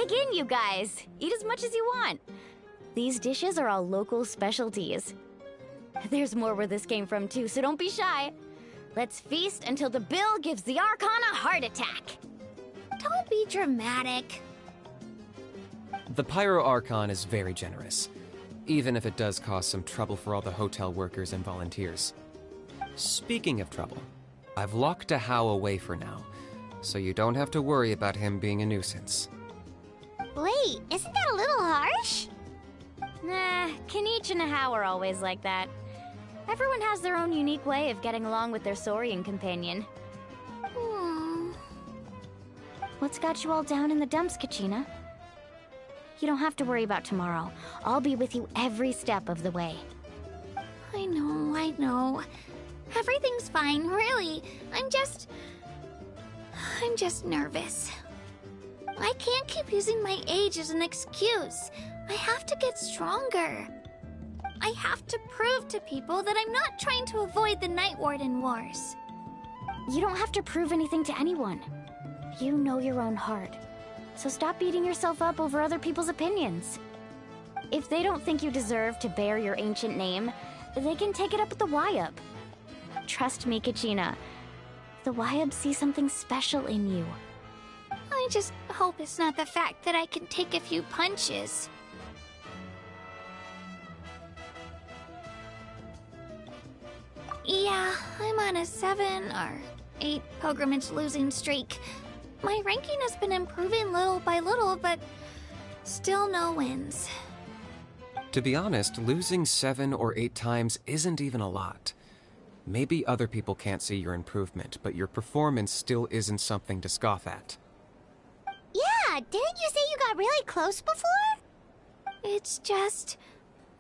Dig in, you guys. Eat as much as you want. These dishes are all local specialties. There's more where this came from too, so don't be shy. Let's feast until the bill gives the Archon a heart attack. Don't be dramatic. The Pyro Archon is very generous, even if it does cause some trouble for all the hotel workers and volunteers. Speaking of trouble, I've locked a How away for now, so you don't have to worry about him being a nuisance. Wait, isn't that a little harsh? Nah, Kanich and a How are always like that. Everyone has their own unique way of getting along with their Saurian companion. What's got you all down in the dumps, Kachina? You don't have to worry about tomorrow. I'll be with you every step of the way. I know. Everything's fine, really. I'm just nervous. I can't keep using my age as an excuse. I have to get stronger. I have to prove to people that I'm not trying to avoid the Night Warden Wars. You don't have to prove anything to anyone. You know your own heart. So stop beating yourself up over other people's opinions. If they don't think you deserve to bear your ancient name, they can take it up with the Y.U.P. Trust me, Kachina. The Y.U.P. see something special in you. I just hope it's not the fact that I can take a few punches. Yeah, I'm on a 7 or 8 pilgrimage losing streak. My ranking has been improving little by little, but still no wins. To be honest, losing 7 or 8 times isn't even a lot. Maybe other people can't see your improvement, but your performance still isn't something to scoff at. Yeah, didn't you say you got really close before? It's just...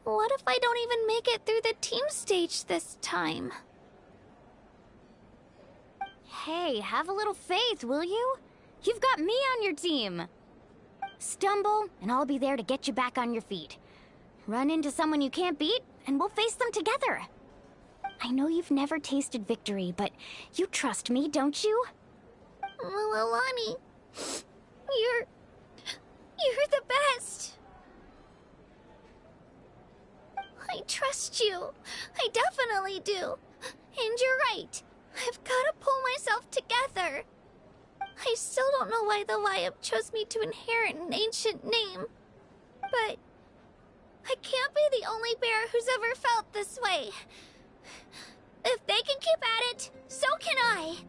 what if I don't even make it through the team stage this time? Hey, have a little faith, will you? You've got me on your team. Stumble, and I'll be there to get you back on your feet. Run into someone you can't beat, and we'll face them together. I know you've never tasted victory, but you trust me, don't you? Alani, you're the best. I trust you. I definitely do. And you're right. I've got to pull myself together. I still don't know why the Y.U.P. chose me to inherit an ancient name. But I can't be the only bear who's ever felt this way. If they can keep at it, so can I.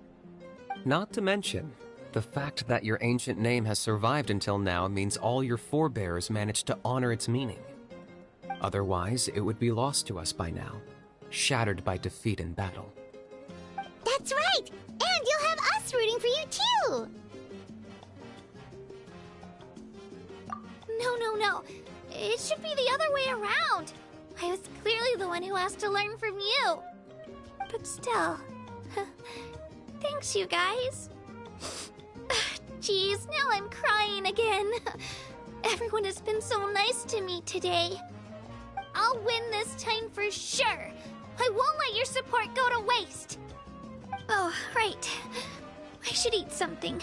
Not to mention, the fact that your ancient name has survived until now means all your forebears managed to honor its meaning. Otherwise, it would be lost to us by now, shattered by defeat in battle. That's right! And you'll have us rooting for you too! No. It should be the other way around. I was clearly the one who asked to learn from you. But still... thanks, you guys. Jeez, now I'm crying again. Everyone has been so nice to me today. I'll win this time for sure. I won't let your support go to waste. Oh, right. I should eat something.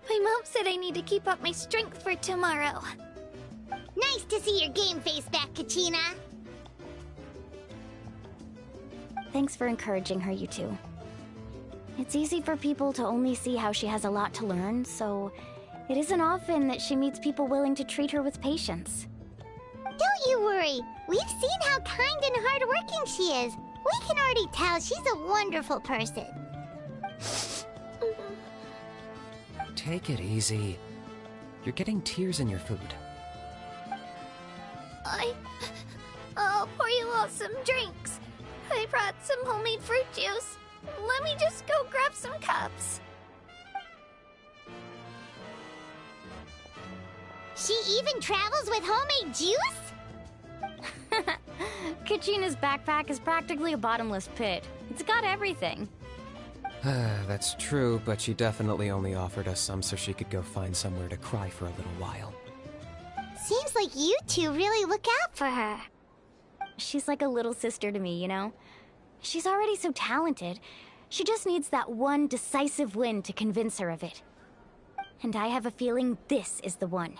My mom said I need to keep up my strength for tomorrow. Nice to see your game face back, Kachina. Thanks for encouraging her, you two. It's easy for people to only see how she has a lot to learn, so it isn't often that she meets people willing to treat her with patience. Don't you worry. We've seen how kind and hardworking she is. We can already tell she's a wonderful person. Take it easy. You're getting tears in your food. I'll pour you all some drinks. I brought some homemade fruit juice. Let me just go grab some cups. She even travels with homemade juice? Kachina's backpack is practically a bottomless pit. It's got everything. That's true, but she definitely only offered us some so she could go find somewhere to cry for a little while. Seems like you two really look out for her. She's like a little sister to me, you know? She's already so talented. She just needs that one decisive win to convince her of it. And I have a feeling this is the one.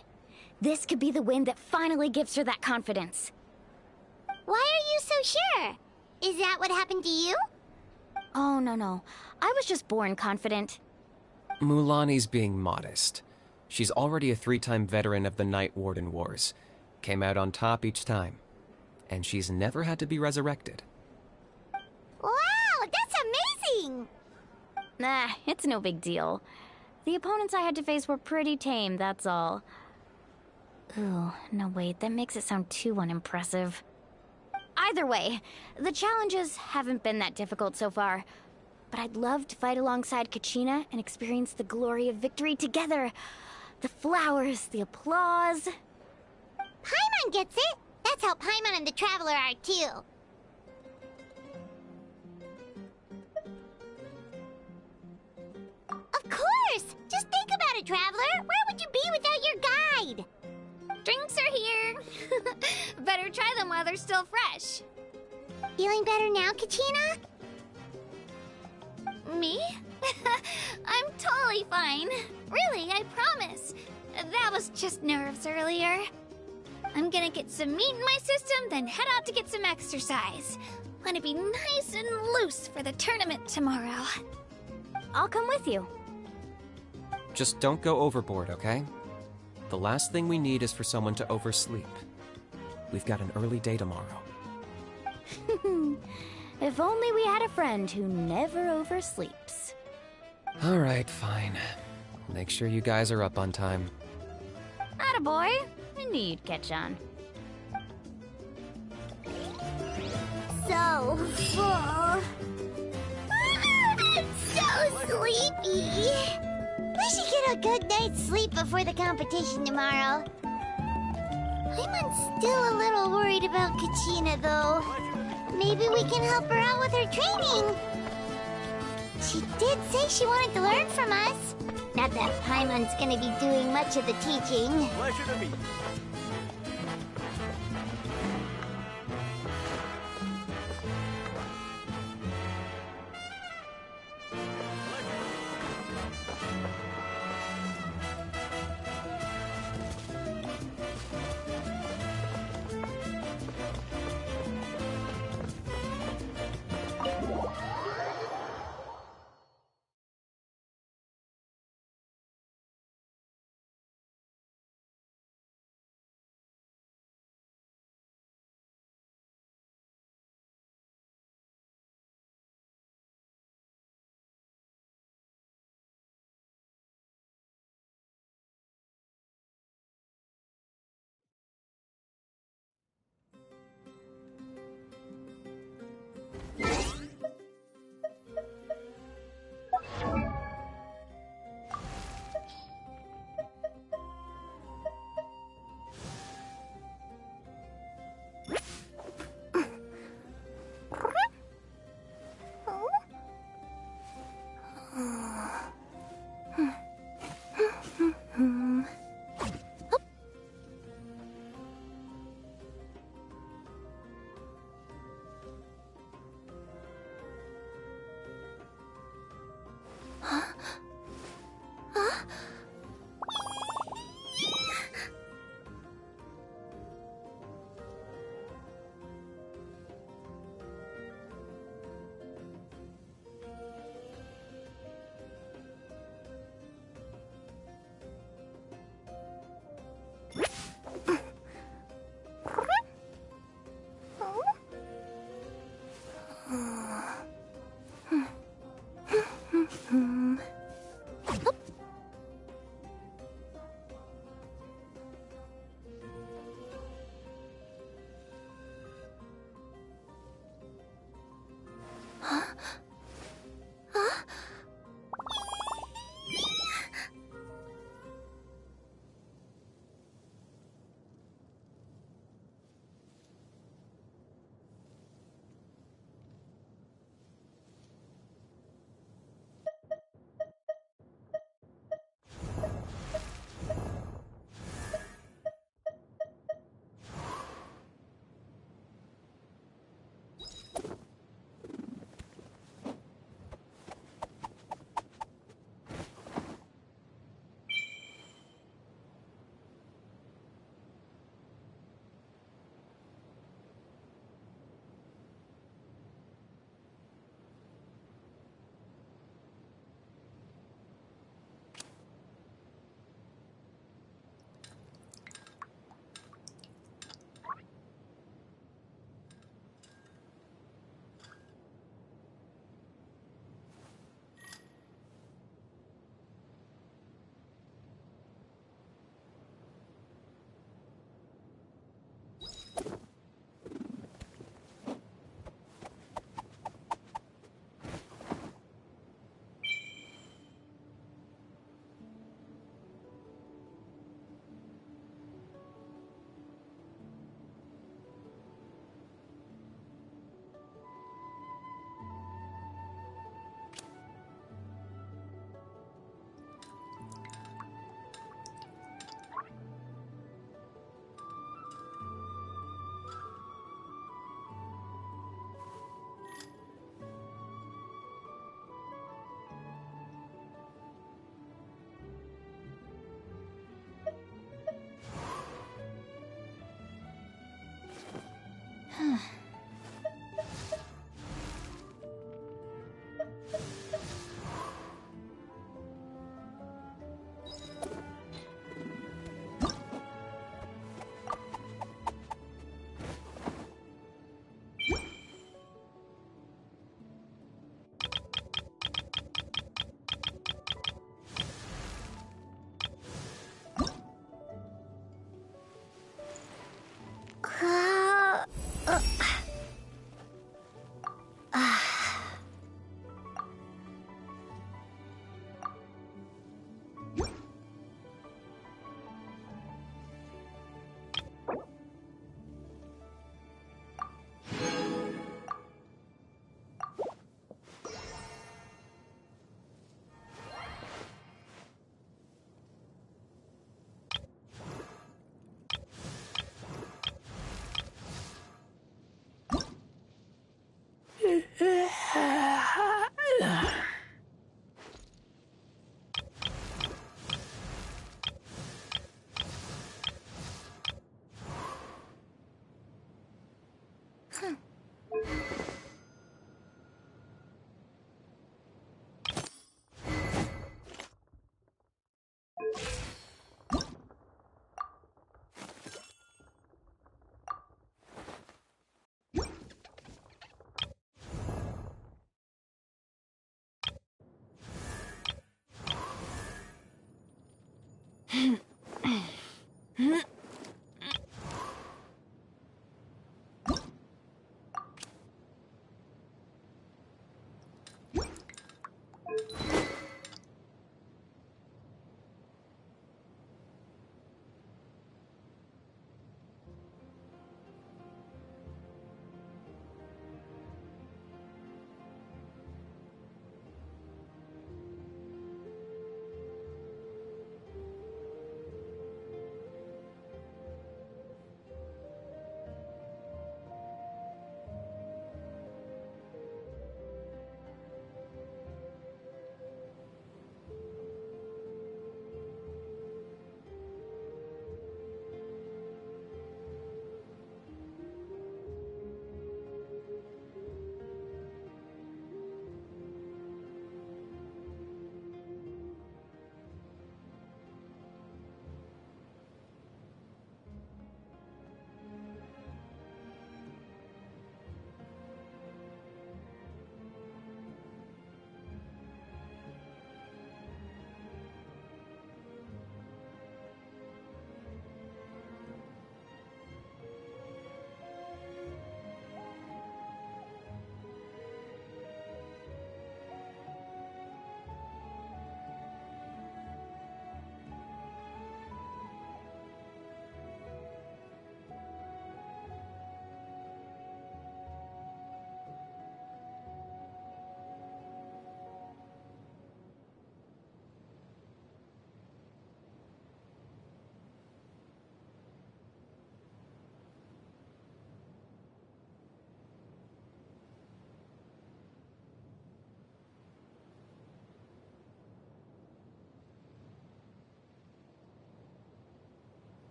This could be the win that finally gives her that confidence. Why are you so sure? Is that what happened to you? Oh, no. I was just born confident. Mulani's being modest. She's already a 3-time veteran of the Night Warden Wars. Came out on top each time. And she's never had to be resurrected. Wow, that's amazing! Nah, it's no big deal. The opponents I had to face were pretty tame, that's all. Ooh, no wait, that makes it sound too unimpressive. Either way, the challenges haven't been that difficult so far. But I'd love to fight alongside Kachina and experience the glory of victory together. The flowers, the applause. Paimon gets it! That's how Paimon and the Traveler are, too. Of course! Just think about it, Traveler! Where would you be without your guide? Drinks are here. Better try them while they're still fresh. Feeling better now, Kachina? Me? I'm totally fine. Really, I promise. That was just nerves earlier. I'm gonna get some meat in my system, then head out to get some exercise. Wanna be nice and loose for the tournament tomorrow. I'll come with you. Just don't go overboard, okay? The last thing we need is for someone to oversleep. We've got an early day tomorrow. If only we had a friend who never oversleeps. Alright, fine. Make sure you guys are up on time. Attaboy. I knew you'd catch on. So full. I'm so sleepy. We should get a good night's sleep before the competition tomorrow. I'm still a little worried about Kachina, though. Maybe we can help her out with her training. She did say she wanted to learn from us. Not that Paimon's gonna be doing much of the teaching. Pleasure to meet you.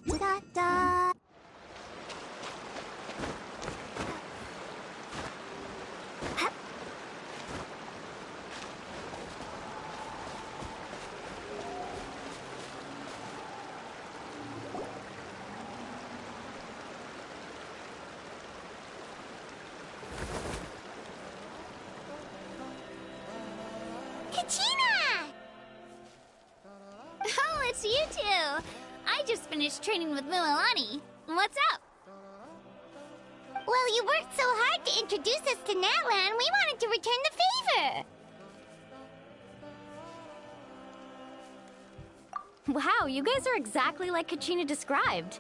Da-da-da. Kachina! Oh, it's you two! I just finished training with Mualani. What's up? Well, you worked so hard to introduce us to Natlan, we wanted to return the favor! Wow, you guys are exactly like Kachina described.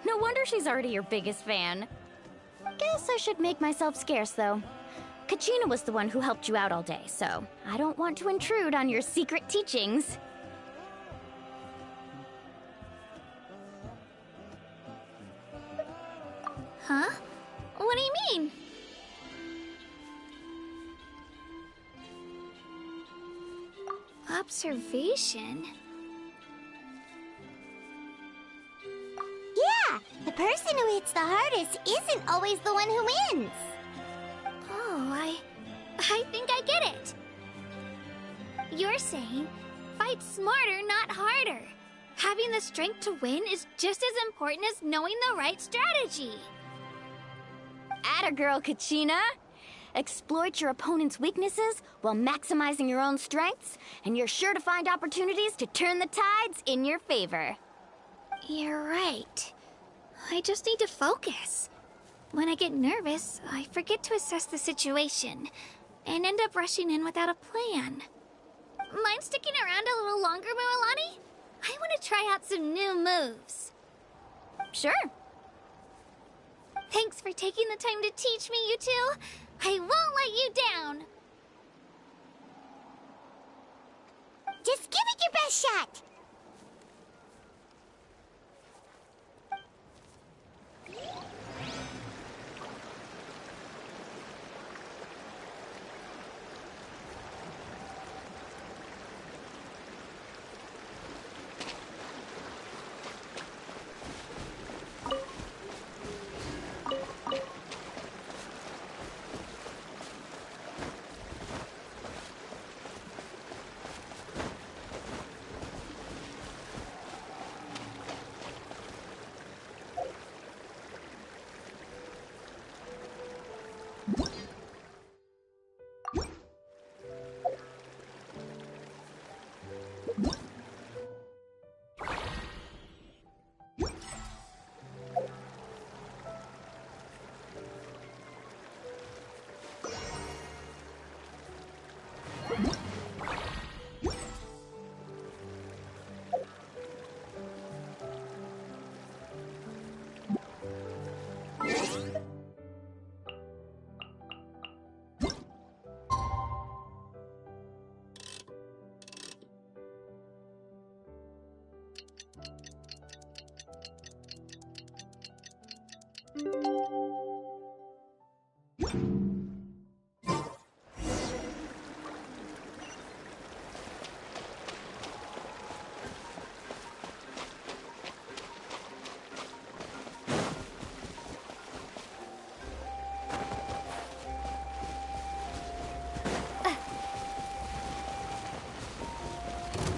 No wonder she's already your biggest fan. Guess I should make myself scarce, though. Kachina was the one who helped you out all day, so I don't want to intrude on your secret teachings. Huh? What do you mean? Observation? Yeah, the person who hits the hardest isn't always the one who wins. Oh, I think I get it. You're saying, fight smarter, not harder. Having the strength to win is just as important as knowing the right strategy. Atta girl, Kachina! Exploit your opponent's weaknesses while maximizing your own strengths, and you're sure to find opportunities to turn the tides in your favor. You're right. I just need to focus. When I get nervous, I forget to assess the situation, and end up rushing in without a plan. Mind sticking around a little longer, Mualani? I want to try out some new moves. Sure. Thanks for taking the time to teach me, you two. I won't let you down. Just give it your best shot.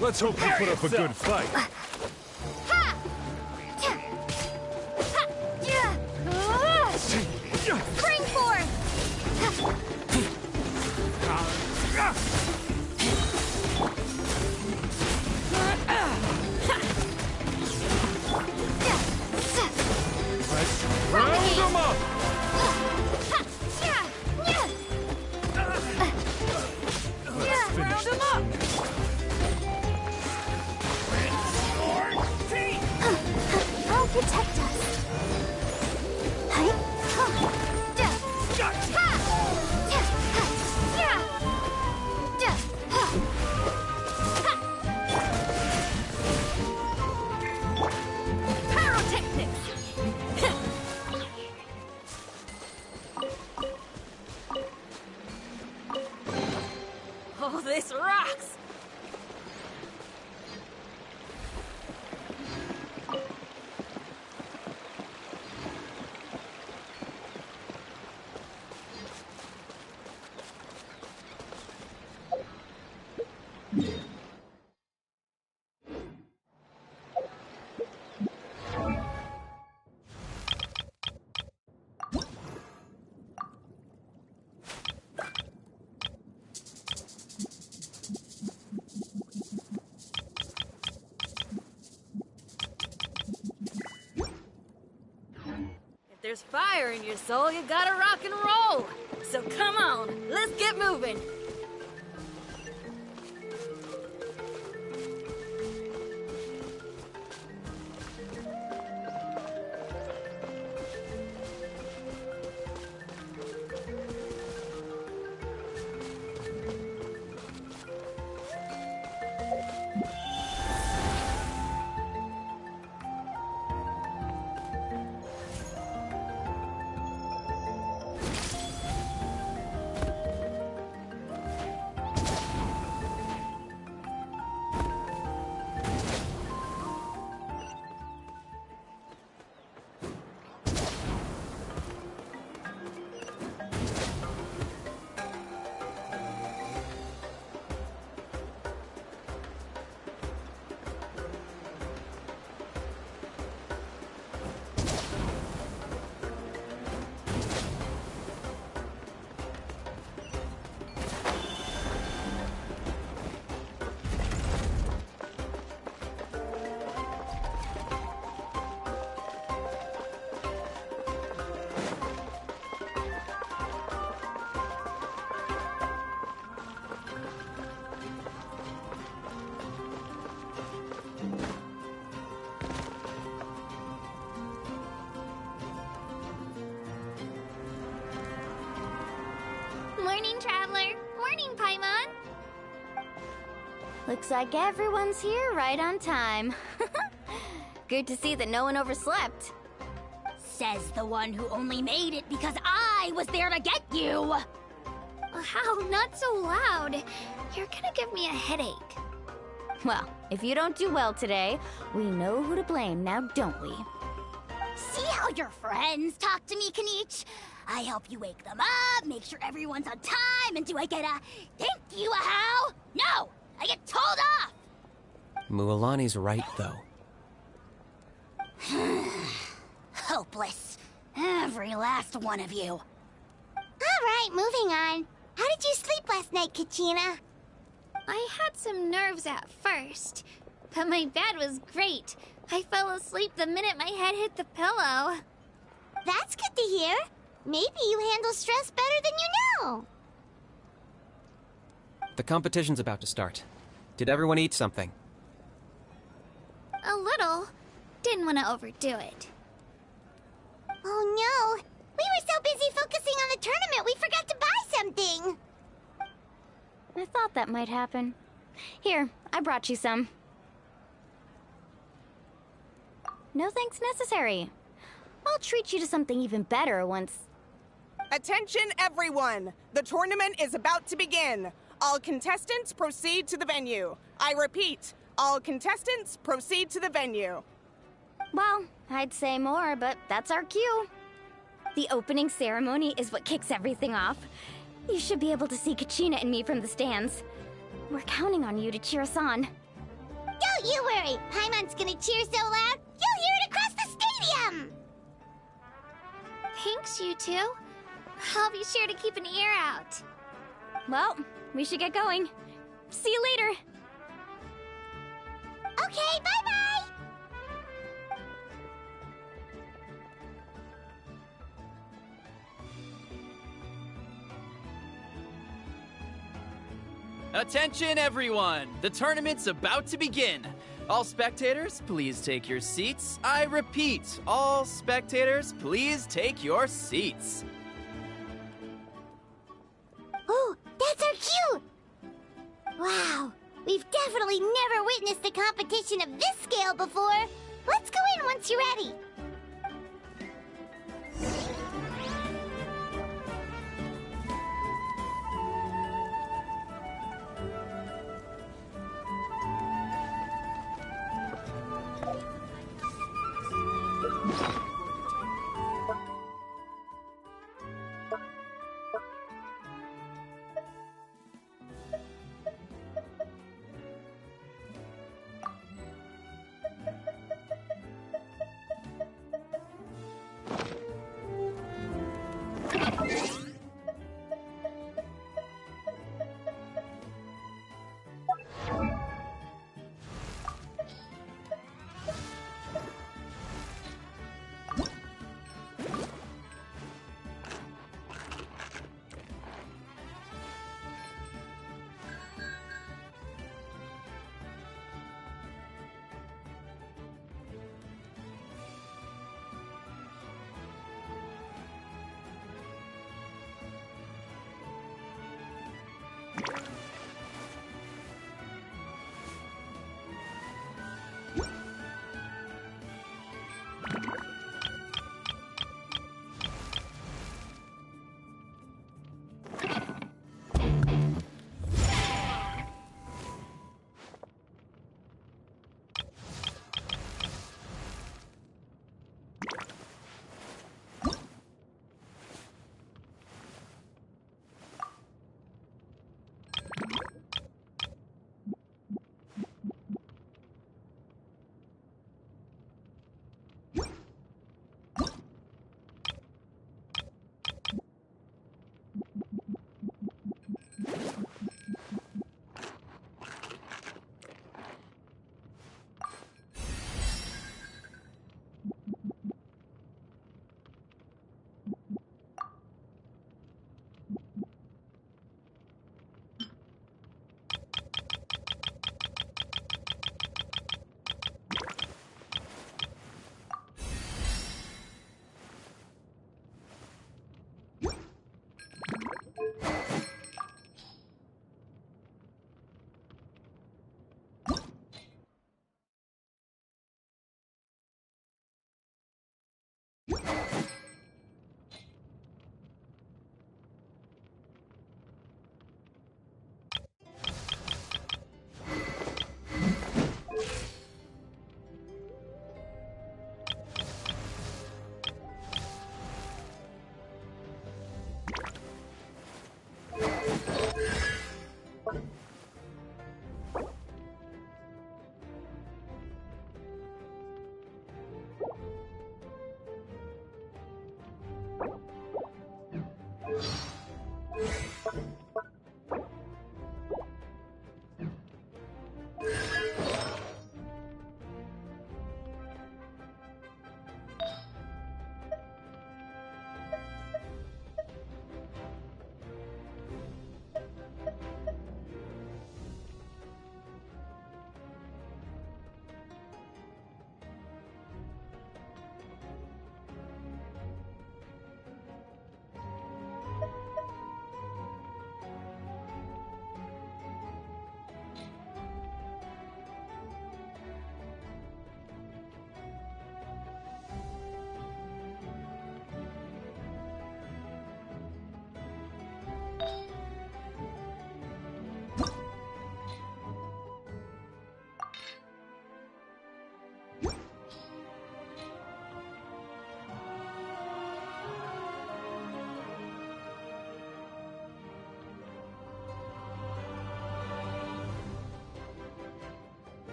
Let's hope you put up a good fight. Spring forth! Let's round them up! Round them up! I'll protect us. Oh, this rocks! there's fire in your soul, you gotta rock and roll. So come on, let's get moving. Morning, Traveler. Morning, Paimon. Looks like everyone's here right on time. Good to see that no one overslept. Says the one who only made it because I was there to get you! How? Not so loud. You're gonna give me a headache. Well, if you don't do well today, we know who to blame now, don't we? See how your friends talk to me, Kanich? I help you wake them up, make sure everyone's on time, and do I get a thank you, a how? No! I get told off! Mualani's right, though. Hopeless. Every last one of you. Alright, moving on. How did you sleep last night, Kachina? I had some nerves at first, but my bed was great. I fell asleep the minute my head hit the pillow. That's good to hear. Maybe you handle stress better than you know. The competition's about to start. Did everyone eat something? A little. Didn't want to overdo it. Oh no! We were so busy focusing on the tournament we forgot to buy something! I thought that might happen. Here, I brought you some. No thanks necessary. I'll treat you to something even better once... Attention, everyone! The tournament is about to begin. All contestants proceed to the venue. I repeat, all contestants proceed to the venue. Well, I'd say more, but that's our cue. The opening ceremony is what kicks everything off. You should be able to see Kachina and me from the stands. We're counting on you to cheer us on. Don't you worry! Paimon's gonna cheer so loud, you'll hear it across the stadium! Thanks, you two. I'll be sure to keep an ear out. Well, we should get going. See you later. Okay, bye-bye! Attention everyone! The tournament's about to begin! All spectators, please take your seats. I repeat, all spectators, please take your seats. Oh, that's our cue! Wow, we've definitely never witnessed a competition of this scale before. Let's go in once you're ready.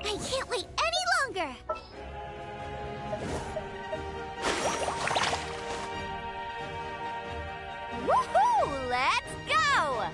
I can't wait any longer! Woohoo! Let's go!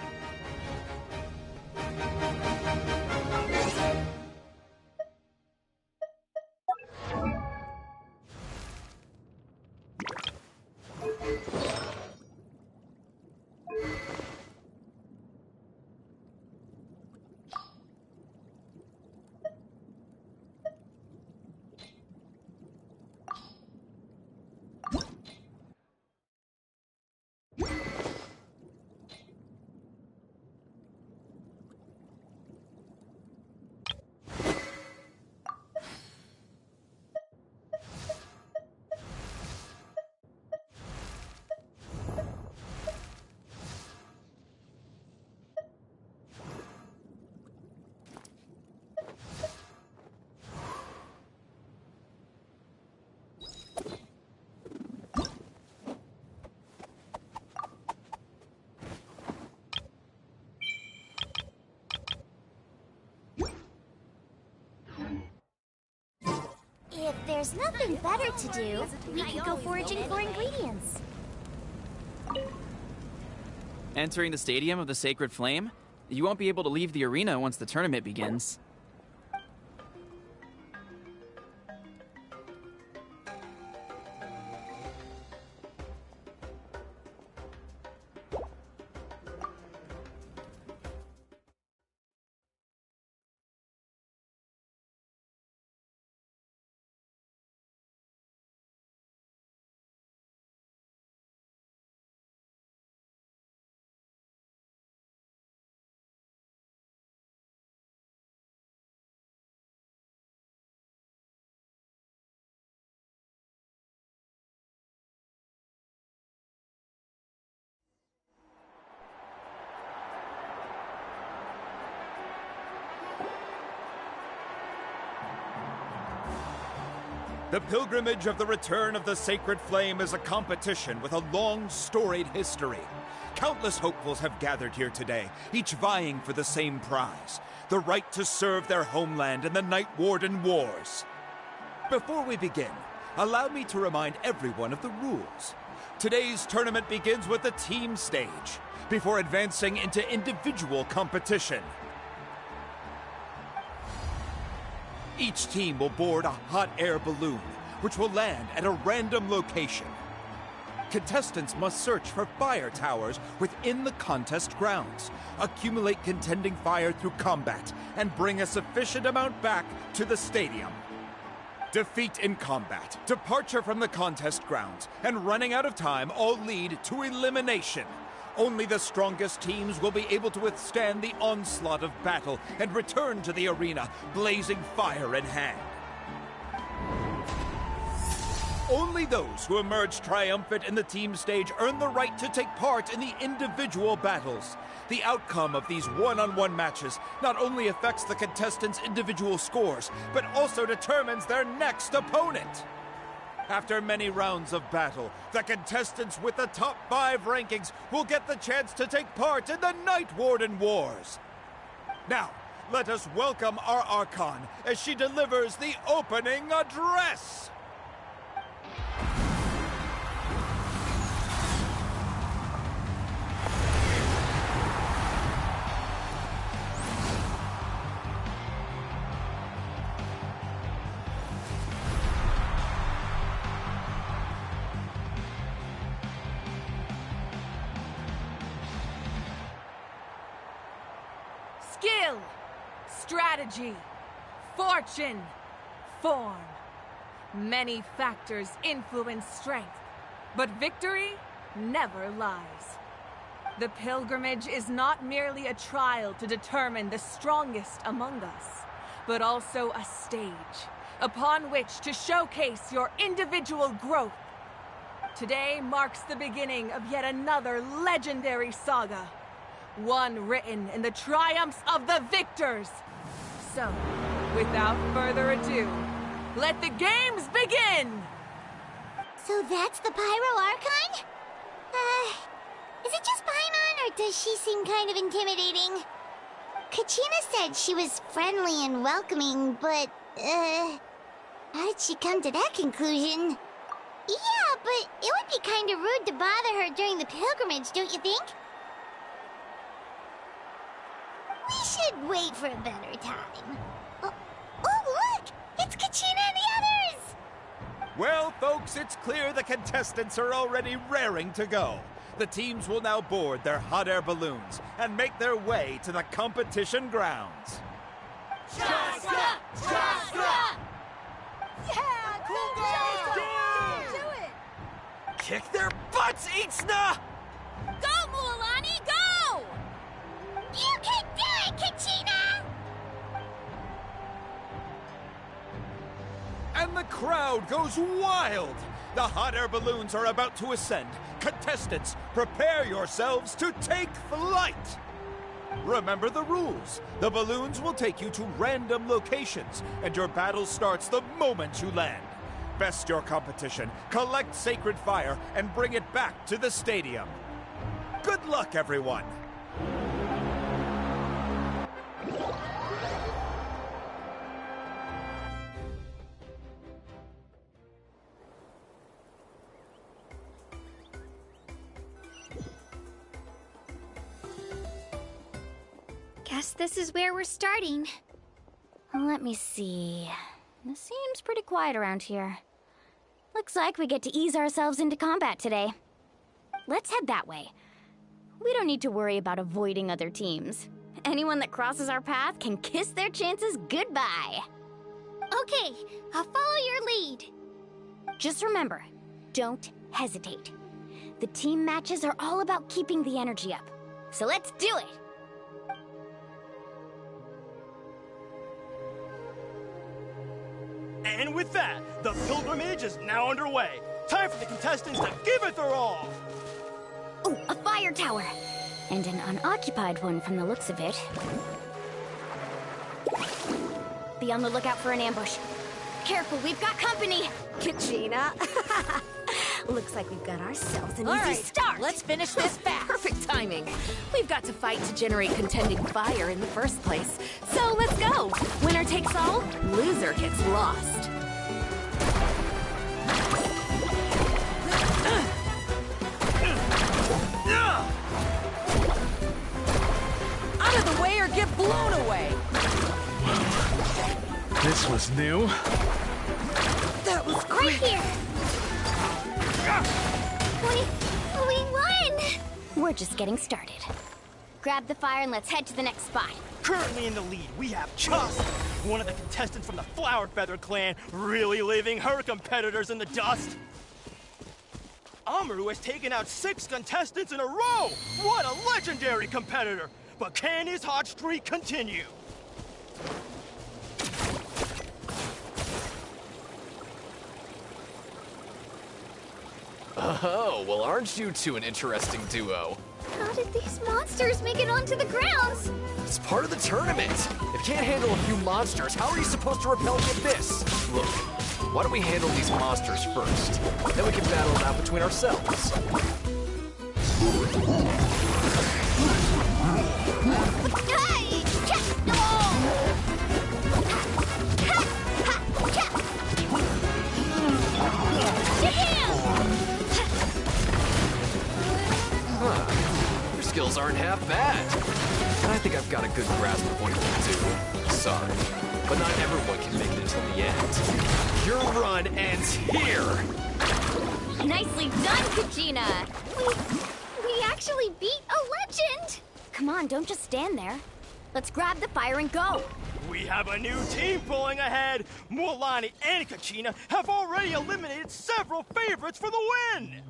If there's nothing better to do, we could go foraging for ingredients. Entering the Stadium of the Sacred Flame? You won't be able to leave the arena once the tournament begins. The pilgrimage of the return of the Sacred Flame is a competition with a long, storied history. Countless hopefuls have gathered here today, each vying for the same prize, the right to serve their homeland in the Night Warden Wars. Before we begin, allow me to remind everyone of the rules. Today's tournament begins with the team stage, before advancing into individual competition. Each team will board a hot air balloon, which will land at a random location. Contestants must search for fire towers within the contest grounds, accumulate contending fire through combat, and bring a sufficient amount back to the stadium. Defeat in combat, departure from the contest grounds, and running out of time all lead to elimination. Only the strongest teams will be able to withstand the onslaught of battle and return to the arena, blazing fire in hand. Only those who emerge triumphant in the team stage earn the right to take part in the individual battles. The outcome of these one-on-one matches not only affects the contestants' individual scores, but also determines their next opponent. After many rounds of battle, the contestants with the top 5 rankings will get the chance to take part in the Night Warden Wars. Now, let us welcome our Archon as she delivers the opening address. Skill, strategy, fortune, form. Many factors influence strength, but victory never lies. The pilgrimage is not merely a trial to determine the strongest among us, but also a stage upon which to showcase your individual growth. Today marks the beginning of yet another legendary saga. One written in the triumphs of the victors. So, without further ado, let the games begin! So that's the Pyro Archon? Is it just Paimon, or does she seem kind of intimidating? Kachina said she was friendly and welcoming, but, how did she come to that conclusion? Yeah, but it would be kind of rude to bother her during the pilgrimage, don't you think? We should wait for a better time. Oh, look! It's Kachina and the others! Well, folks, it's clear the contestants are already raring to go. The teams will now board their hot air balloons and make their way to the competition grounds. Chaska! Chaska! Yeah, Do it! Kick their butts, Itzna! Go, Mualani, go! You can do it, Kachina! And the crowd goes wild! The hot air balloons are about to ascend. Contestants, prepare yourselves to take flight! Remember the rules. The balloons will take you to random locations, and your battle starts the moment you land. Best your competition, collect sacred fire, and bring it back to the stadium. Good luck, everyone! Guess this is where we're starting. Let me see. This seems pretty quiet around here. Looks like we get to ease ourselves into combat today. Let's head that way. We don't need to worry about avoiding other teams. Anyone that crosses our path can kiss their chances goodbye. Okay, I'll follow your lead. Just remember, don't hesitate. The team matches are all about keeping the energy up. So let's do it! And with that, the pilgrimage is now underway. Time for the contestants to give it their all! Ooh, a fire tower! And an unoccupied one from the looks of it. Be on the lookout for an ambush. Careful, we've got company! Kachina. Looks like we've got ourselves an All easy right, start. let's finish this fast. Perfect timing. We've got to fight to generate contending fire in the first place. So let's go. Winner takes all, loser gets lost. Out of the way or get blown away. This was new. That was great. Right here! We won! We're just getting started. Grab the fire and let's head to the next spot. Currently in the lead, we have Chust, one of the contestants from the Flower Feather clan, really leaving her competitors in the dust. Amaru has taken out 6 contestants in a row! What a legendary competitor! But can his hot streak continue? Oh, well, aren't you two an interesting duo? How did these monsters make it onto the grounds? It's part of the tournament. If you can't handle a few monsters, how are you supposed to repel me at this? Look, why don't we handle these monsters first? Then we can battle it out between ourselves. Your skills aren't half bad. I think I've got a good grasp of what you can do. Sorry, but not everyone can make it until the end. Your run ends here! Nicely done, Kachina! We actually beat a legend! Come on, don't just stand there. Let's grab the fire and go. We have a new team pulling ahead. Mualani and Kachina have already eliminated several favorites for the win.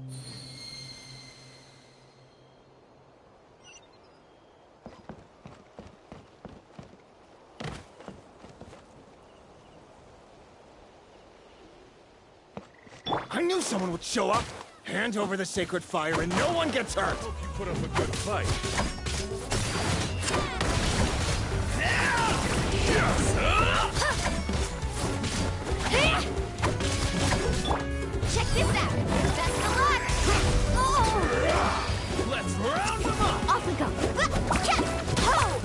I knew someone would show up! Hand over the sacred fire and no one gets hurt! Hope you put up a good fight. Check this out. Best of luck. Oh. Let's round them up! Off we go. Ho!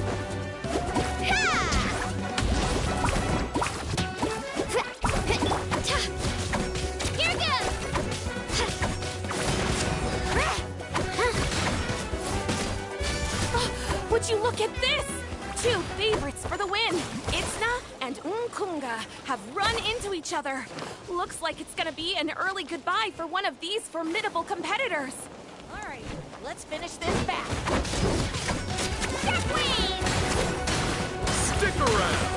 Here goes! Would you look at this? 2 favorites for the win. Itzna and Unkunga have run into each other. Looks like it's gonna be an early goodbye for one of these formidable competitors. All right, let's finish this back. Stick around!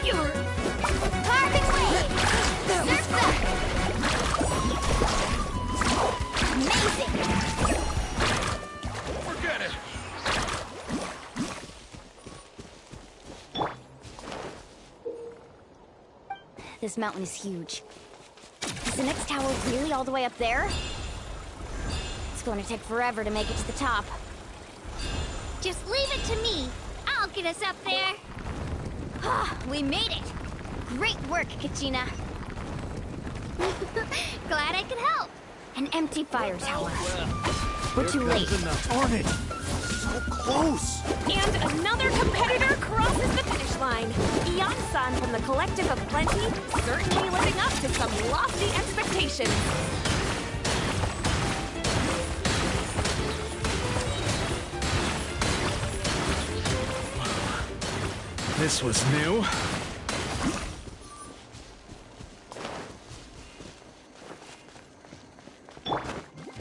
You're carving away. Surf that. Amazing. Forget it! This mountain is huge. Is the next tower really all the way up there? It's going to take forever to make it to the top. Just leave it to me. I'll get us up there. We made it! Great work, Kachina. Glad I could help. An empty fire tower. We're too late. Darn it! So close! And another competitor crosses the finish line. Ian-san from the Collective of Plenty, certainly living up to some lofty expectations. This was new.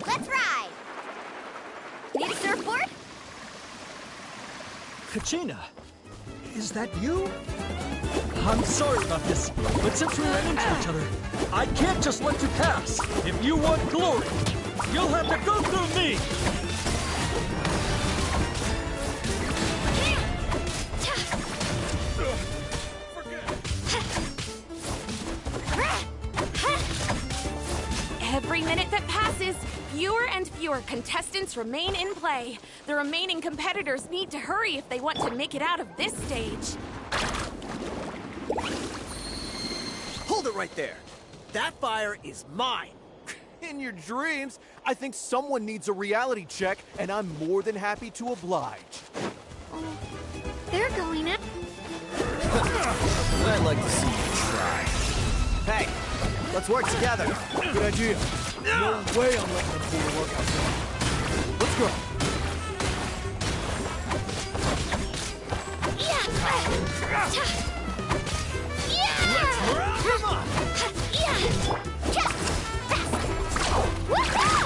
Let's ride! Need a surfboard? Kachina, is that you? I'm sorry about this, but since we ran into each other, I can't just let you pass. If you want glory, you'll have to go through me. Every minute that passes, fewer and fewer contestants remain in play. The remaining competitors need to hurry if they want to make it out of this stage. Hold it right there. That fire is mine. In your dreams, I think someone needs a reality check, and I'm more than happy to oblige. They're going up. I'd like to see you try. Hey, let's work together. Good idea. No way I'm letting them pull the work out. Let's go. Yeah.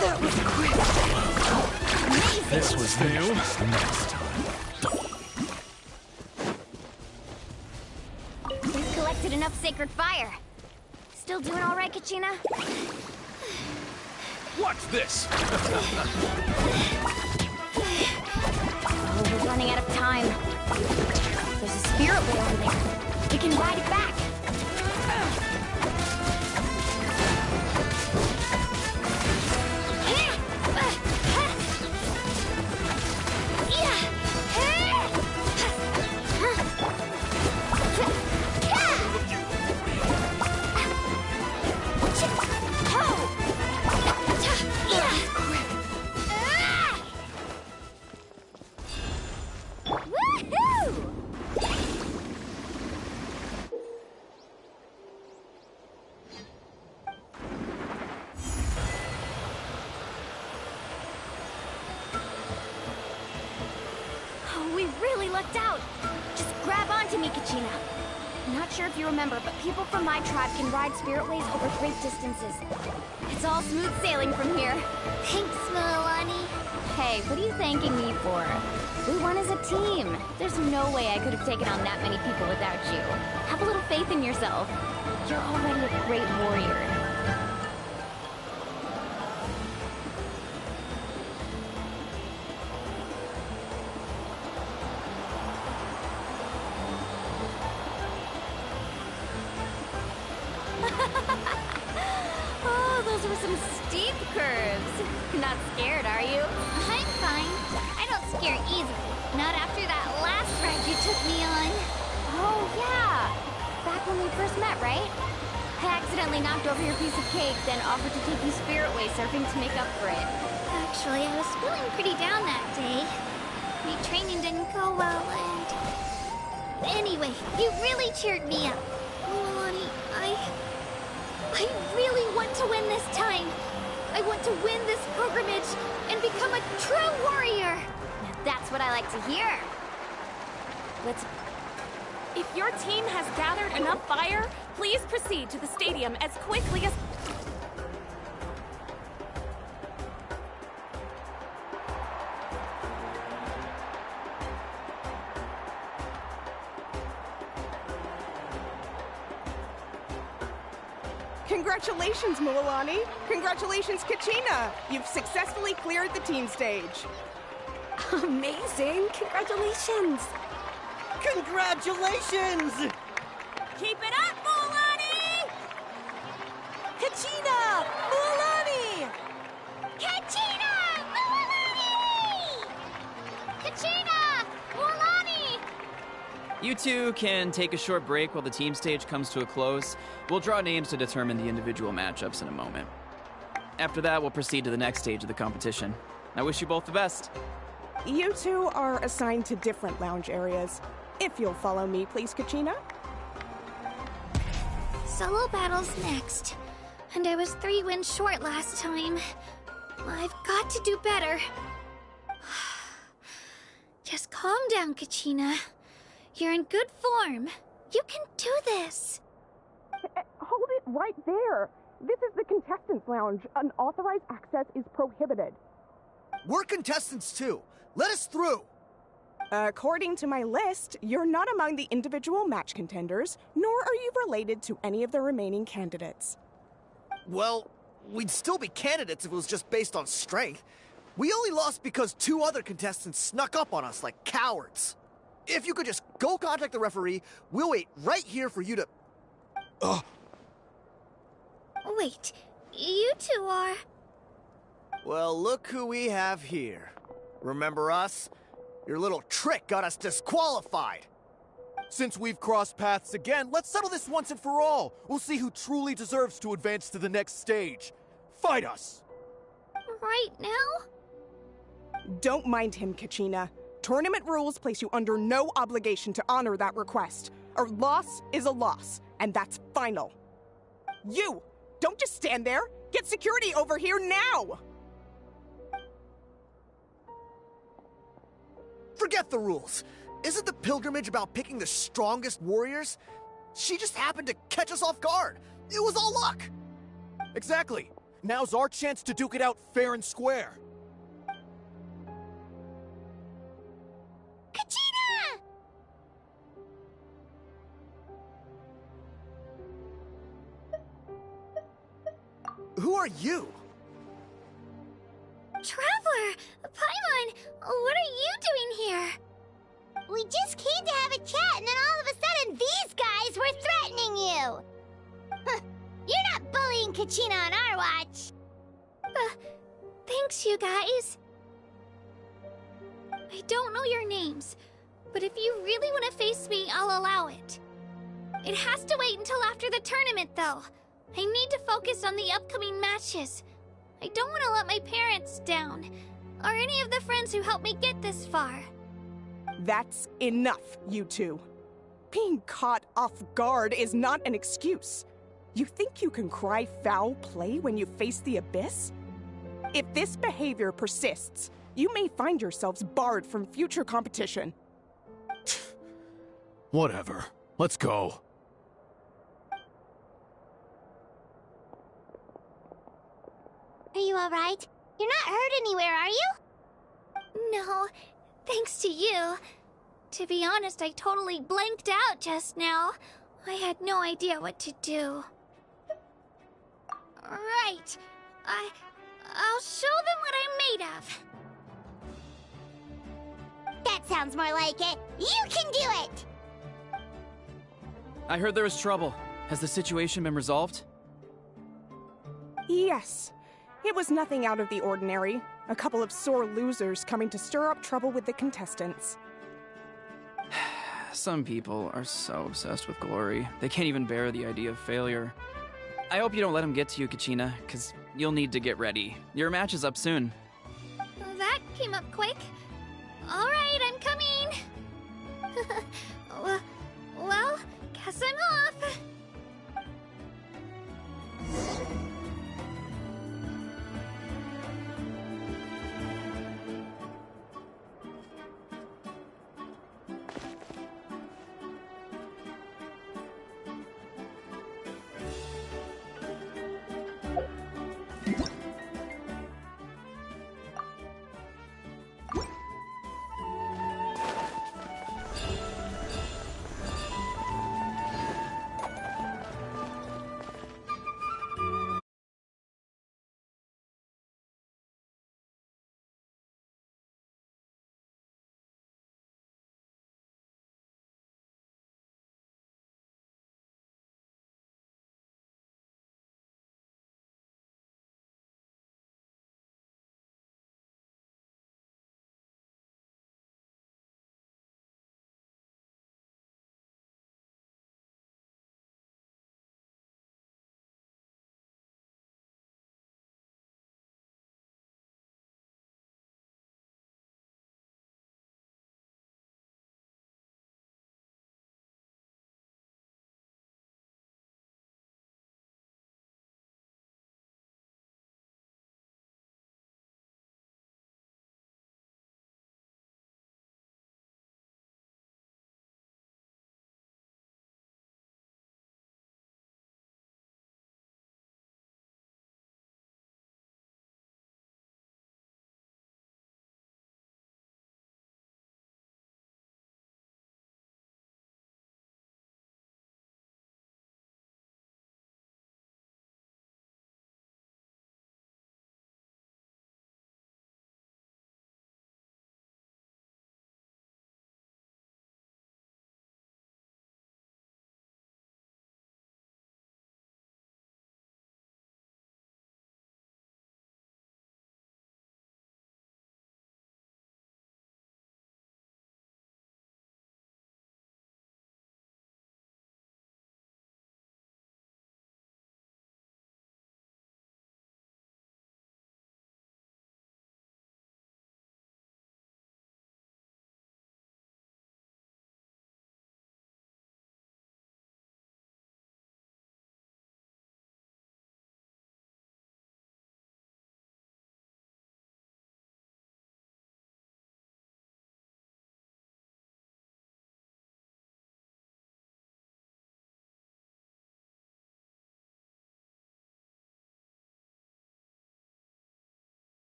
That was quick. This was new. Next time. We've collected enough sacred fire. Still doing all right, Kachina? Watch this! Oh, we're running out of time. There's a spirit way over there. We can ride it back. We really lucked out. Just grab onto me, Kachina. I'm not sure if you remember, but people from my tribe can ride spiritways over great distances. It's all smooth sailing from here. Thanks, Milani. Hey, what are you thanking me for? We won as a team. There's no way I could have taken on that many people without you. Have a little faith in yourself. You're already a great warrior. Oh, those were some steep curves. Not scared, are you? I'm fine. I don't scare easily. Not after that last ride you took me on. Oh, yeah. Back when we first met, right? I accidentally knocked over your piece of cake, then offered to take you spiritway surfing to make up for it. Actually, I was feeling pretty down that day. My training didn't go well, and... Anyway, you really cheered me up. Milani, I really want to win this time. I want to win this pilgrimage and become a true warrior. Now that's what I like to hear. If your team has gathered enough fire, please proceed to the stadium as quickly as... Congratulations, Milani. Congratulations, Kachina. You've successfully cleared the team stage. Amazing! Congratulations! Congratulations! Keep it up, Milani! Kachina! Milani! Kachina! Milani! Kachina! Milani! You two can take a short break while the team stage comes to a close. We'll draw names to determine the individual matchups in a moment. After that, we'll proceed to the next stage of the competition. I wish you both the best. You two are assigned to different lounge areas. If you'll follow me, please, Kachina. Solo battle's next. And I was 3 wins short last time. I've got to do better. Just calm down, Kachina. You're in good form. You can do this. Hold it right there. This is the contestants' lounge. Unauthorized access is prohibited. We're contestants too. Let us through. According to my list, you're not among the individual match contenders, nor are you related to any of the remaining candidates. Well, we'd still be candidates if it was just based on strength. We only lost because 2 other contestants snuck up on us like cowards. If you could just go contact the referee, we'll wait right here for you to... Wait, you two are... Well, look who we have here. Remember us? Your little trick got us disqualified. Since we've crossed paths again, let's settle this once and for all. We'll see who truly deserves to advance to the next stage. Fight us! Right now? Don't mind him, Kachina. Tournament rules place you under no obligation to honor that request. A loss is a loss, and that's final. You! Don't just stand there! Get security over here now! Forget the rules. Isn't the pilgrimage about picking the strongest warriors? She just happened to catch us off guard. It was all luck. Exactly. Now's our chance to duke it out fair and square. Kachina! Who are you? Traveler! Paimon! What are you doing here? We just came to have a chat, and then all of a sudden these guys were threatening you! Huh, you're not bullying Kachina on our watch! Thanks, you guys. I don't know your names, but if you really want to face me, I'll allow it. It has to wait until after the tournament, though. I need to focus on the upcoming matches. I don't want to let my parents down, or any of the friends who helped me get this far. That's enough, you two. Being caught off guard is not an excuse. You think you can cry foul play when you face the abyss? If this behavior persists, you may find yourselves barred from future competition. Whatever. Let's go. Are you alright? You're not hurt anywhere, are you? No, thanks to you. To be honest, I totally blanked out just now. I had no idea what to do. Right. I'll show them what I'm made of. That sounds more like it. You can do it! I heard there was trouble. Has the situation been resolved? Yes. It was nothing out of the ordinary. A couple of sore losers coming to stir up trouble with the contestants. Some people are so obsessed with glory, they can't even bear the idea of failure. I hope you don't let them get to you, Kachina, because you'll need to get ready. Your match is up soon. That came up quick. Alright, I'm coming. Well, guess I'm off.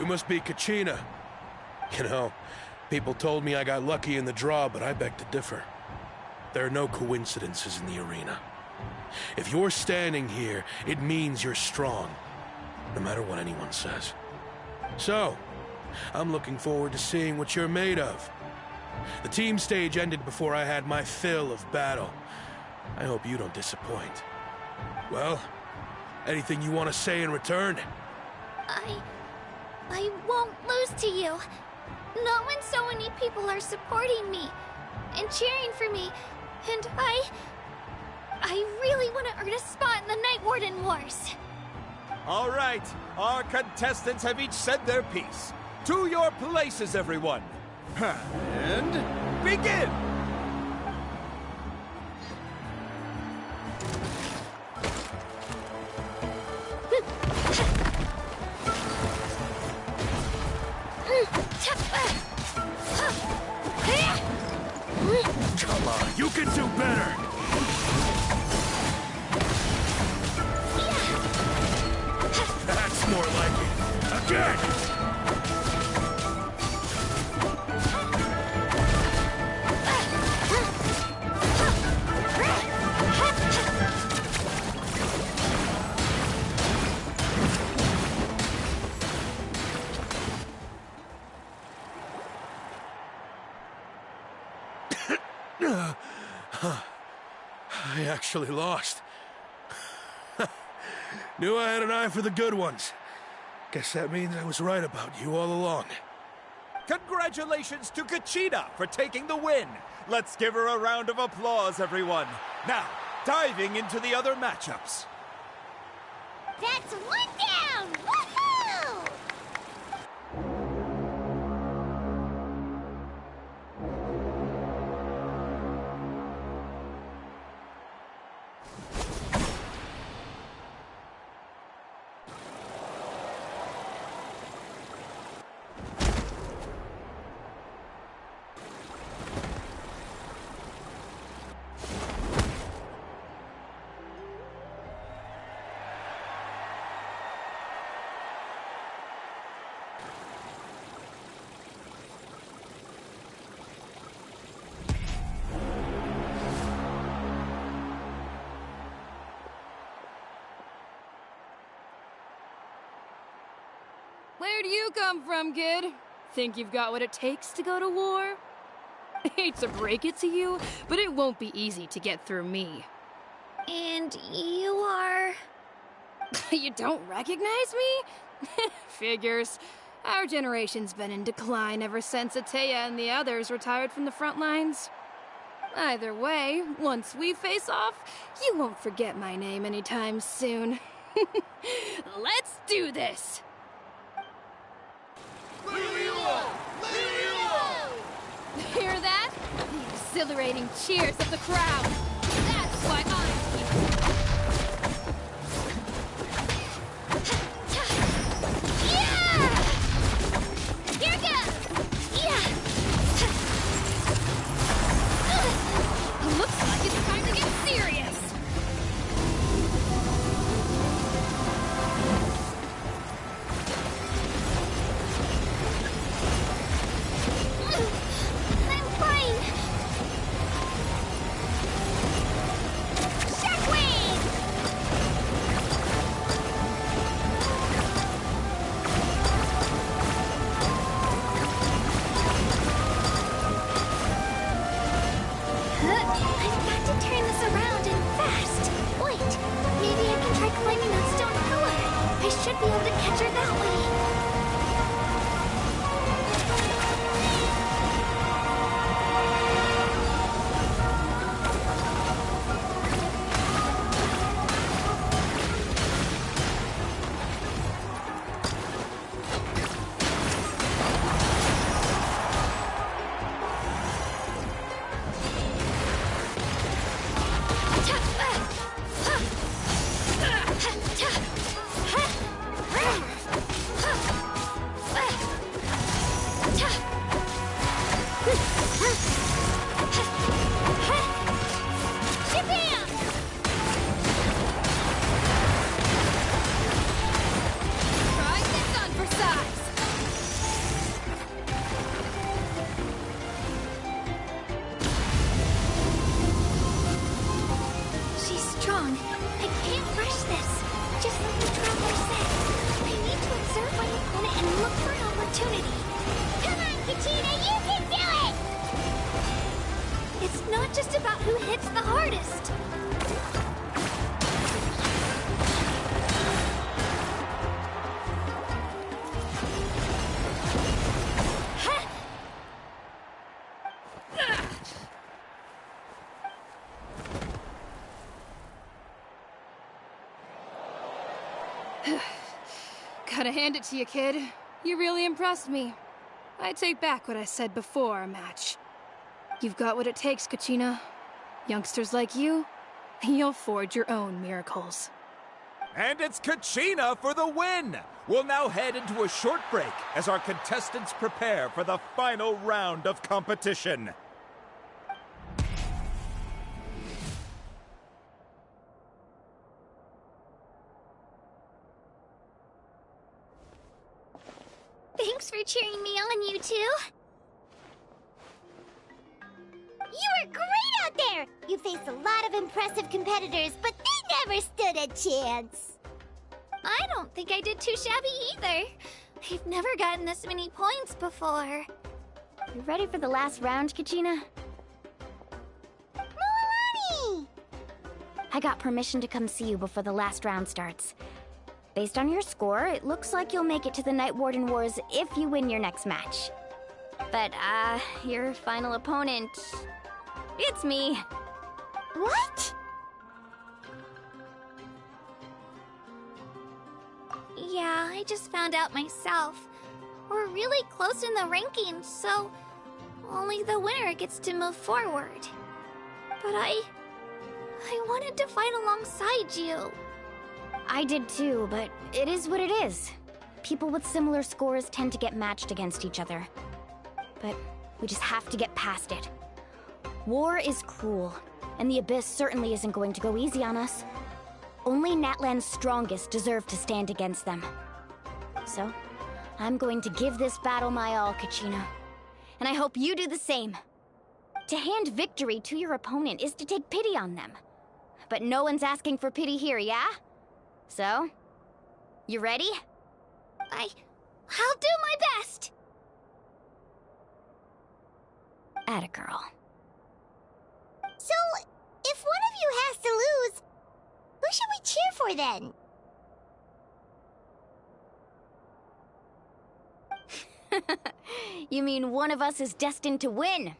You must be Kachina. You know, people told me I got lucky in the draw, but I beg to differ. There are no coincidences in the arena. If you're standing here, it means you're strong, no matter what anyone says. So, I'm looking forward to seeing what you're made of. The team stage ended before I had my fill of battle. I hope you don't disappoint. Well, anything you want to say in return? I won't lose to you. Not when so many people are supporting me and cheering for me. And I really want to earn a spot in the Night Warden Wars. All right, our contestants have each said their piece. To your places, everyone. And begin! Come on, you can do better! That's more like it. Again! I actually lost. Knew I had an eye for the good ones. Guess that means I was right about you all along. Congratulations to Kachina for taking the win. Let's give her a round of applause, everyone. Now, diving into the other matchups. That's one down! Woohoo! Where do you come from, kid? Think you've got what it takes to go to war? I hate to break it to you, but it won't be easy to get through me. And you are... You don't recognize me? Figures. Our generation's been in decline ever since Ateya and the others retired from the front lines. Either way, once we face off, you won't forget my name anytime soon. Let's do this! Hear that? The exhilarating cheers of the crowd. That's why I'm here. Yeah! Here goes! Yeah! Looks like it's time to get serious. Should be able to catch her that way. It's not just about who hits the hardest. Gotta hand it to you, kid. You really impressed me. I take back what I said before our match. You've got what it takes, Kachina. Youngsters like you, you'll forge your own miracles. And it's Kachina for the win! We'll now head into a short break as our contestants prepare for the final round of competition. Thanks for cheering me on, you two. You were great out there! You faced a lot of impressive competitors, but they never stood a chance. I don't think I did too shabby either. I've never gotten this many points before. You ready for the last round, Kachina? Moalani! I got permission to come see you before the last round starts. Based on your score, it looks like you'll make it to the Night Warden Wars if you win your next match. But, your final opponent... it's me. What? Yeah, I just found out myself. We're really close in the rankings, so only the winner gets to move forward. But I wanted to fight alongside you. I did too, but it is what it is. People with similar scores tend to get matched against each other. But we just have to get past it. War is cruel, and the Abyss certainly isn't going to go easy on us. Only Natlan's strongest deserve to stand against them. So, I'm going to give this battle my all, Kachina. And I hope you do the same. To hand victory to your opponent is to take pity on them. But no one's asking for pity here, yeah? So, you ready? I'll do my best! Atta girl. So, if one of you has to lose, who should we cheer for then? You mean one of us is destined to win?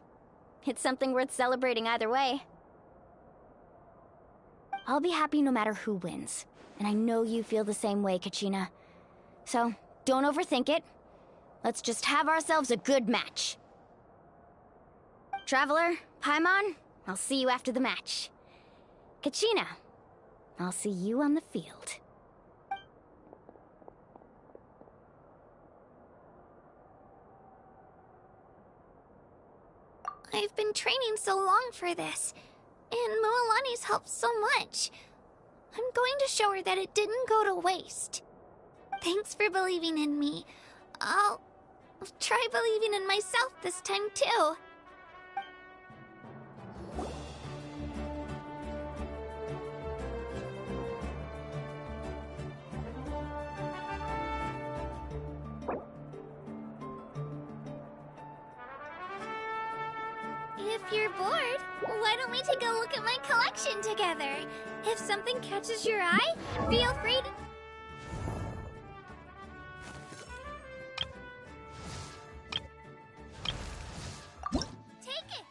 It's something worth celebrating either way. I'll be happy no matter who wins. And I know you feel the same way, Kachina. So, don't overthink it. Let's just have ourselves a good match. Traveler, Paimon, I'll see you after the match. Kachina, I'll see you on the field. I've been training so long for this, and Moalani's helped so much. I'm going to show her that it didn't go to waste. Thanks for believing in me. I'll try believing in myself this time too. If you're bored, why don't we take a look at my collection together? If something catches your eye, feel free to... take it!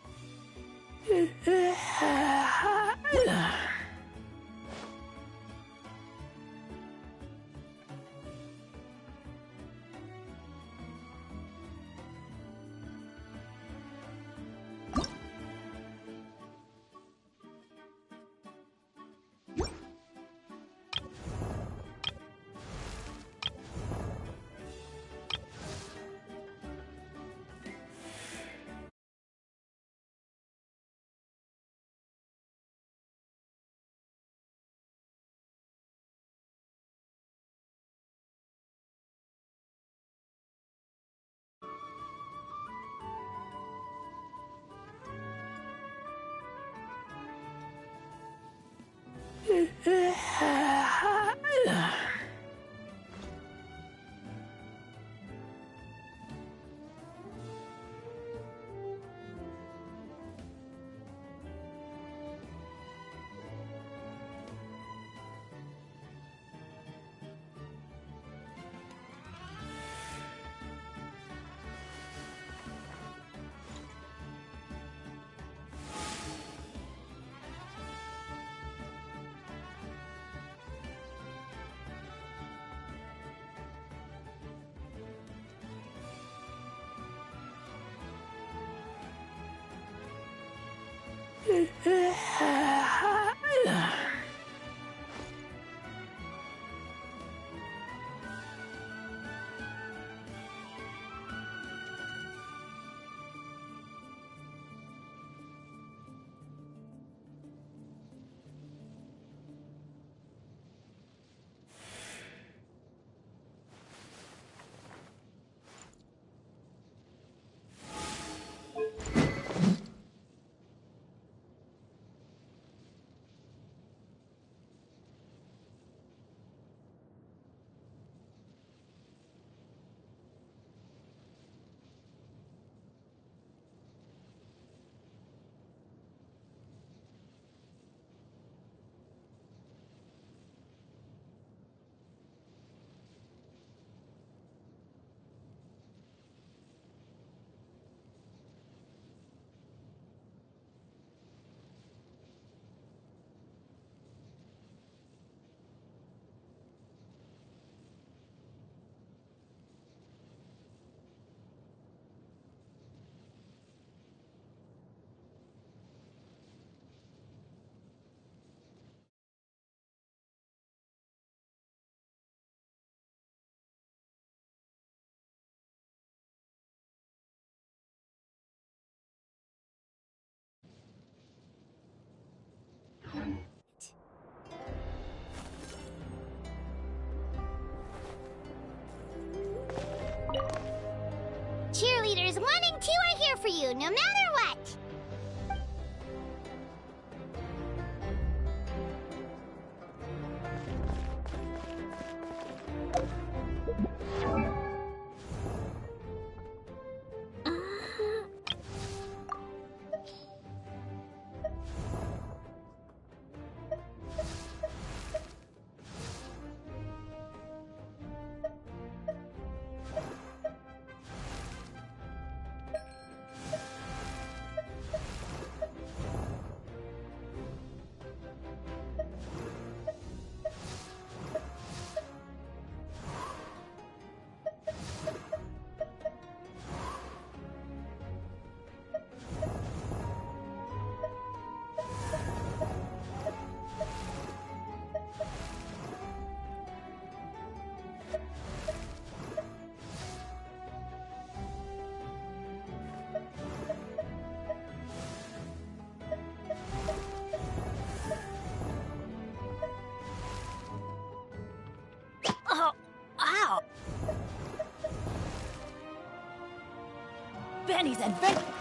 Cheerleaders 1 and 2 are here for you, no matter what! Oh, ow! Benny's adventure.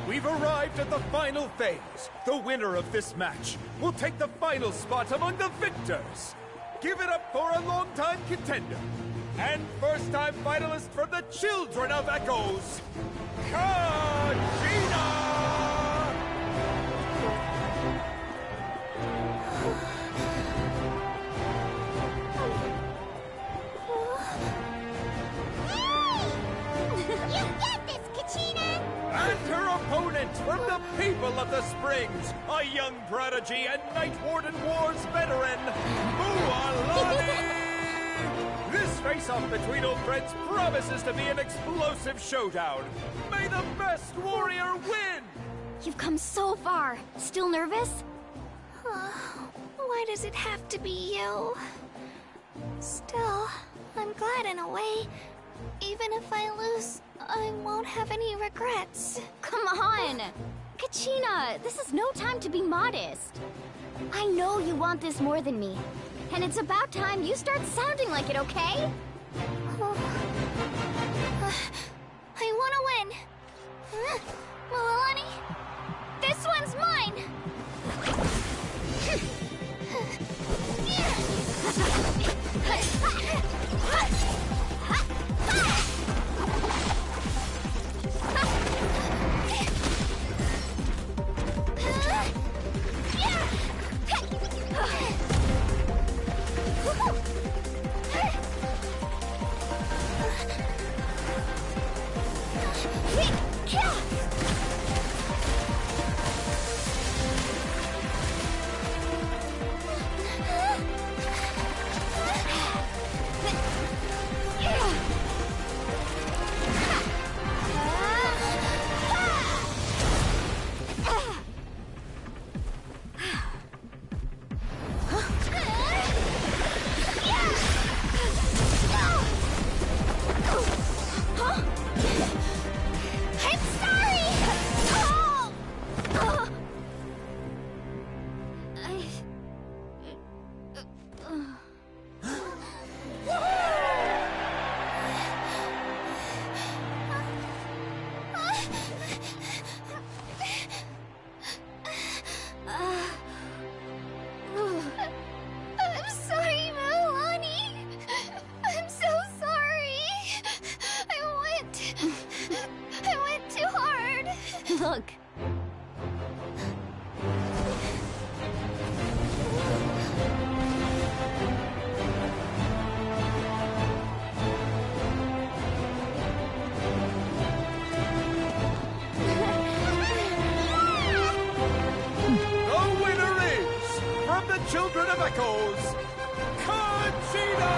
We've arrived at the final phase. The winner of this match will take the final spot among the victors. Give it up for a long-time contender and first-time finalist from the Children of Echoes, Kachina! You got this, Kachina! And her opponent from the people of the Springs, a young prodigy and Night Warden Wars veteran, Mualani! This face-off between old friends promises to be an explosive showdown. May the best warrior win! You've come so far. Still nervous? Why does it have to be you? Still, I'm glad in a way. Even if I lose, I won't have any regrets. Come on! Kachina, this is no time to be modest. I know you want this more than me. And it's about time you start sounding like it, okay? I want to win. Mualani, this one's mine! Look. The winner is, from the Children of Echoes, Kachina!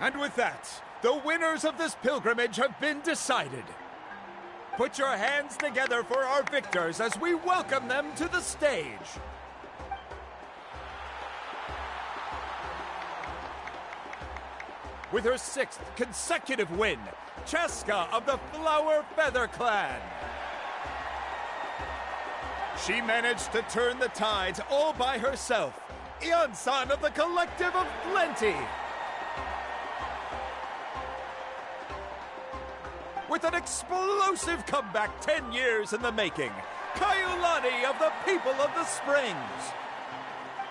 And with that, the winners of this pilgrimage have been decided. Put your hands together for our victors as we welcome them to the stage. With her 6th consecutive win, Cheska of the Flower Feather Clan. She managed to turn the tides all by herself. Ian-san of the Collective of Plenty. With an explosive comeback 10 years in the making, Kaiulani of the People of the Springs.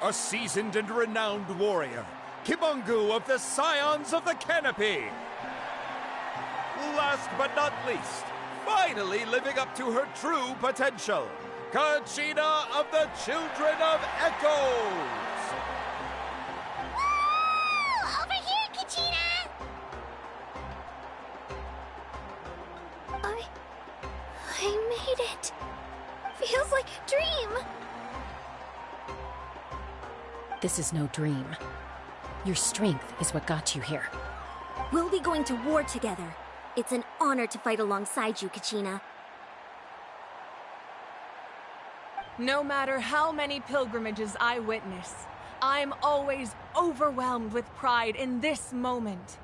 A seasoned and renowned warrior, Kibungu of the Scions of the Canopy. Last but not least, finally living up to her true potential, Kachina of the Children of Echoes. Woo! Over here, Kachina! I made it. Feels like a dream. This is no dream. Your strength is what got you here. We'll be going to war together. It's an honor to fight alongside you, Kachina. No matter how many pilgrimages I witness, I'm always overwhelmed with pride in this moment.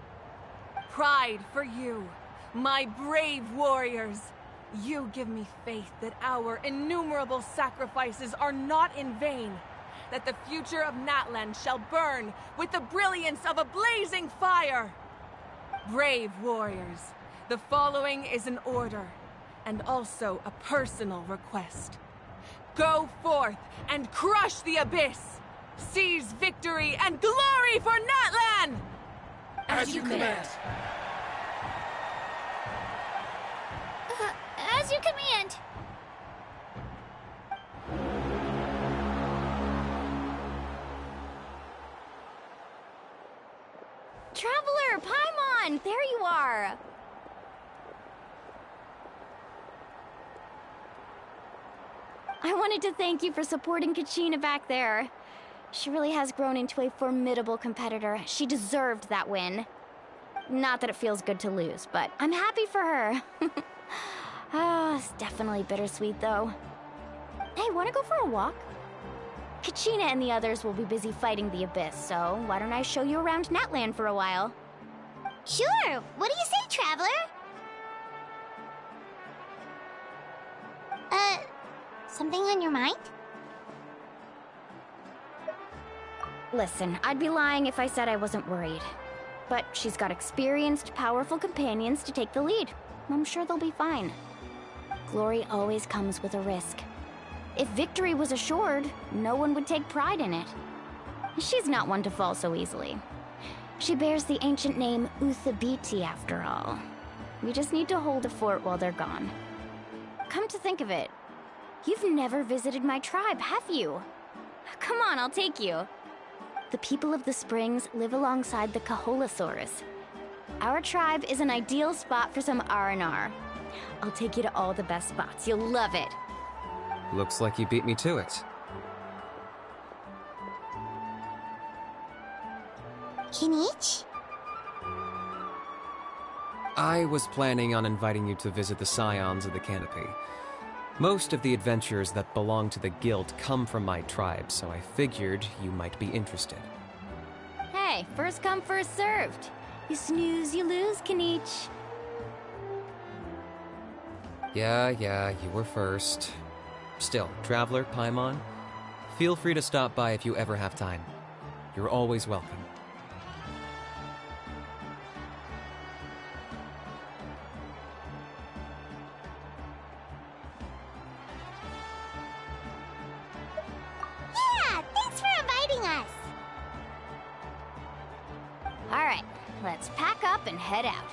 Pride for you, my brave warriors. You give me faith that our innumerable sacrifices are not in vain, that the future of Natlan shall burn with the brilliance of a blazing fire. Brave warriors, the following is an order, and also a personal request. Go forth and crush the abyss! Seize victory and glory for Natlan! As you command. As you command. Traveler, Paimon, there you are! I wanted to thank you for supporting Kachina back there. She really has grown into a formidable competitor. She deserved that win. Not that it feels good to lose, but I'm happy for her. It's definitely bittersweet, though. Hey, wanna go for a walk? Kachina and the others will be busy fighting the Abyss, so why don't I show you around Natlan for a while? Sure. What do you say, Traveler? Something on your mind? Listen, I'd be lying if I said I wasn't worried. But she's got experienced, powerful companions to take the lead. I'm sure they'll be fine. Glory always comes with a risk. If victory was assured, no one would take pride in it. She's not one to fall so easily. She bears the ancient name Uthabiti, after all. We just need to hold the fort while they're gone. Come to think of it, you've never visited my tribe, have you? Come on, I'll take you. The people of the Springs live alongside the Kaholasaurus. Our tribe is an ideal spot for some R&R. I'll take you to all the best spots. You'll love it. Looks like you beat me to it. Kinich? I was planning on inviting you to visit the Scions of the Canopy. Most of the adventurers that belong to the guild come from my tribe, so I figured you might be interested. Hey, first come, first served. You snooze, you lose, Kinich. Yeah, you were first. Still, Traveler, Paimon, feel free to stop by if you ever have time. You're always welcome. Yeah, thanks for inviting us. All right, let's pack up and head out.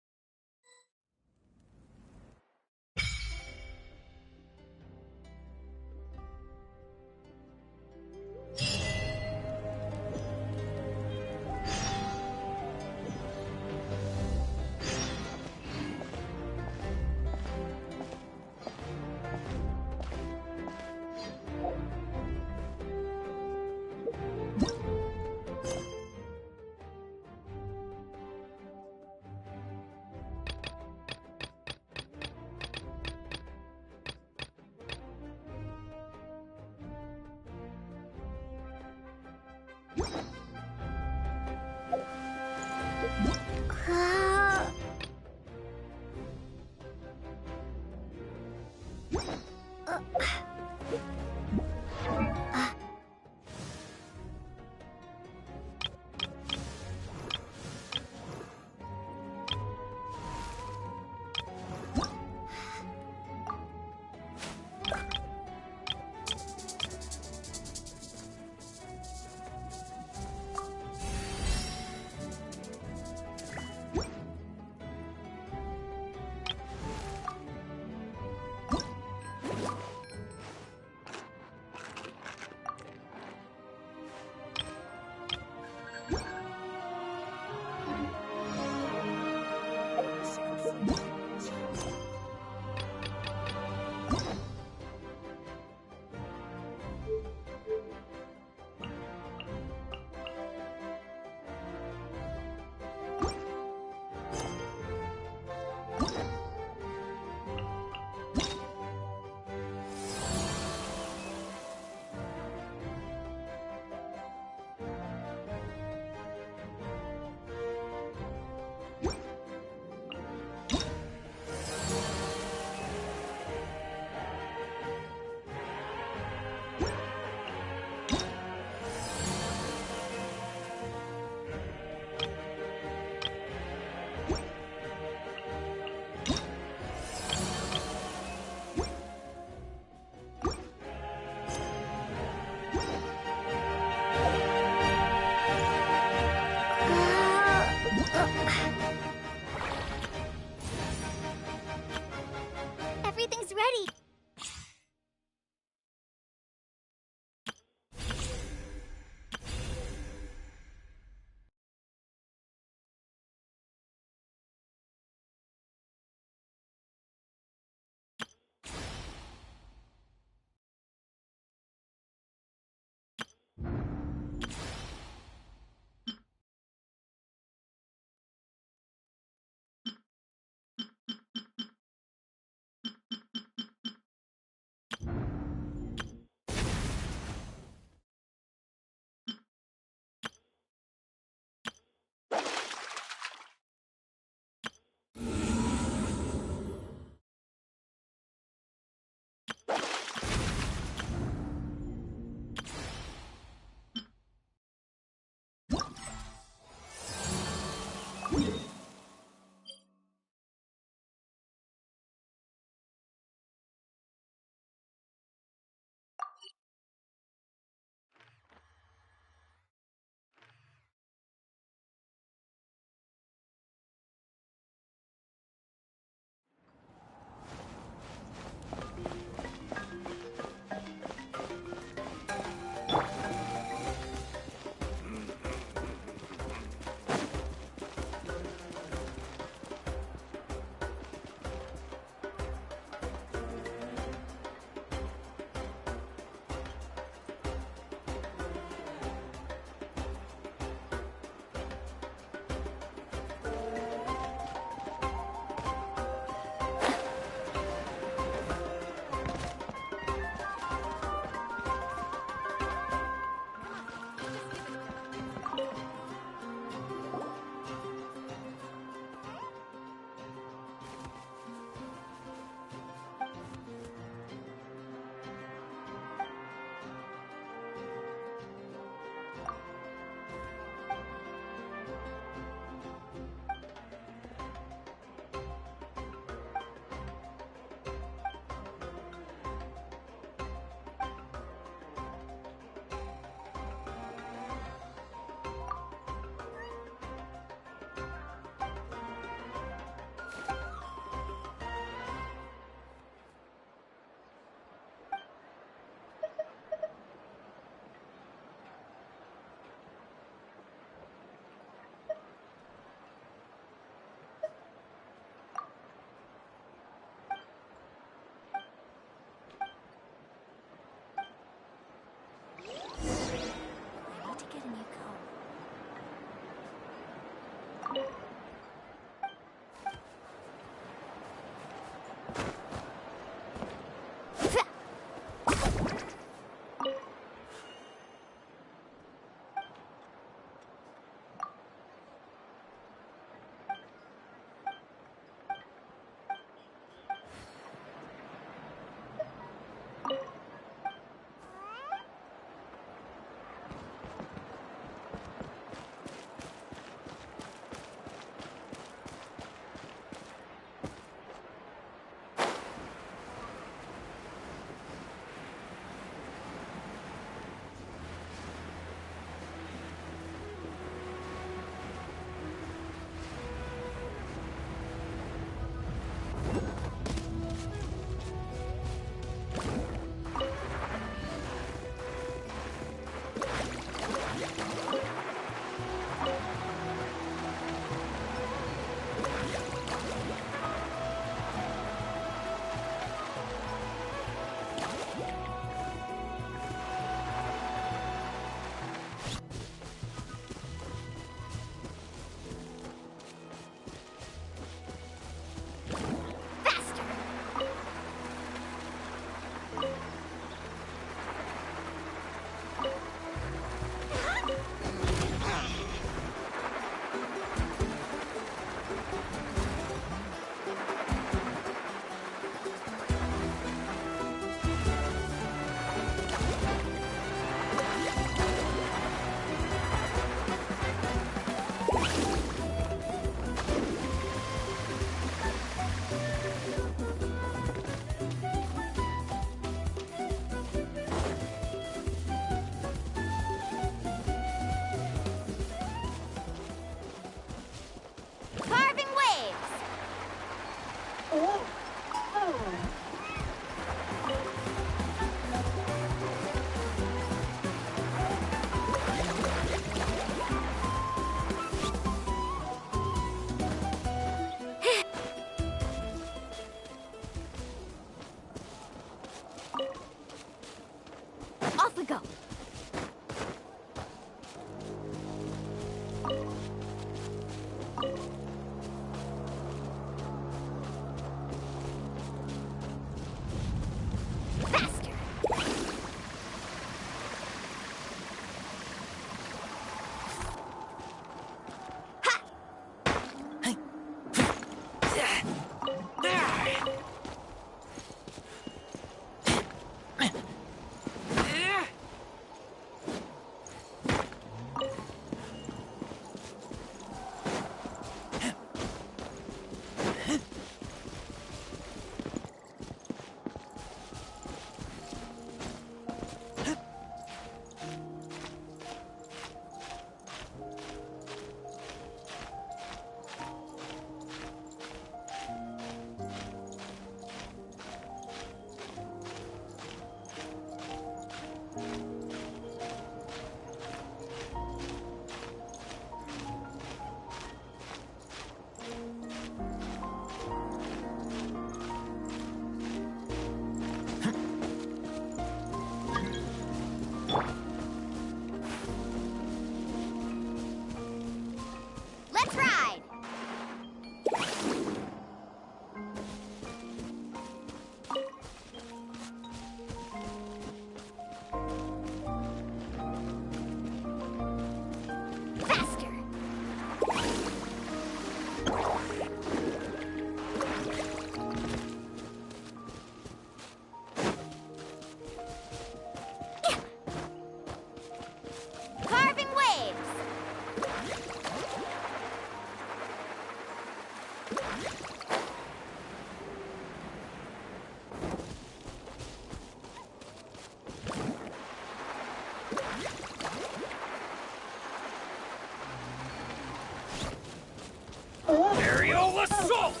Aerial assault!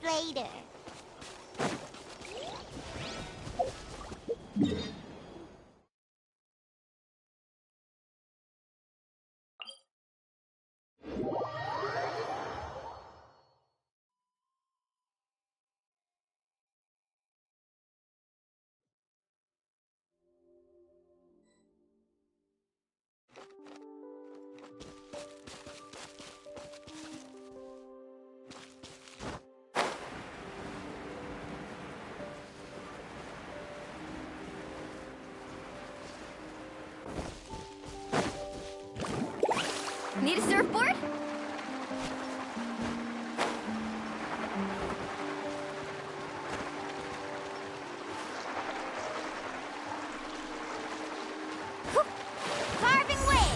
Later. Need a surfboard? Carving waves!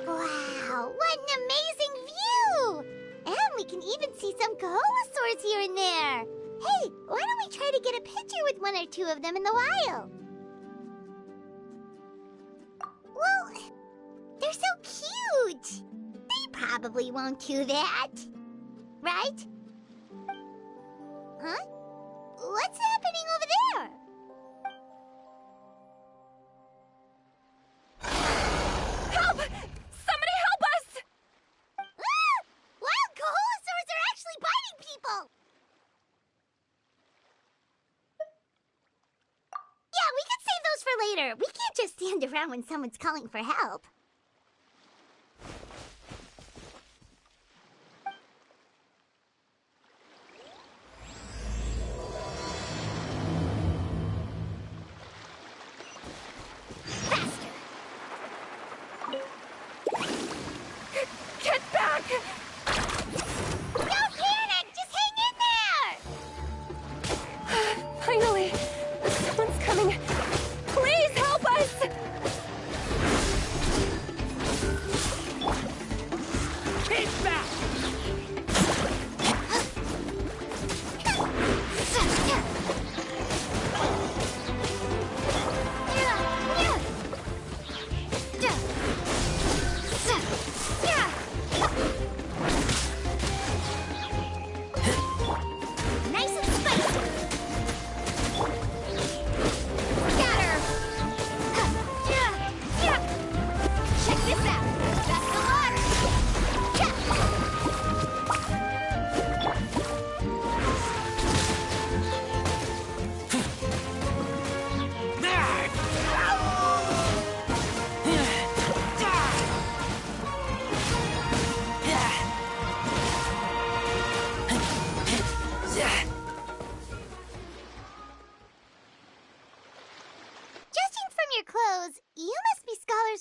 Wow, what an amazing view! And we can even see some Koalasaurs here and there. Hey, why don't we try to get a picture with one or two of them in the wild? Well, they're so cute. They probably won't do that. Right? Huh? What's happening over there? Help! Somebody help us! Ah! Wild Koalasaurs are actually biting people! Yeah, we could save those for later. We can't just stand around when someone's calling for help.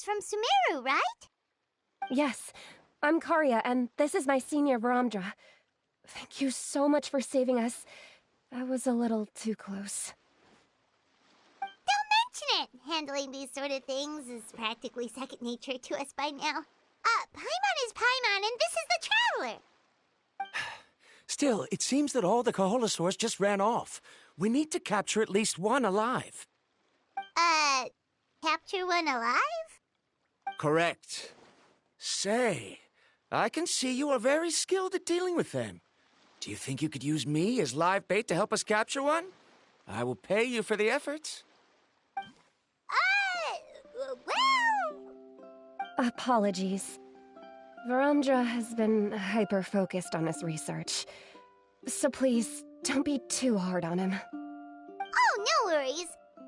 is from Sumeru, right? Yes, I'm Karya, and this is my senior Varamdra. Thank you so much for saving us. That was a little too close. Don't mention it! Handling these sort of things is practically second nature to us by now. Paimon is Paimon, and this is the Traveler! Still, it seems that all the Kaholosaurs just ran off. We need to capture at least one alive. Capture one alive? Correct. Say, I can see you are very skilled at dealing with them. Do you think you could use me as live bait to help us capture one? I will pay you for the efforts. Well... Apologies. Varamdra has been hyper-focused on his research. So please, don't be too hard on him. Oh, no worries.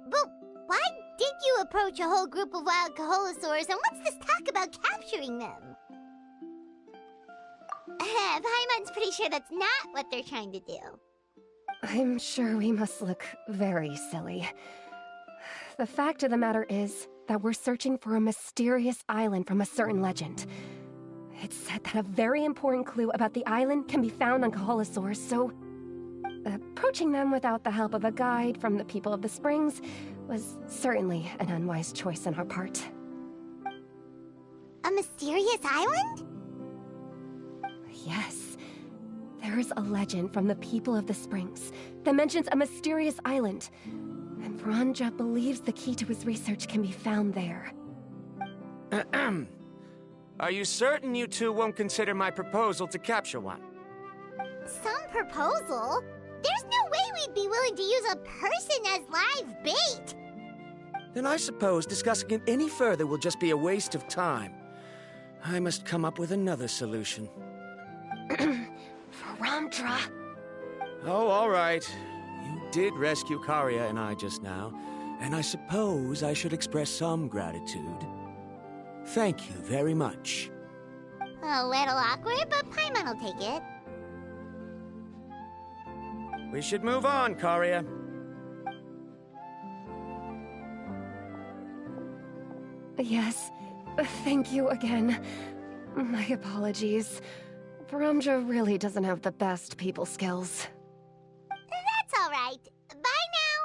But why did you approach a whole group of wild Kaholosaurs, and what's this talk about capturing them? Paimon's pretty sure that's not what they're trying to do. I'm sure we must look very silly. The fact of the matter is that we're searching for a mysterious island from a certain legend. It's said that a very important clue about the island can be found on Kaholosaurs, so... approaching them without the help of a guide from the people of the Springs was certainly an unwise choice on our part. A mysterious island? Yes. There is a legend from the people of the Springs that mentions a mysterious island, and Varamdra believes the key to his research can be found there. Are you certain you two won't consider my proposal to capture one? Some proposal? There's no way we'd be willing to use a person as live bait! Then I suppose discussing it any further will just be a waste of time. I must come up with another solution. Varamdra! Oh, all right. You did rescue Karya and I just now, and I suppose I should express some gratitude. Thank you very much. A little awkward, but Paimon will take it. We should move on, Karya. Yes, thank you again. My apologies. Varamdra really doesn't have the best people skills. That's all right. Bye now!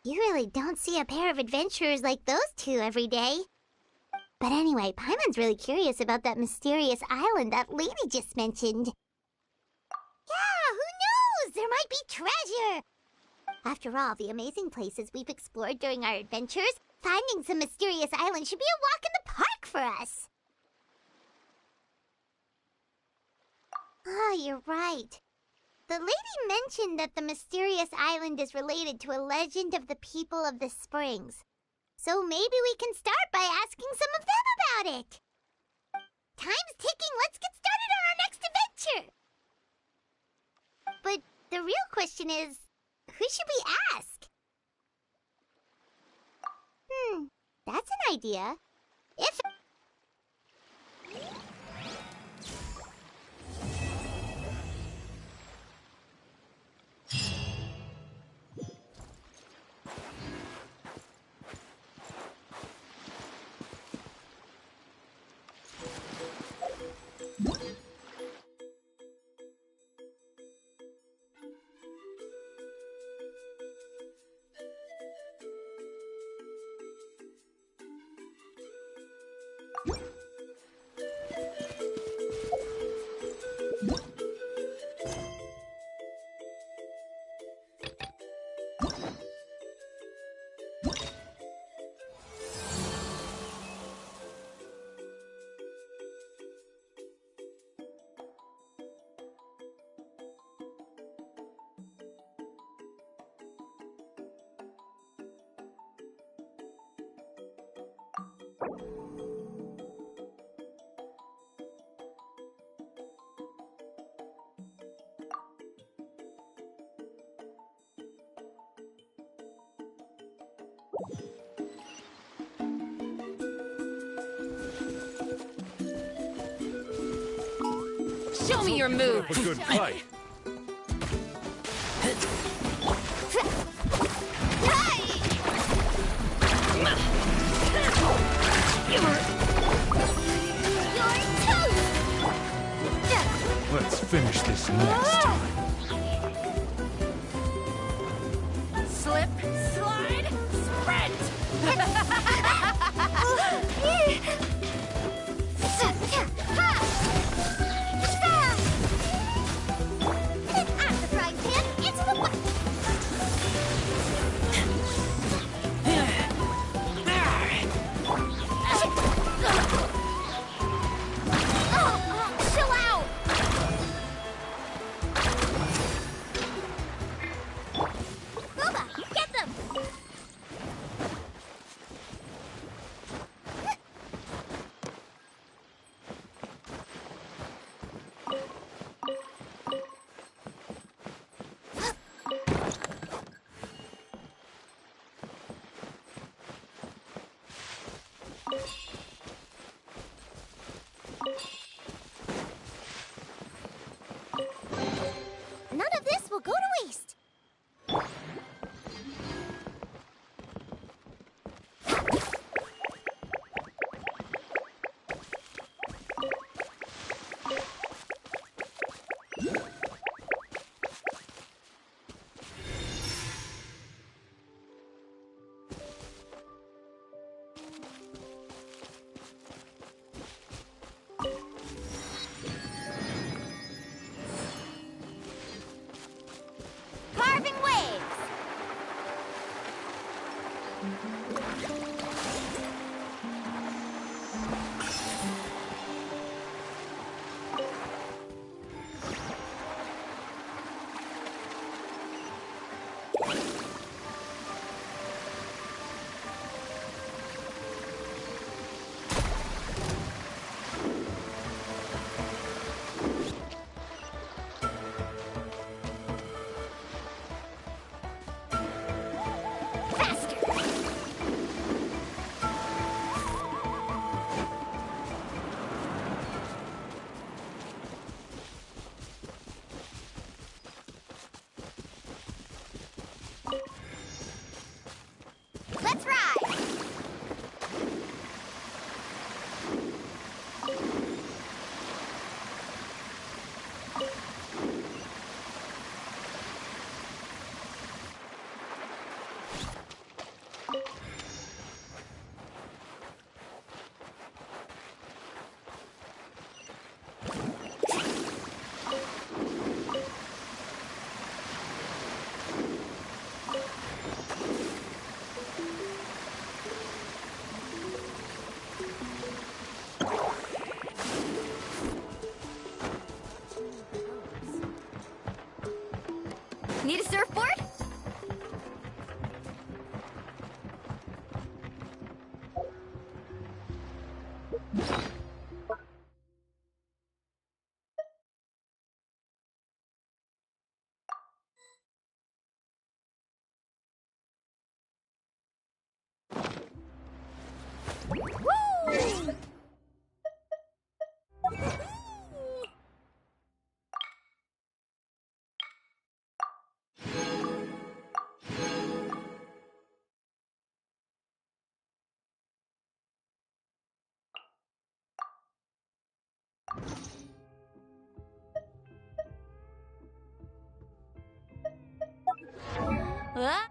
You really don't see a pair of adventurers like those two every day. But anyway, Paimon's really curious about that mysterious island that lady just mentioned. Yeah, who knows? There might be treasure! After all, the amazing places we've explored during our adventures, finding some mysterious island should be a walk in the park for us. Oh, you're right. The lady mentioned that the mysterious island is related to a legend of the people of the Springs. So maybe we can start by asking some of them about it. Time's ticking. Let's get started on our next adventure. But the real question is, who should we ask? That's an idea. If... Show me your move. A good fight. Let's finish this next time. Slip, slide, sprint! I'm the frying pan, into the what? Chill out! Booba, get them! None of this will go to waste. Carving waves. Let's ride! Need a surfboard? Woo! Huh?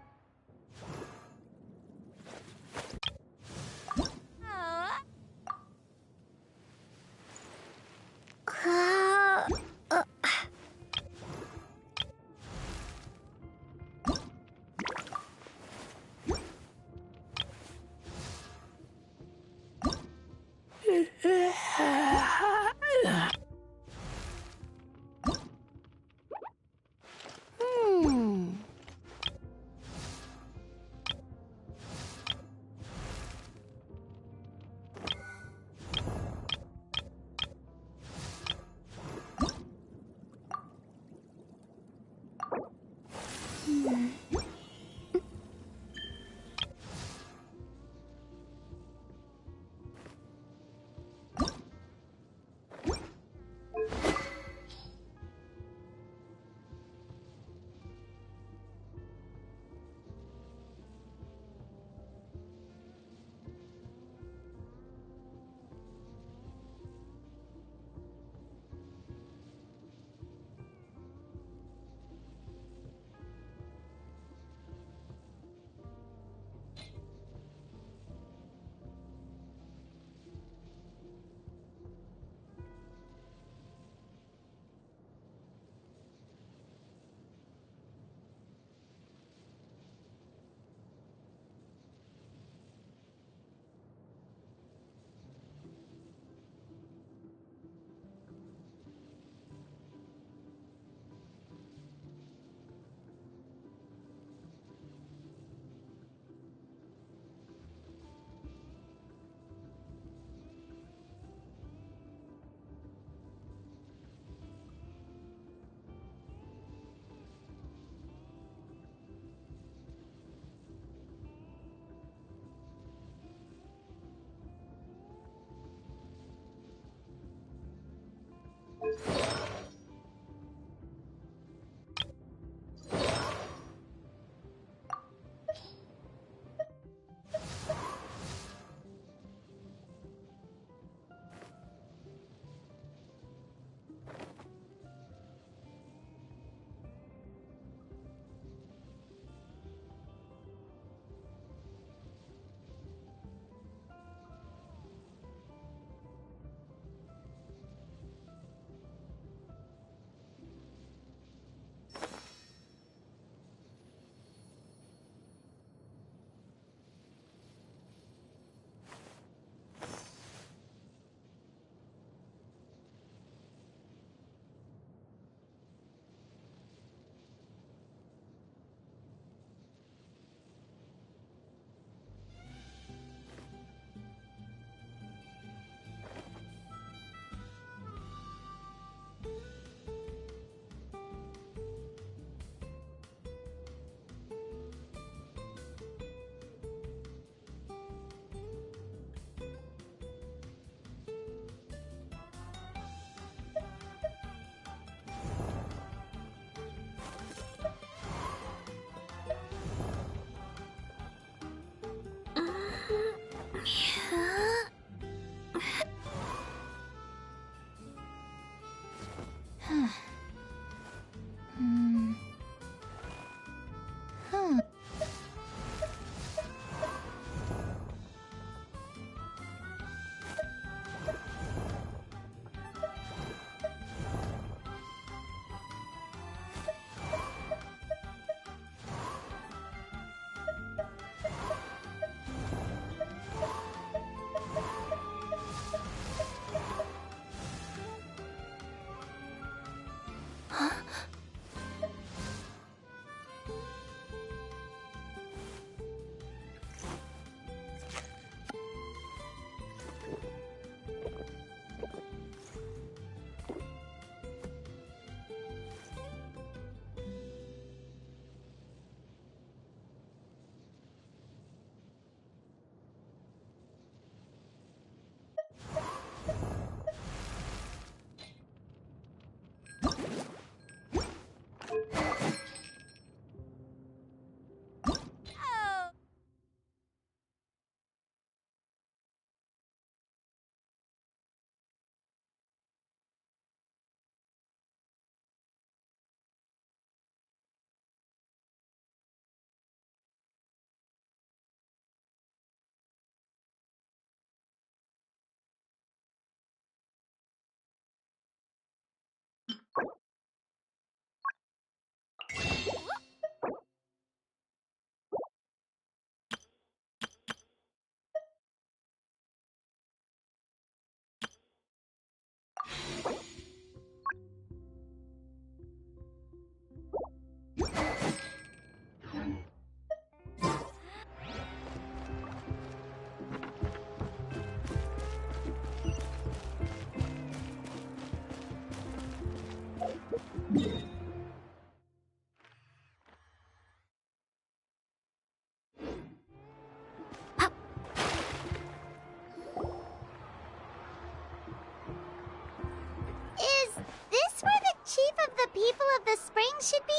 Is this where the chief of the people of the spring should be?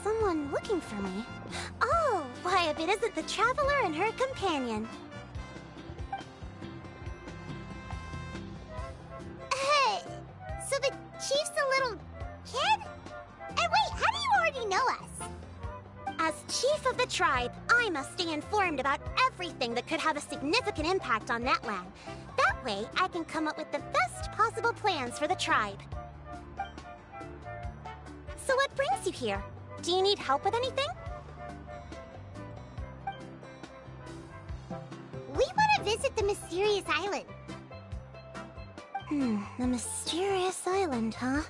Someone looking for me? Oh, why, if it isn't the traveler and her companion. Hey, so the chief's a little kid? And wait, how do you already know us? As chief of the tribe, I must stay informed about everything that could have a significant impact on Natlan. That way, I can come up with the best possible plans for the tribe. So what brings you here? Do you need help with anything? We want to visit the mysterious island. The mysterious island, huh?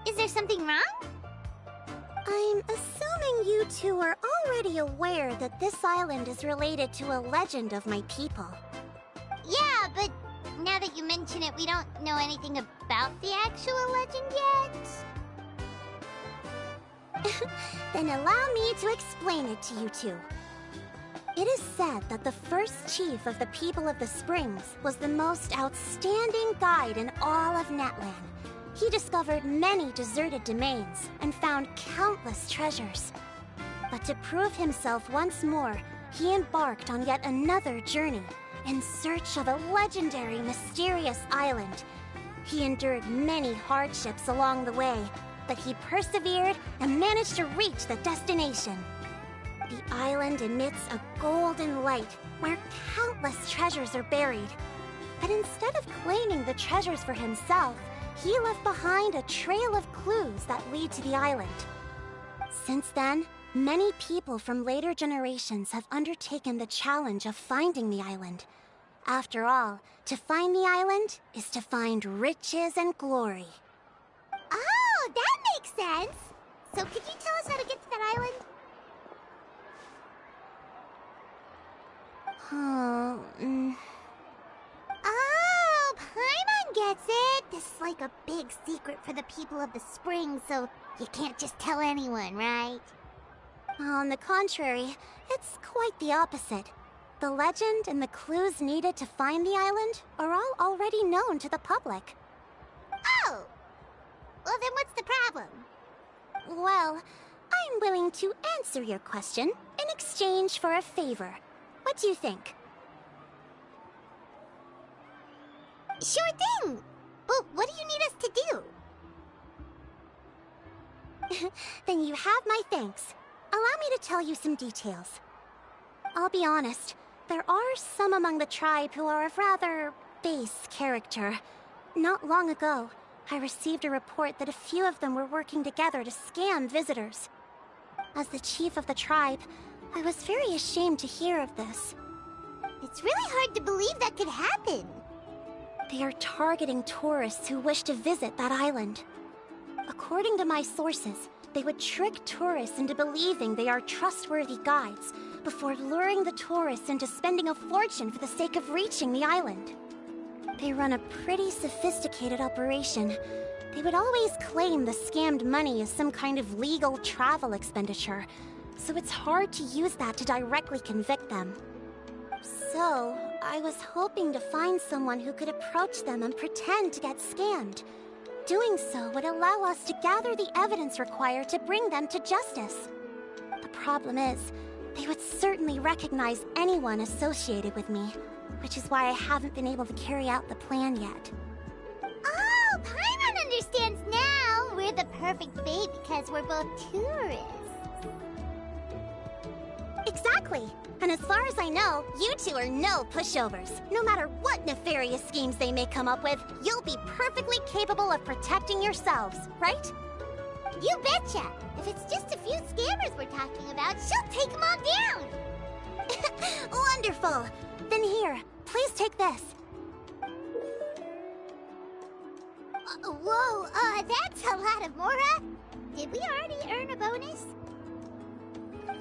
Is there something wrong? I'm assuming you two are already aware that this island is related to a legend of my people. Yeah, but now that you mention it, we don't know anything about the actual legend yet. Then allow me to explain it to you two. It is said that the first chief of the people of the Springs was the most outstanding guide in all of Natlan. He discovered many deserted domains and found countless treasures. But to prove himself once more, he embarked on yet another journey in search of a legendary, mysterious island. He endured many hardships along the way, but he persevered and managed to reach the destination. The island emits a golden light where countless treasures are buried. But instead of claiming the treasures for himself, he left behind a trail of clues that lead to the island. Since then, many people from later generations have undertaken the challenge of finding the island. After all, to find the island is to find riches and glory. Oh, that makes sense! So could you tell us how to get to that island? Oh, Paimon gets it! This is like a big secret for the people of the Springs, so you can't just tell anyone, right? On the contrary, it's quite the opposite. The legend and the clues needed to find the island are all already known to the public. Oh! Well, then what's the problem? Well, I'm willing to answer your question in exchange for a favor. What do you think? Sure thing! But what do you need us to do? Then you have my thanks. Allow me to tell you some details. I'll be honest, there are some among the tribe who are of rather base character. Not long ago, I received a report that a few of them were working together to scam visitors. As the chief of the tribe, I was very ashamed to hear of this. It's really hard to believe that could happen. They are targeting tourists who wish to visit that island. According to my sources, they would trick tourists into believing they are trustworthy guides before luring the tourists into spending a fortune for the sake of reaching the island. They run a pretty sophisticated operation. They would always claim the scammed money is some kind of legal travel expenditure, so it's hard to use that to directly convict them. So, I was hoping to find someone who could approach them and pretend to get scammed. Doing so would allow us to gather the evidence required to bring them to justice. The problem is, they would certainly recognize anyone associated with me, which is why I haven't been able to carry out the plan yet. Oh, Paimon understands now! We're the perfect bait because we're both tourists. Exactly! And as far as I know, you two are no pushovers. No matter what nefarious schemes they may come up with, you'll be perfectly capable of protecting yourselves, right? You betcha! If it's just a few scammers we're talking about, she'll take them all down! Wonderful! Then here, please take this. Whoa, that's a lot of Mora! Did we already earn a bonus?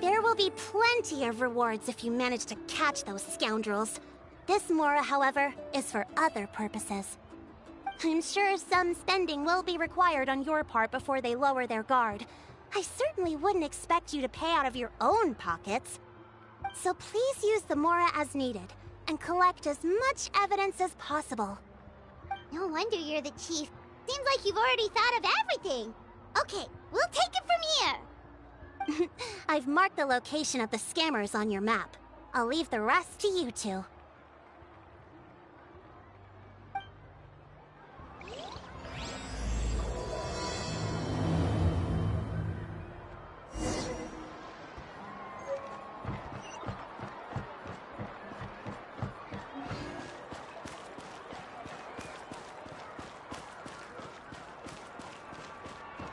There will be plenty of rewards if you manage to catch those scoundrels. This Mora, however, is for other purposes. I'm sure some spending will be required on your part before they lower their guard. I certainly wouldn't expect you to pay out of your own pockets. So please use the Mora as needed, and collect as much evidence as possible. No wonder you're the chief. Seems like you've already thought of everything. Okay, we'll take it from here. I've marked the location of the scammers on your map. I'll leave the rest to you two.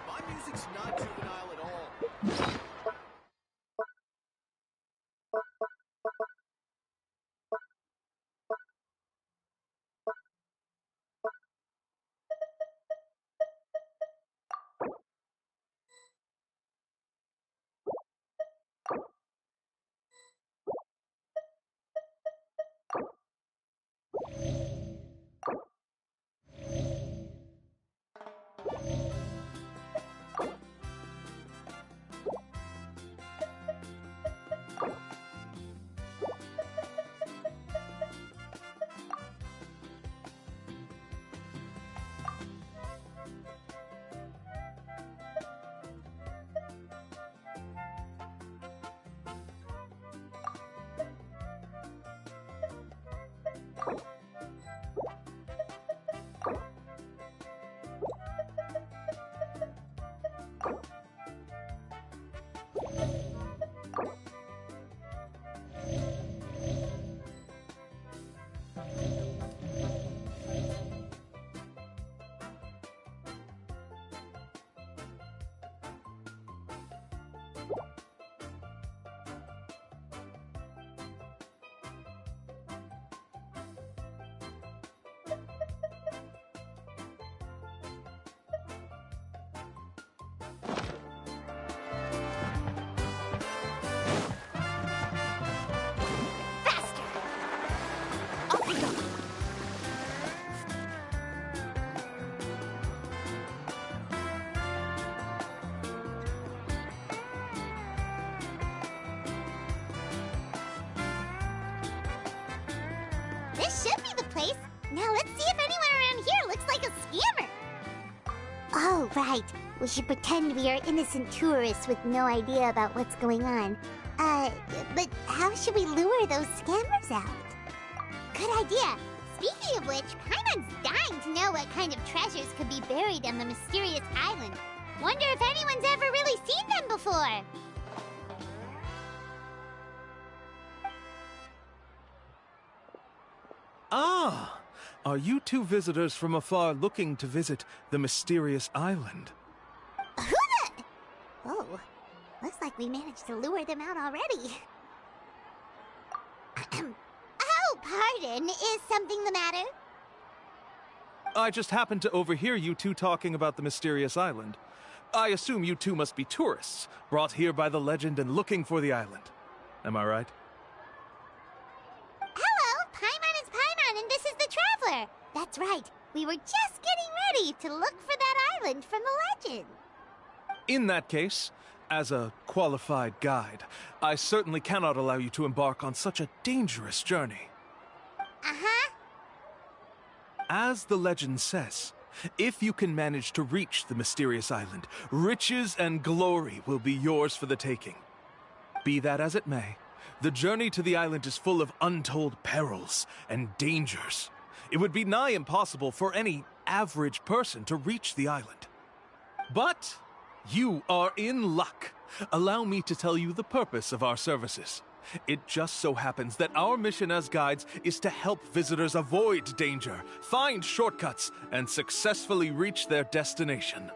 My music's not juvenile at all. This should be the place. Now let's see if anyone around here looks like a scammer. Oh, right. We should pretend we are innocent tourists with no idea about what's going on. But how should we lure those scammers out? Good idea. Speaking of which, Paimon's dying to know what kind of treasures could be buried on the mysterious island. Wonder if anyone's ever really seen them before. Ah! Are you two visitors from afar looking to visit the mysterious island? Oh, looks like we managed to lure them out already. Oh, pardon. Is something the matter? I just happened to overhear you two talking about the mysterious island. I assume you two must be tourists, brought here by the legend and looking for the island. Am I right? Hello, Paimon is Paimon, and this is the Traveler. That's right. We were just getting ready to look for that island from the legend. In that case, as a qualified guide, I certainly cannot allow you to embark on such a dangerous journey. Uh-huh. As the legend says, if you can manage to reach the mysterious island, riches and glory will be yours for the taking. Be that as it may, the journey to the island is full of untold perils and dangers. It would be nigh impossible for any average person to reach the island. But you are in luck. Allow me to tell you the purpose of our services. It just so happens that our mission as guides is to help visitors avoid danger, find shortcuts, and successfully reach their destination.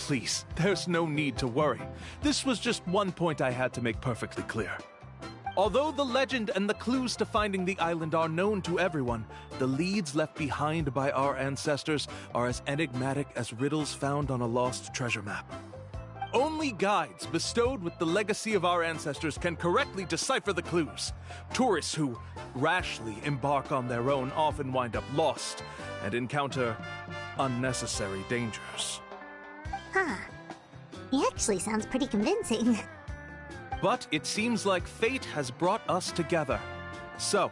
please, there's no need to worry. This was just one point I had to make perfectly clear. Although the legend and the clues to finding the island are known to everyone, the leads left behind by our ancestors are as enigmatic as riddles found on a lost treasure map. Only guides bestowed with the legacy of our ancestors can correctly decipher the clues. Tourists who rashly embark on their own often wind up lost and encounter unnecessary dangers. Huh. He actually sounds pretty convincing. But it seems like fate has brought us together. So,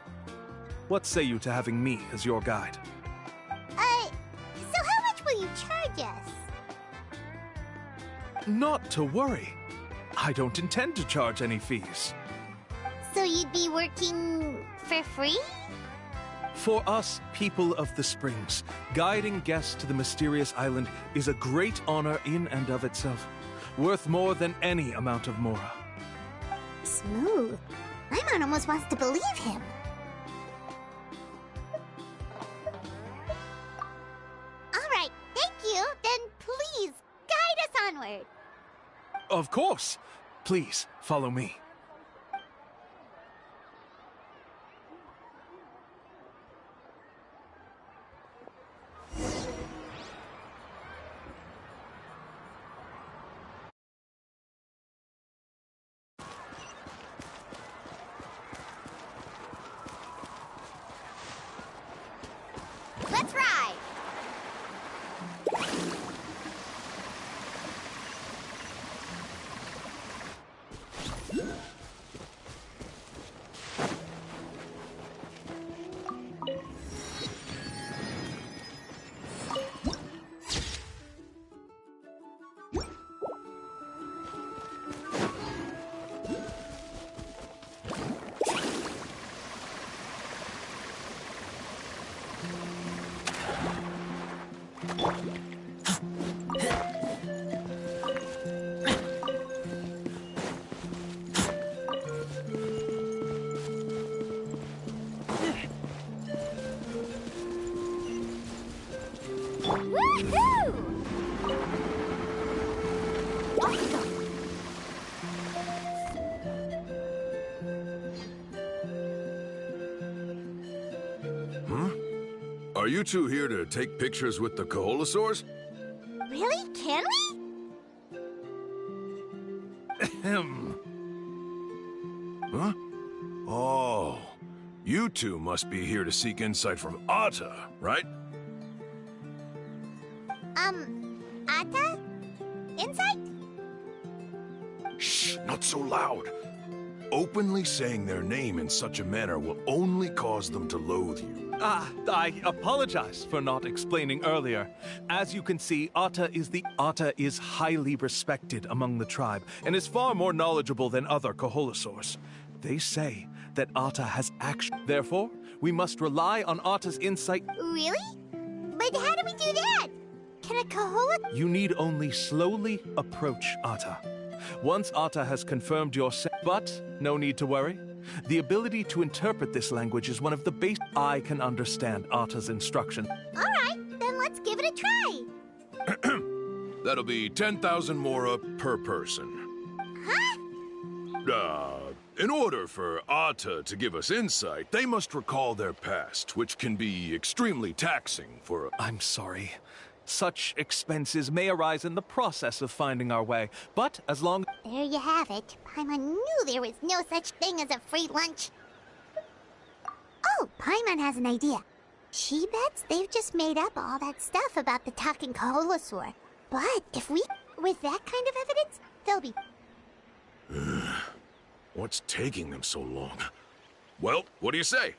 what say you to having me as your guide? So how much will you charge us? Not to worry. I don't intend to charge any fees. So you'd be working for free? For us, people of the Springs, guiding guests to the mysterious island is a great honor in and of itself, worth more than any amount of mora. Smooth. Paimon almost wants to believe him. All right, thank you. Then please, guide us onward. Of course. Please, follow me. Let's ride! Are you two here to take pictures with the Koholosaurs? Really? Can we? Ahem. Huh? Oh, you two must be here to seek insight from Atta, right? Atta? Insight? Shh, not so loud. Openly saying their name in such a manner will only cause them to loathe you. I apologize for not explaining earlier. As you can see, Atta is highly respected among the tribe and is far more knowledgeable than other Koholosaurs. They say that Atta has action. Therefore, we must rely on Atta's insight. Really? But how do we do that? Can a Kohola... You need only slowly approach Atta. Once Atta has confirmed your but no need to worry. The ability to interpret this language is one of the base. I can understand Atta's instruction. All right, then let's give it a try. That'll be 10,000 mora per person. Huh? In order for Atta to give us insight, they must recall their past, which can be extremely taxing for I'm sorry. Such expenses may arise in the process of finding our way, but as long... There you have it. Paimon knew there was no such thing as a free lunch. Oh, Paimon has an idea. She bets they've just made up all that stuff about the talking Koholosaur. But if we... with that kind of evidence, they'll be... What's taking them so long? Well, what do you say?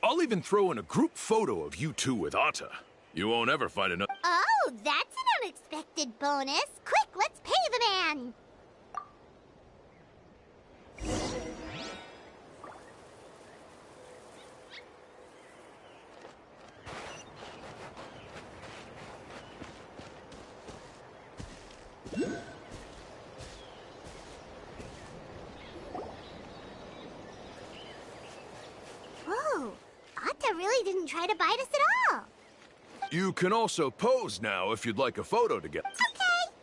I'll even throw in a group photo of you two with Atta. You won't ever find another... Oh, that's an unexpected bonus. Quick, let's pay the man. Whoa, Atta really didn't try to bite us at all. You can also pose now if you'd like a photo together. Okay.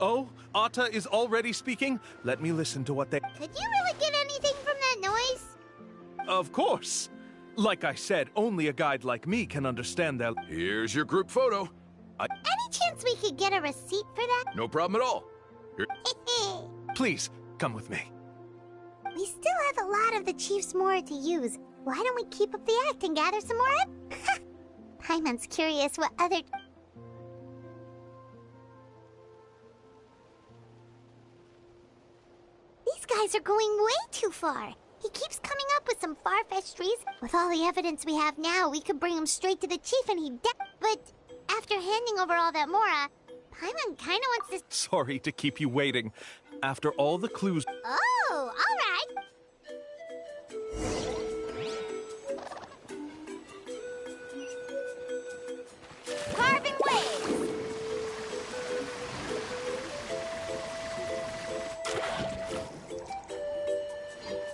Oh, Atta is already speaking? Let me listen to what they... Could you really get anything from that noise? Of course. Like I said, only a guide like me can understand that. Here's your group photo. Any chance we could get a receipt for that? No problem at all. Please, come with me. We still have a lot of the Chief's Mora to use. Why don't we keep up the act and gather some more? Paimon's curious what other... These guys are going way too far. He keeps coming up with some far-fetched reasons. With all the evidence we have now, we could bring him straight to the Chief and he'd But after handing over all that Mora, Paimon kinda wants to... Sorry to keep you waiting. After all the clues... Oh, all right. Carving waves.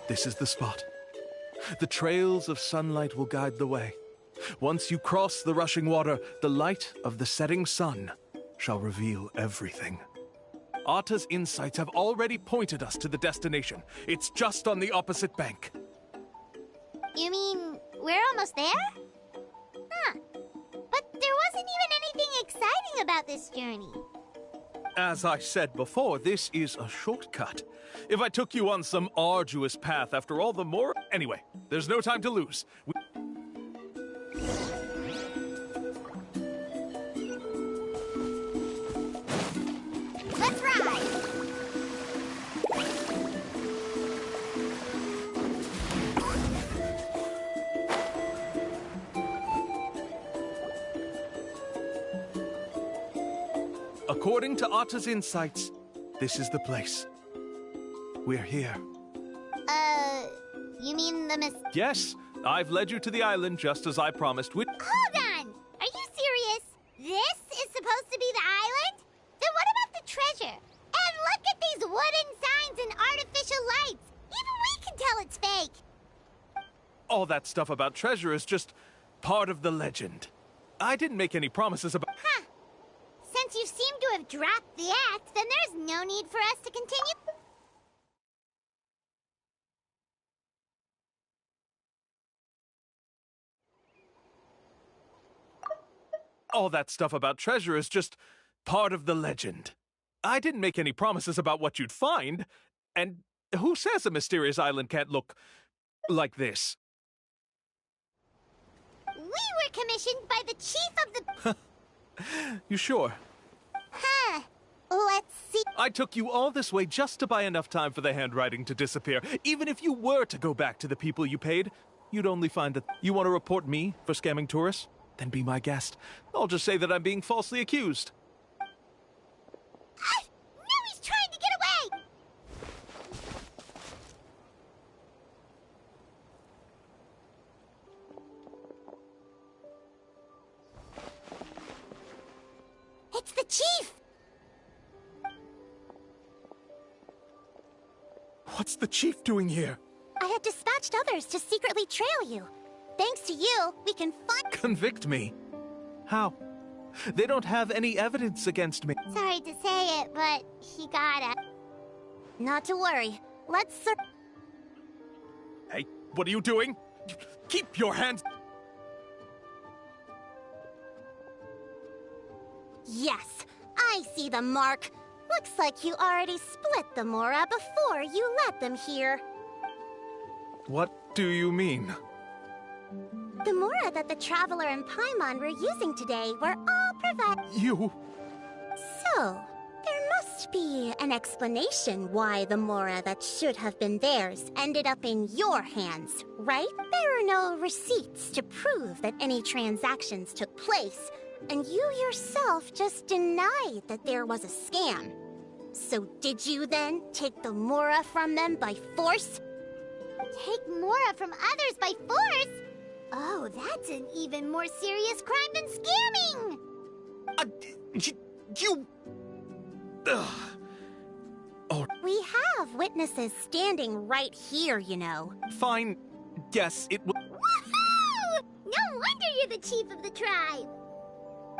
This is the spot. The trails of sunlight will guide the way. Once you cross the rushing water, the light of the setting sun shall reveal everything. Atta's insights have already pointed us to the destination. It's just on the opposite bank. You mean we're almost there? Huh. But there wasn't even anything exciting about this journey. As I said before, this is a shortcut. If I took you on some arduous path after all the more... Anyway, there's no time to lose. Let's ride! According to Atta's insights, this is the place. We're here. You mean the Yes, I've led you to the island just as I promised. Hold on! Are you serious? This is supposed to be the island? Then what about the treasure? And look at these wooden signs and artificial lights! Even we can tell it's fake! All that stuff about treasure is just part of the legend. I didn't make any promises about... Huh. Since you seem to have dropped the act, then there's no need for us to continue... All that stuff about treasure is just part of the legend. I didn't make any promises about what you'd find. And who says a mysterious island can't look like this? We were commissioned by the Chief of the... You sure? Huh. Let's see... I took you all this way just to buy enough time for the handwriting to disappear. Even if you were to go back to the people you paid, you'd only find that... You want to report me for scamming tourists? Then be my guest. I'll just say that I'm being falsely accused. No, he's trying to get away! It's the Chief! What's the Chief doing here? I had dispatched others to secretly trail you. Thanks to you, we can find... Convict me? How? They don't have any evidence against me. Sorry to say it, but he got it. Not to worry. Let's... Hey, what are you doing? Keep your hands... Yes, I see the mark. Looks like you already split the Mora before you let them here. What do you mean? The Mora that the Traveler and Paimon were using today were all provided... You... So, there must be an explanation why the Mora that should have been theirs ended up in your hands, right? There are no receipts to prove that any transactions took place, and you yourself just denied that there was a scam. So did you then take the Mora from them by force? Take Mora from others by force? Oh, that's an even more serious crime than scamming! You... Oh. We have witnesses standing right here, you know. Fine. Yes, it will... Woohoo! No wonder you're the chief of the tribe!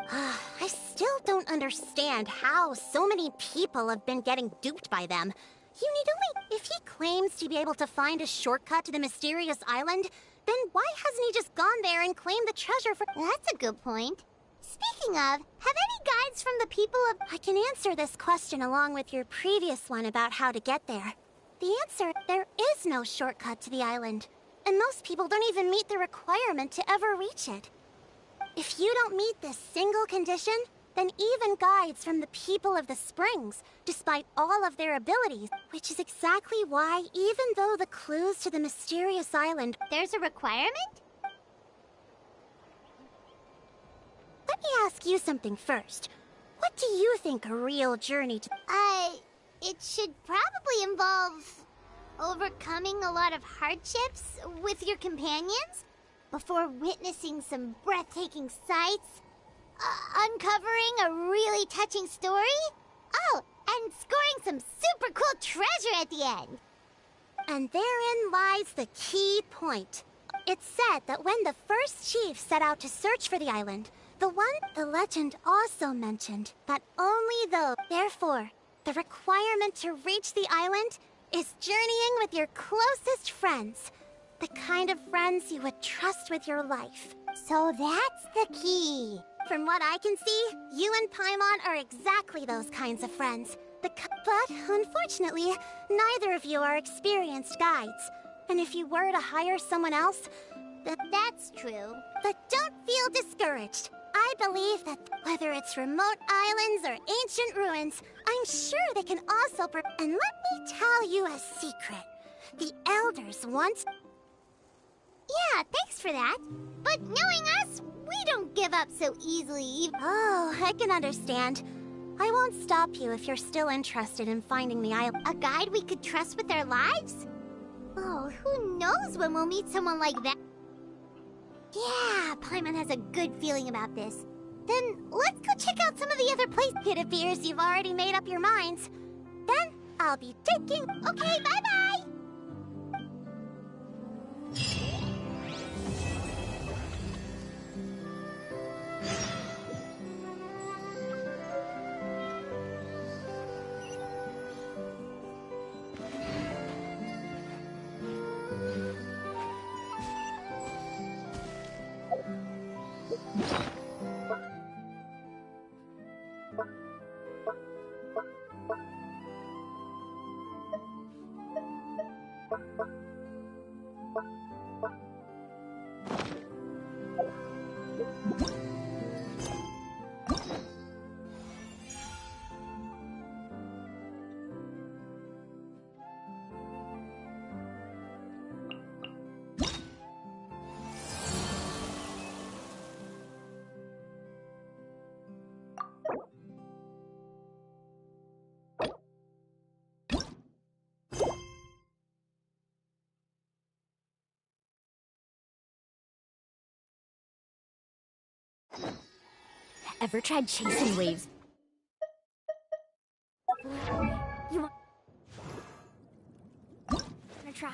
I still don't understand how so many people have been getting duped by them. You need only... If he claims to be able to find a shortcut to the mysterious island, then why hasn't he just gone there and claimed the treasure for... That's a good point. Speaking of, have any guides from the people of... I can answer this question along with your previous one about how to get there. The answer, there is no shortcut to the island. And most people don't even meet the requirement to ever reach it. If you don't meet this single condition, then even guides from the people of the Springs, despite all of their abilities, which is exactly why, even though the clues to the mysterious island... There's a requirement? Let me ask you something first. What do you think a real journey to... It should probably involve overcoming a lot of hardships with your companions before witnessing some breathtaking sights, uncovering a really touching story, oh, and scoring some super cool treasure at the end. And therein lies the key point. It's said that when the first chief set out to search for the island, the legend also mentioned that only those... Therefore, the requirement to reach the island is journeying with your closest friends. The kind of friends you would trust with your life. So that's the key. From what I can see, you and Paimon are exactly those kinds of friends. But unfortunately, neither of you are experienced guides. And if you were to hire someone else... That's true. But don't feel discouraged. I believe that whether it's remote islands or ancient ruins, I'm sure they can also And let me tell you a secret. The elders once... Yeah, thanks for that. But knowing us, we don't give up so easily. Oh, I can understand. I won't stop you if you're still interested in finding the island. A guide we could trust with our lives? Oh, who knows when we'll meet someone like that? Yeah, Paimon has a good feeling about this. Then let's go check out some of the other places. It appears you've already made up your minds. Then I'll be taking... Okay, bye-bye! Ever tried chasing waves? You want to try?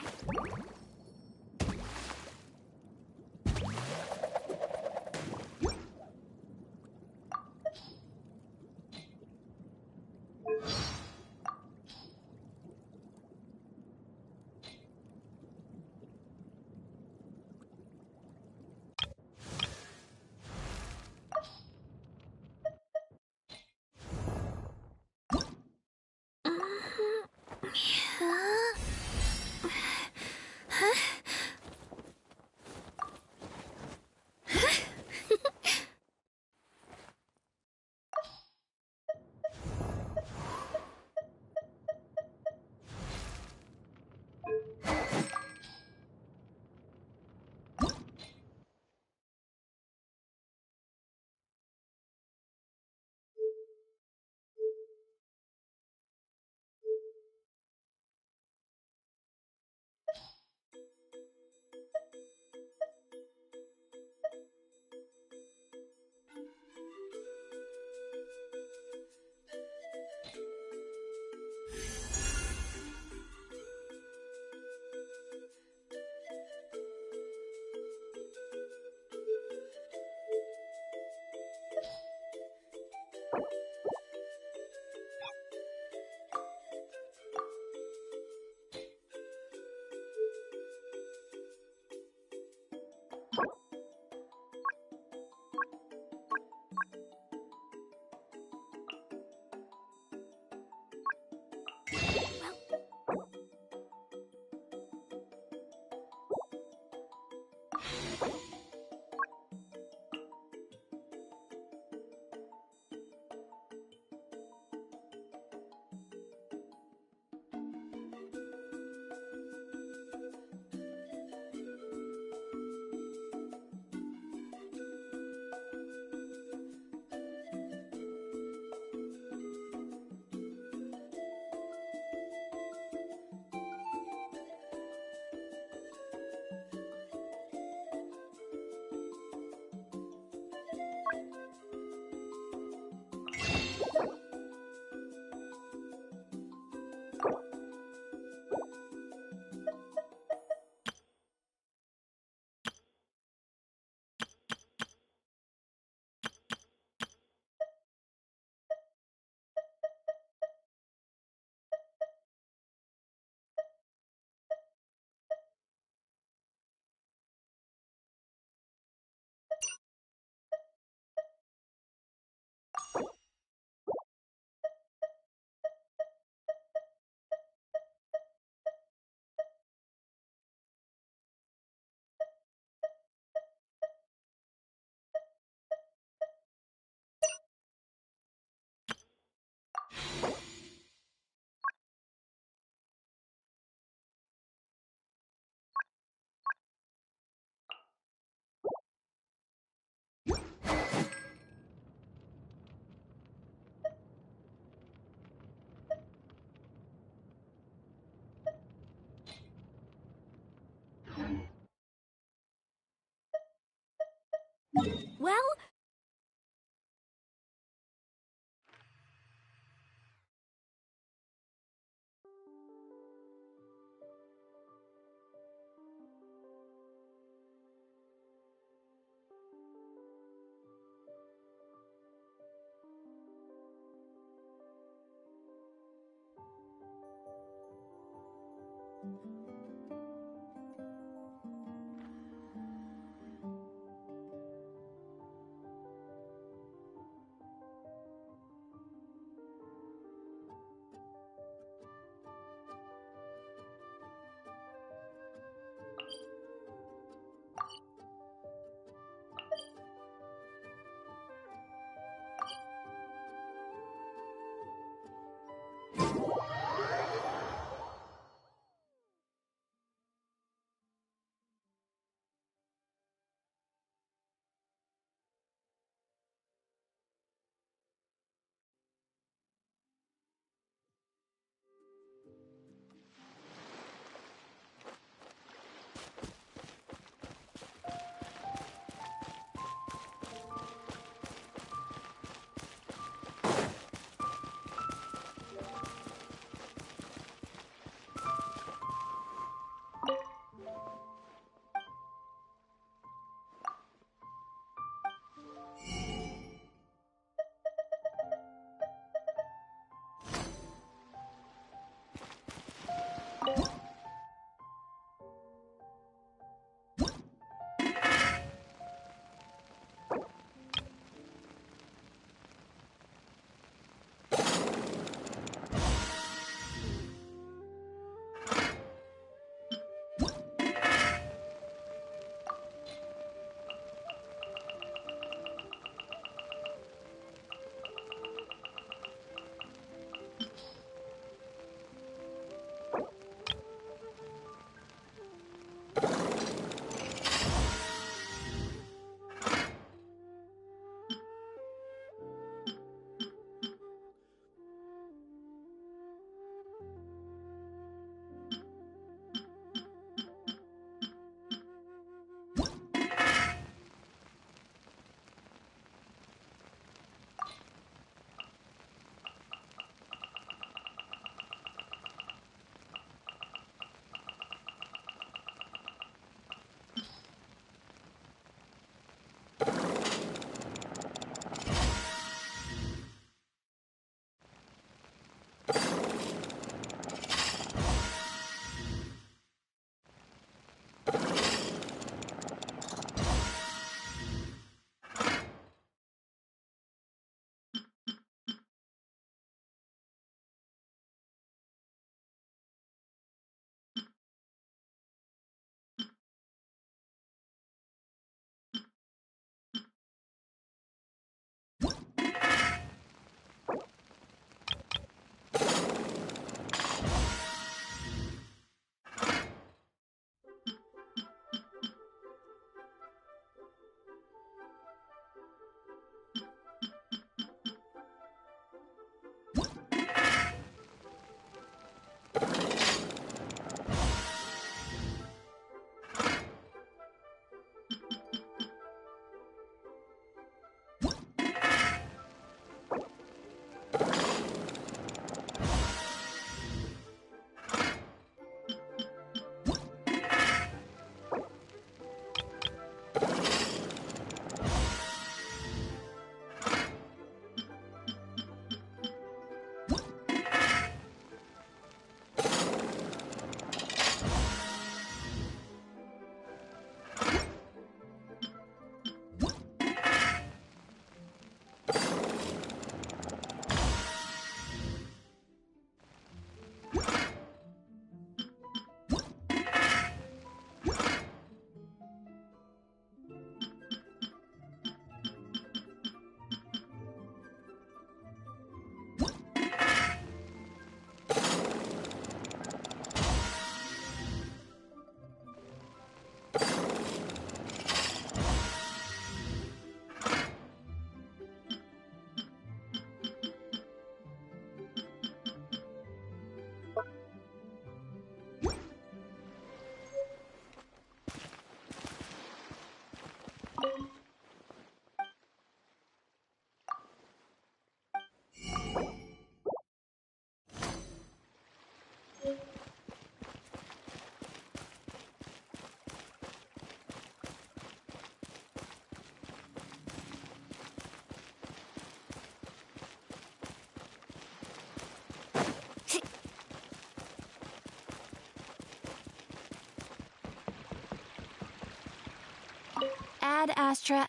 Ad Astra.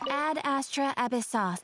Ad Astra Abyssos.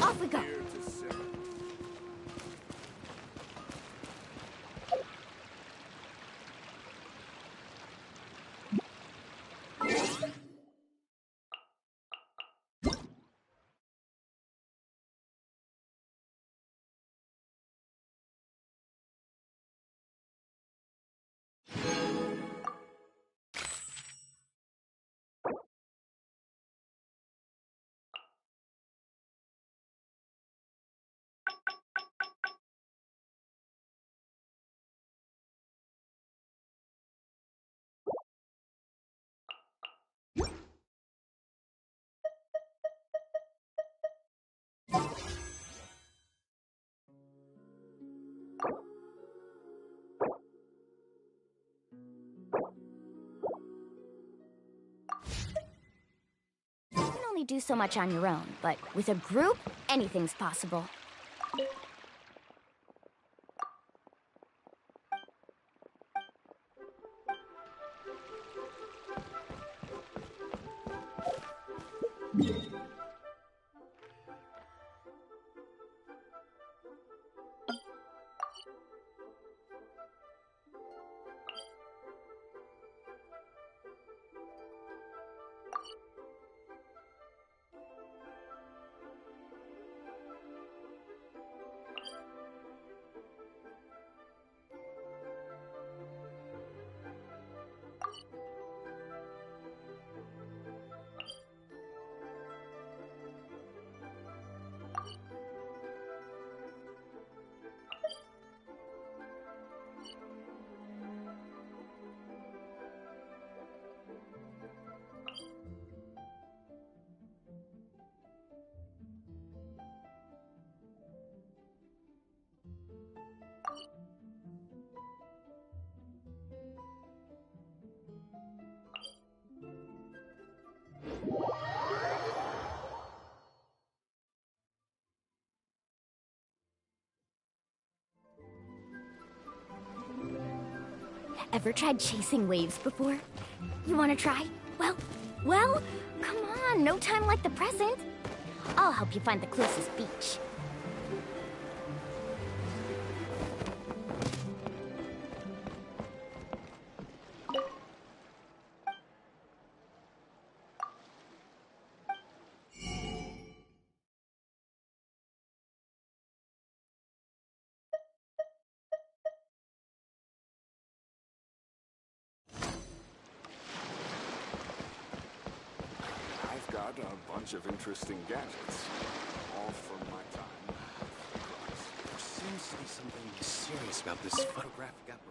Off we go. do so much on your own, but with a group, anything's possible. Ever tried chasing waves before? You wanna try? Well, come on, no time like the present. I'll help you find the closest beach. I've got a bunch of interesting gadgets, all from my time. There seems to be something mysterious about this photographic apparatus.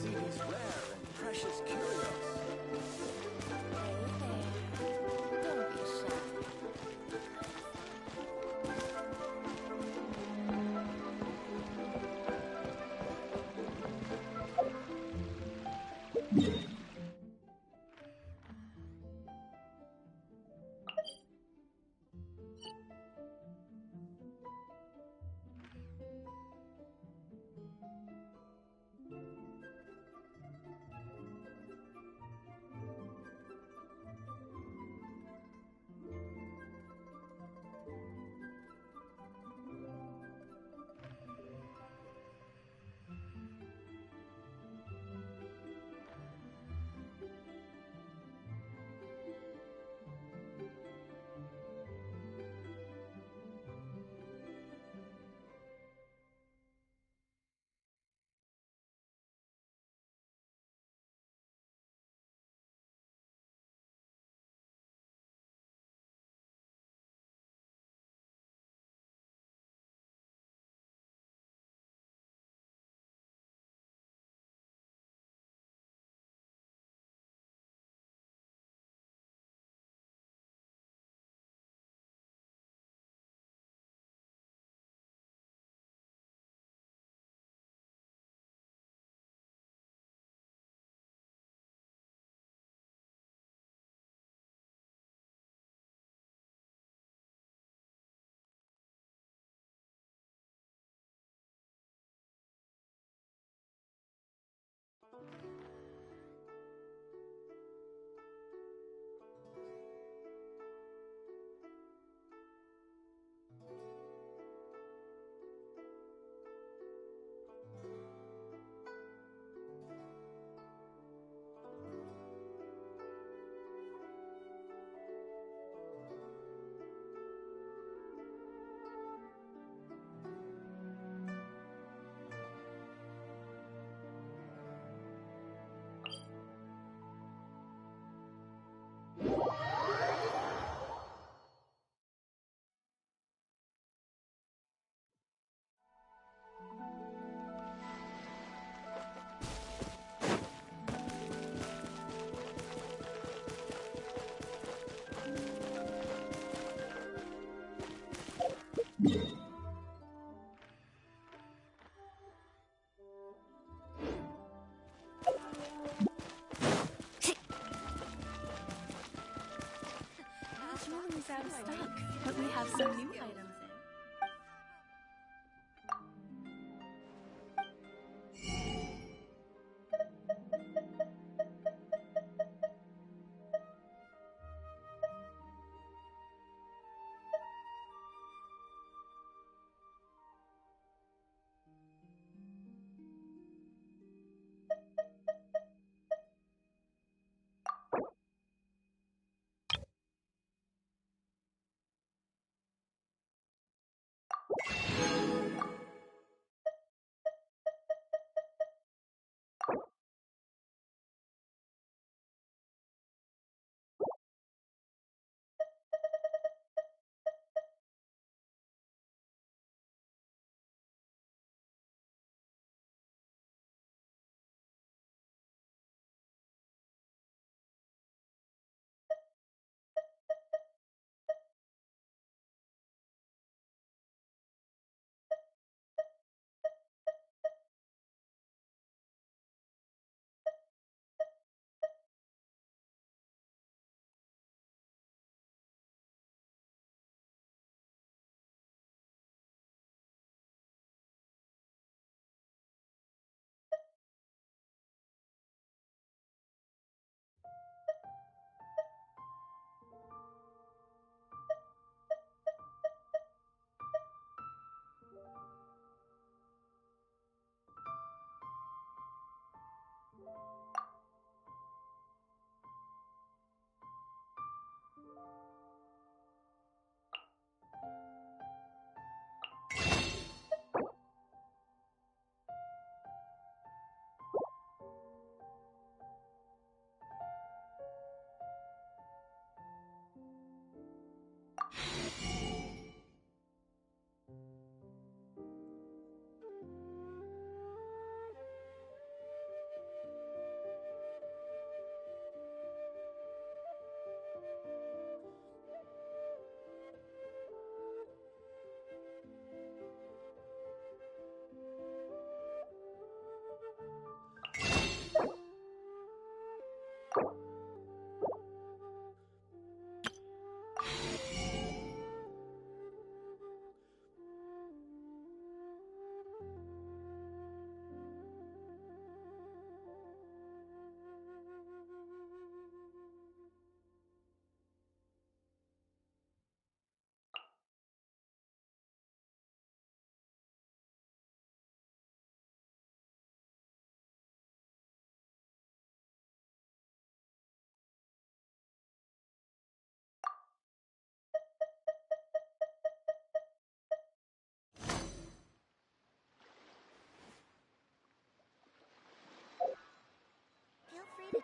see these rare and precious curios. Don't be shy. Jewelry's out of stock, but we have some new items in.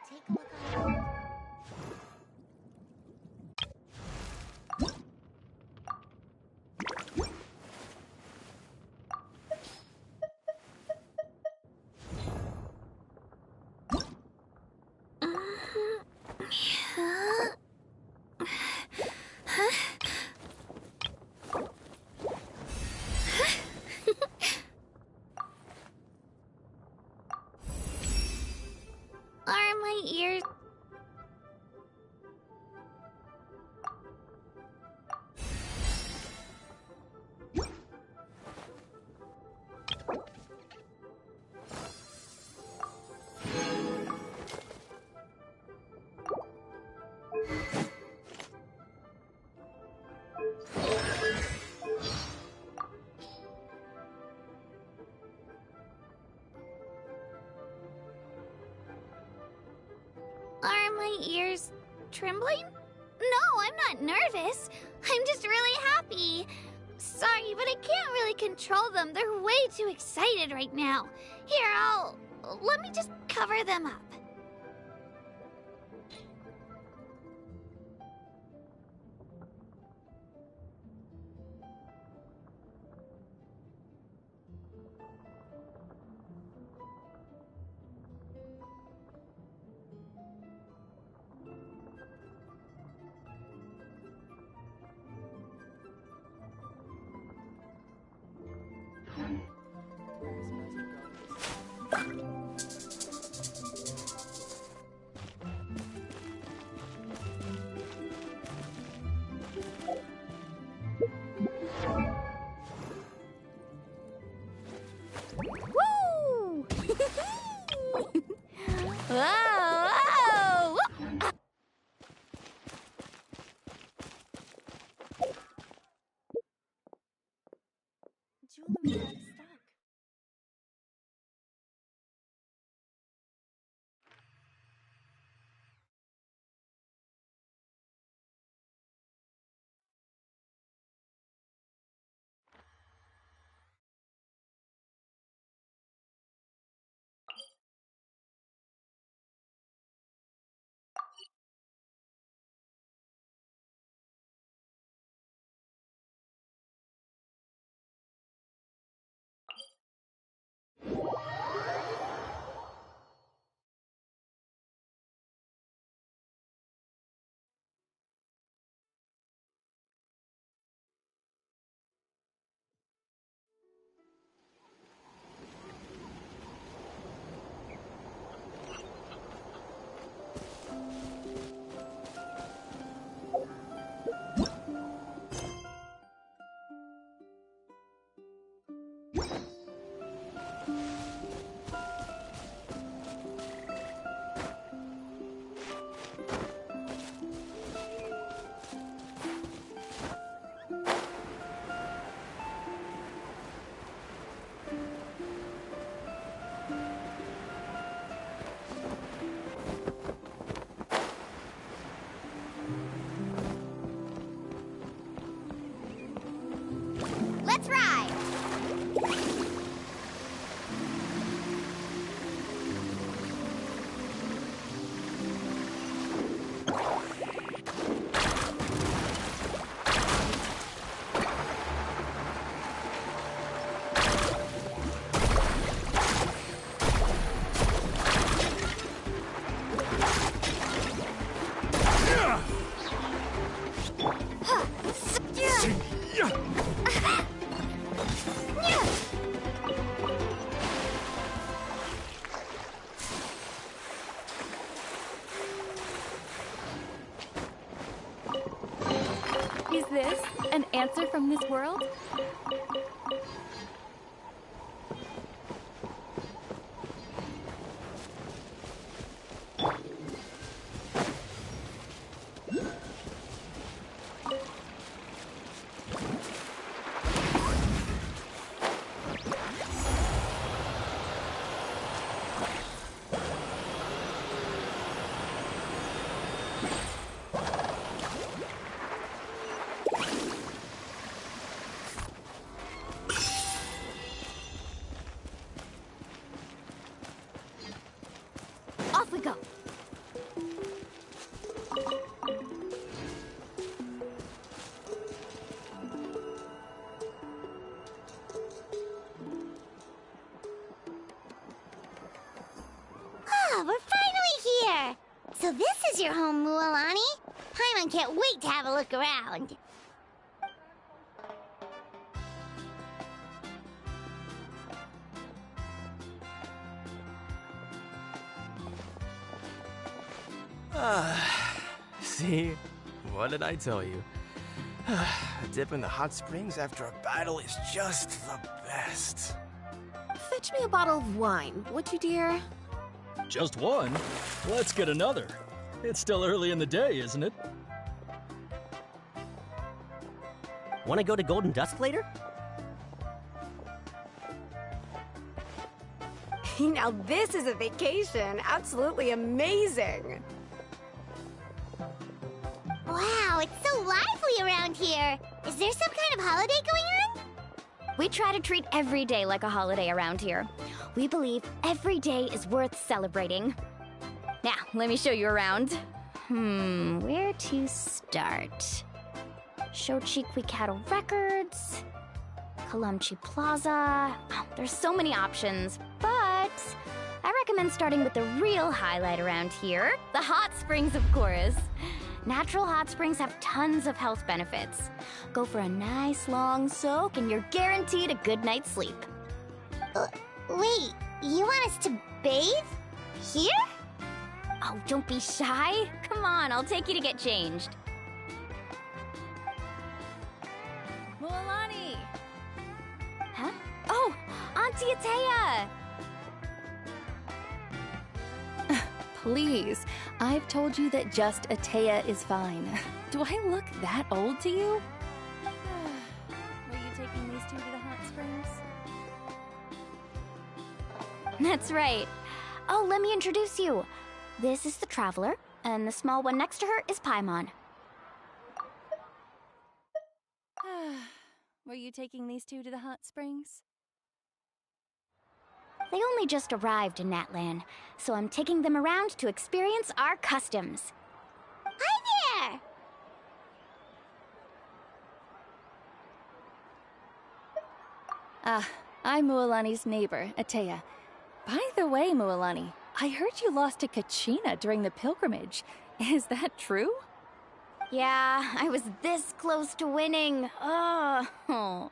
take a look around. Are my ears... Are my ears trembling? No, I'm not nervous. I'm just really happy. Sorry, but I can't really control them. They're way too excited right now. Here, let me just cover them up. Woo! Whoa! Julie got stuck. Let's ride! Is this an answer from this world? your home, Mualani. Paimon can't wait to have a look around. See? What did I tell you? A dip in the hot springs after a battle is just the best. Fetch me a bottle of wine, would you, dear? Just one? Let's get another. It's still early in the day, isn't it? Want to go to Golden Dusk later? Now this is a vacation. Absolutely amazing. Wow, it's so lively around here. Is there some kind of holiday going on? We try to treat every day like a holiday around here. We believe every day is worth celebrating. Now, let me show you around. Where to start? Shochikwikado Records, Kalumchi Plaza. Oh, there's so many options, but I recommend starting with the real highlight around here, the hot springs, of course. Natural hot springs have tons of health benefits. Go for a nice long soak and you're guaranteed a good night's sleep. Wait, you want us to bathe? Here? Oh, don't be shy. Come on, I'll take you to get changed. Mualani! Huh? Oh, Auntie Atea! Please, I've told you that just Atea is fine. Do I look that old to you? Were you taking these two to the hot springs? That's right. Oh, let me introduce you. This is the Traveler, and the small one next to her is Paimon. Were you taking these two to the hot springs? They only just arrived in Natlan, so I'm taking them around to experience our customs. Hi there! I'm Mualani's neighbor, Atea. By the way, Mualani, I heard you lost to Kachina during the pilgrimage. Is that true? Yeah, I was this close to winning. Oh,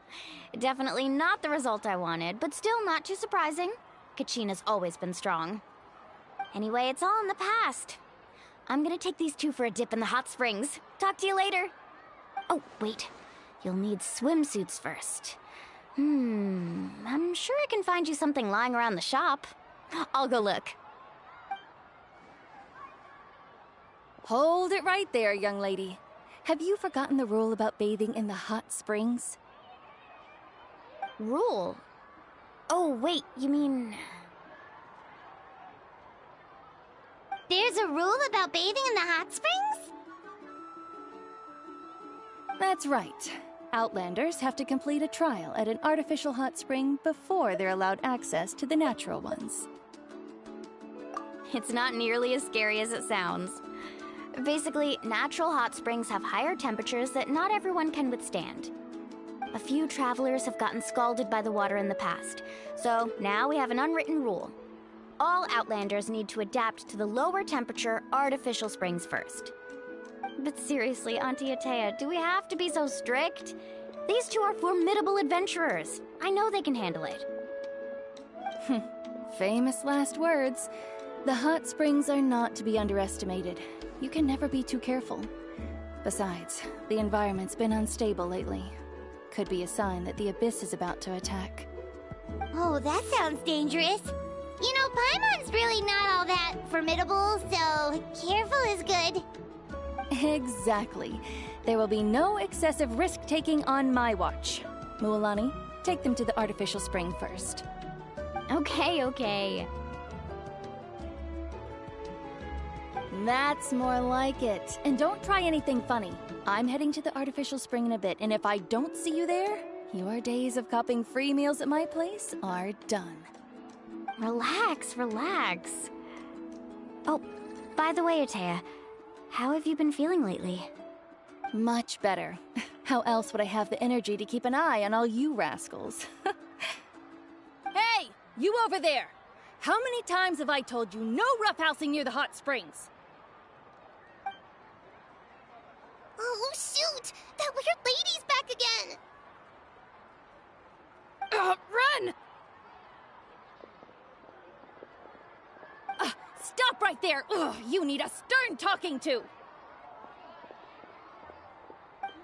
definitely not the result I wanted, but still not too surprising. Kachina's always been strong. Anyway, it's all in the past. I'm gonna take these two for a dip in the hot springs. Talk to you later. Oh, wait. You'll need swimsuits first. I'm sure I can find you something lying around the shop. I'll go look. Hold it right there, young lady. Have you forgotten the rule about bathing in the hot springs? Rule? Oh, wait, you mean... There's a rule about bathing in the hot springs? That's right. Outlanders have to complete a trial at an artificial hot spring before they're allowed access to the natural ones. It's not nearly as scary as it sounds. Basically, natural hot springs have higher temperatures that not everyone can withstand. A few travelers have gotten scalded by the water in the past, so now we have an unwritten rule. All Outlanders need to adapt to the lower temperature artificial springs first. But seriously, Auntie Atea, do we have to be so strict? These two are formidable adventurers. I know they can handle it. Famous last words. The hot springs are not to be underestimated. You can never be too careful. Besides, the environment's been unstable lately. Could be a sign that the Abyss is about to attack. Oh, that sounds dangerous. You know, Paimon's really not all that formidable, so careful is good. Exactly. There will be no excessive risk-taking on my watch. Mualani, take them to the artificial spring first. Okay. That's more like it. And don't try anything funny. I'm heading to the artificial spring in a bit, and if I don't see you there, your days of copping free meals at my place are done. Relax. Oh, by the way, Atea, how have you been feeling lately? Much better. How else would I have the energy to keep an eye on all you rascals? Hey, you over there! How many times have I told you no roughhousing near the hot springs? Oh, shoot! That weird lady's back again! Run! Stop right there! Ugh, you need a stern talking to!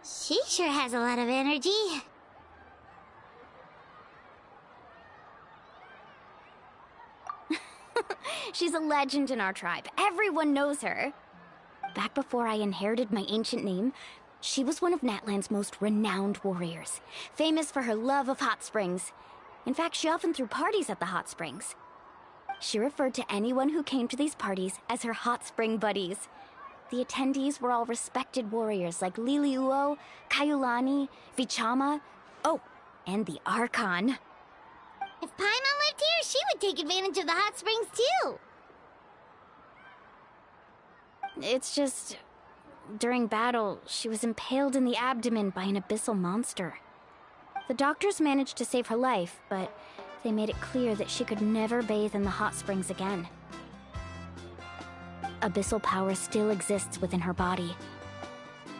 She sure has a lot of energy. She's a legend in our tribe. Everyone knows her. Back before I inherited my ancient name, she was one of Natlan's most renowned warriors, famous for her love of hot springs. In fact, she often threw parties at the hot springs. She referred to anyone who came to these parties as her hot spring buddies. The attendees were all respected warriors like Liliuo, Kaiulani, Vichama, oh, and the Archon. If Paimon lived here, she would take advantage of the hot springs too. It's just, during battle, she was impaled in the abdomen by an abyssal monster. The doctors managed to save her life, but they made it clear that she could never bathe in the hot springs again. Abyssal power still exists within her body.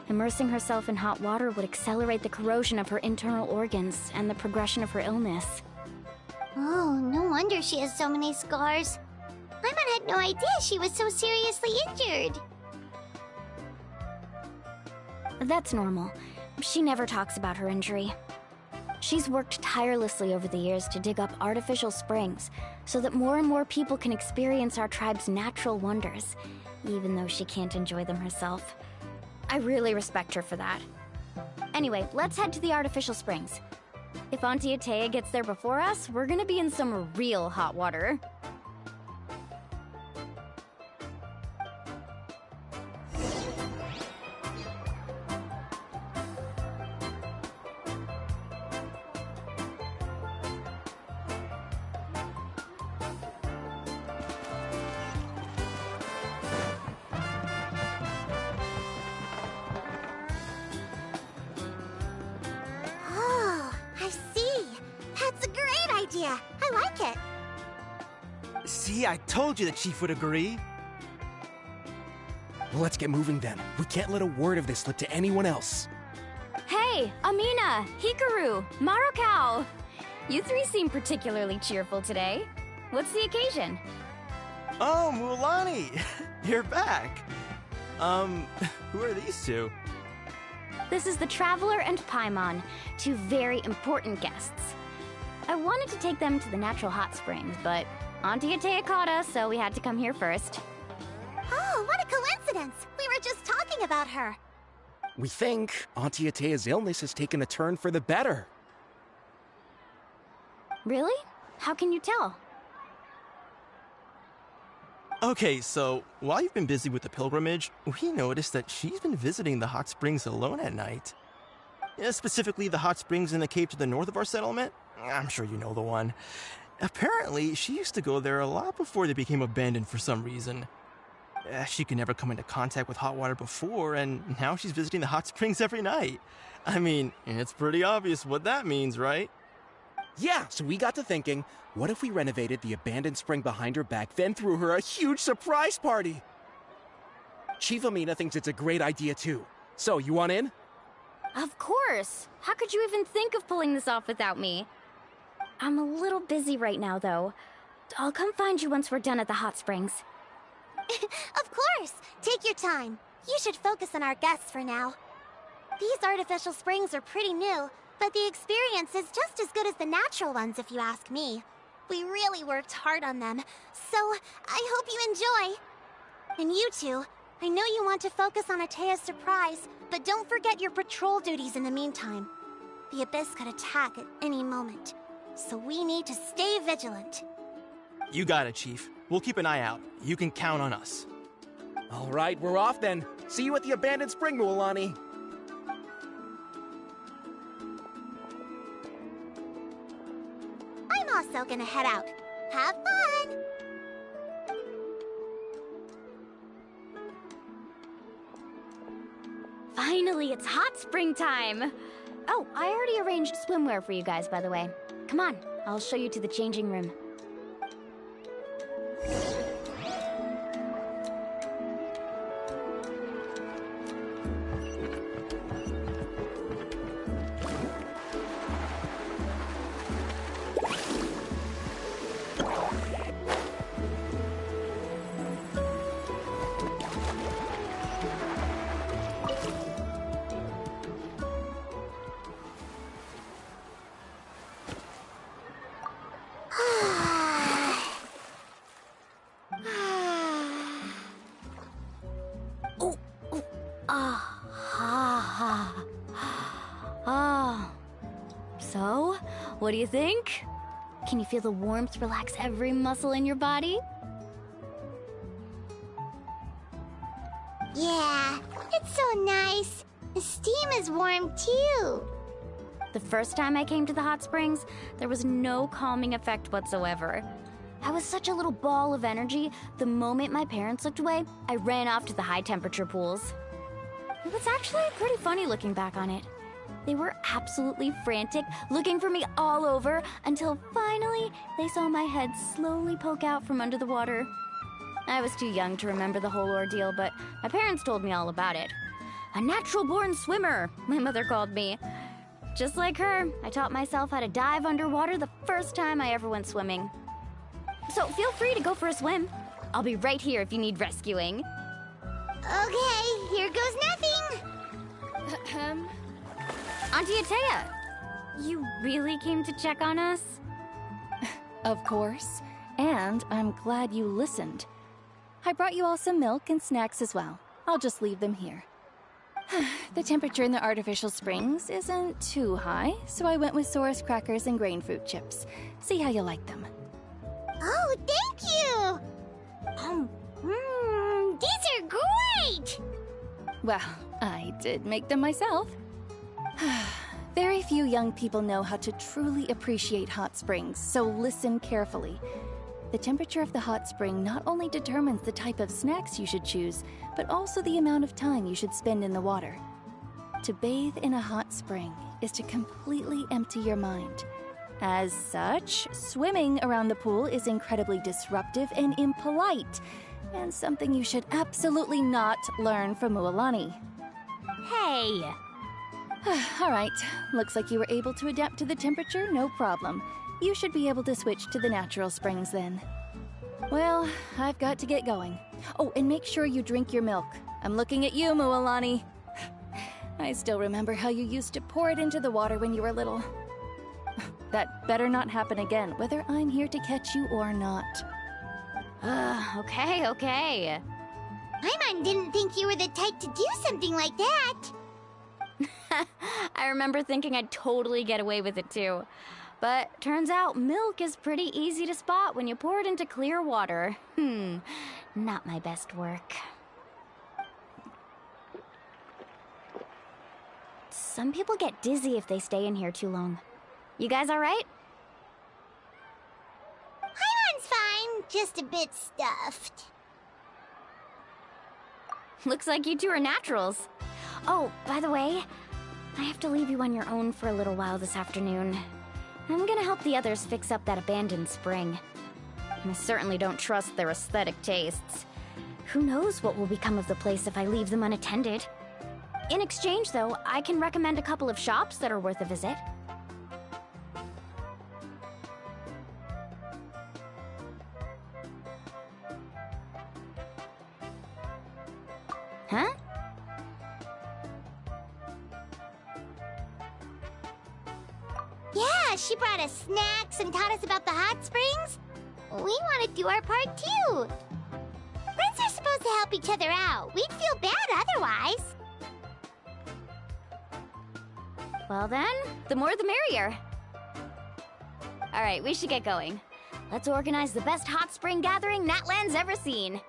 Immersing herself in hot water would accelerate the corrosion of her internal organs and the progression of her illness. Oh, no wonder she has so many scars. Paimon had no idea she was so seriously injured. That's normal. She never talks about her injury. She's worked tirelessly over the years to dig up artificial springs so that more and more people can experience our tribe's natural wonders, even though she can't enjoy them herself. I really respect her for that. Anyway, let's head to the artificial springs. If Auntie Atea gets there before us, we're gonna be in some real hot water. Oh, I see. That's a great idea. I like it. See, I told you the chief would agree. Well, let's get moving then. We can't let a word of this slip to anyone else. Hey, Amina, Hikaru, Marukao! You three seem particularly cheerful today. What's the occasion? Oh, Mulani! You're back! Who are these two? This is the Traveler and Paimon, two very important guests. I wanted to take them to the natural hot springs, but Auntie Atea caught us, so we had to come here first. Oh, what a coincidence! We were just talking about her. We think Auntie Atea's illness has taken a turn for the better. Really? How can you tell? Okay, so while you've been busy with the pilgrimage, we noticed that she's been visiting the hot springs alone at night. Yeah, specifically the hot springs in the cave to the north of our settlement. I'm sure you know the one. Apparently, she used to go there a lot before they became abandoned for some reason. She could never come into contact with hot water before, and now she's visiting the hot springs every night. I mean, it's pretty obvious what that means, right? Yeah, so we got to thinking, what if we renovated the abandoned spring behind her back, then threw her a huge surprise party? Chief Amina thinks it's a great idea too. So, you want in? Of course! How could you even think of pulling this off without me? I'm a little busy right now, though. I'll come find you once we're done at the hot springs. Of course! Take your time. You should focus on our guests for now. These artificial springs are pretty new, but the experience is just as good as the natural ones if you ask me. We really worked hard on them, so I hope you enjoy. And you two, I know you want to focus on Atea's surprise, but don't forget your patrol duties in the meantime. The Abyss could attack at any moment, so we need to stay vigilant. You got it, Chief. We'll keep an eye out. You can count on us. All right, we're off then. See you at the abandoned spring, Mulani. I'm also gonna head out. Have fun! Finally, it's hot spring time! Oh, I already arranged swimwear for you guys, by the way. Come on, I'll show you to the changing room. So, what do you think? Can you feel the warmth relax every muscle in your body? Yeah, it's so nice. The steam is warm too. The first time I came to the hot springs, there was no calming effect whatsoever. I was such a little ball of energy, the moment my parents looked away, I ran off to the high temperature pools. It was actually pretty funny looking back on it. They were absolutely frantic, looking for me all over, until finally they saw my head slowly poke out from under the water. I was too young to remember the whole ordeal, but my parents told me all about it. A natural-born swimmer, my mother called me. Just like her, I taught myself how to dive underwater the first time I ever went swimming. So feel free to go for a swim. I'll be right here if you need rescuing. Okay, here goes nothing. Auntie Atea, you really came to check on us? Of course. And I'm glad you listened. I brought you all some milk and snacks as well. I'll just leave them here. The temperature in the artificial springs isn't too high, so I went with Saurus crackers and grain fruit chips. See how you like them. Oh, thank you! These are great! Well, I did make them myself. Very few young people know how to truly appreciate hot springs, so listen carefully. The temperature of the hot spring not only determines the type of snacks you should choose, but also the amount of time you should spend in the water. To bathe in a hot spring is to completely empty your mind. As such, swimming around the pool is incredibly disruptive and impolite, and something you should absolutely not learn from Mualani. Hey! All right, looks like you were able to adapt to the temperature, no problem. You should be able to switch to the natural springs then. Well, I've got to get going. Oh, and make sure you drink your milk. I'm looking at you, Mualani. I still remember how you used to pour it into the water when you were little. That better not happen again, whether I'm here to catch you or not. Okay. Paimon didn't think you were the type to do something like that. I remember thinking I'd totally get away with it too. But turns out milk is pretty easy to spot when you pour it into clear water. Not my best work. Some people get dizzy if they stay in here too long. You guys all right? Paimon's fine, just a bit stuffed. Looks like you two are naturals. Oh, by the way, I have to leave you on your own for a little while this afternoon. I'm gonna help the others fix up that abandoned spring. I certainly don't trust their aesthetic tastes. Who knows what will become of the place if I leave them unattended. In exchange, though, I can recommend a couple of shops that are worth a visit. Huh? Yeah, she brought us snacks and taught us about the hot springs. We want to do our part too. Friends are supposed to help each other out. We'd feel bad otherwise. Well then, the more the merrier. Alright, we should get going. Let's organize the best hot spring gathering Natlan's ever seen.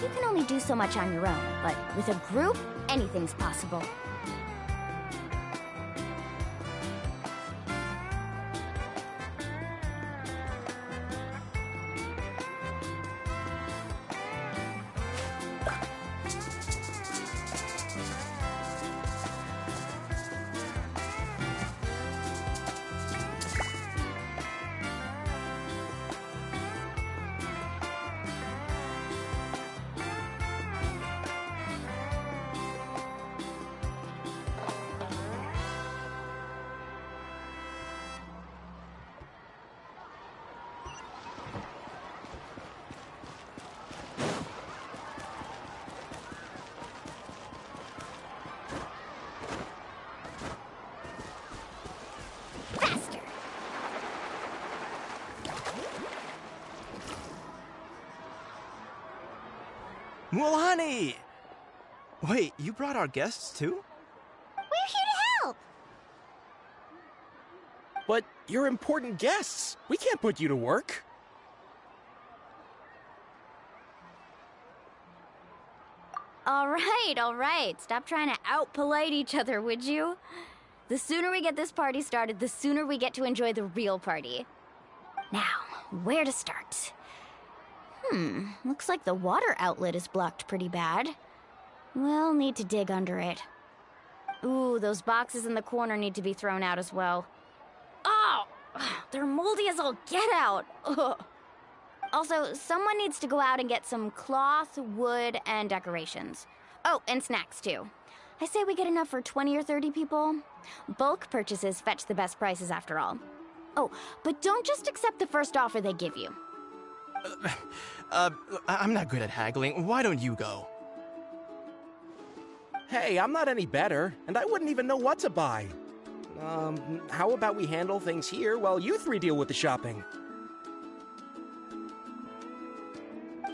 You can only do so much on your own, but with a group, anything's possible. Mualani! Wait, you brought our guests too? We're here to help! But you're important guests. We can't put you to work. All right. Stop trying to out-polite each other, would you? The sooner we get this party started, the sooner we get to enjoy the real party. Now, where to start? Looks like the water outlet is blocked pretty bad. We'll need to dig under it. Ooh, those boxes in the corner need to be thrown out as well. Oh! They're moldy as all get out! Ugh. Also, someone needs to go out and get some cloth, wood, and decorations. Oh, and snacks too. I say we get enough for 20 or 30 people. Bulk purchases fetch the best prices after all. Oh, but don't just accept the first offer they give you. I'm not good at haggling. Why don't you go? Hey, I'm not any better, and I wouldn't even know what to buy. How about we handle things here while you three deal with the shopping?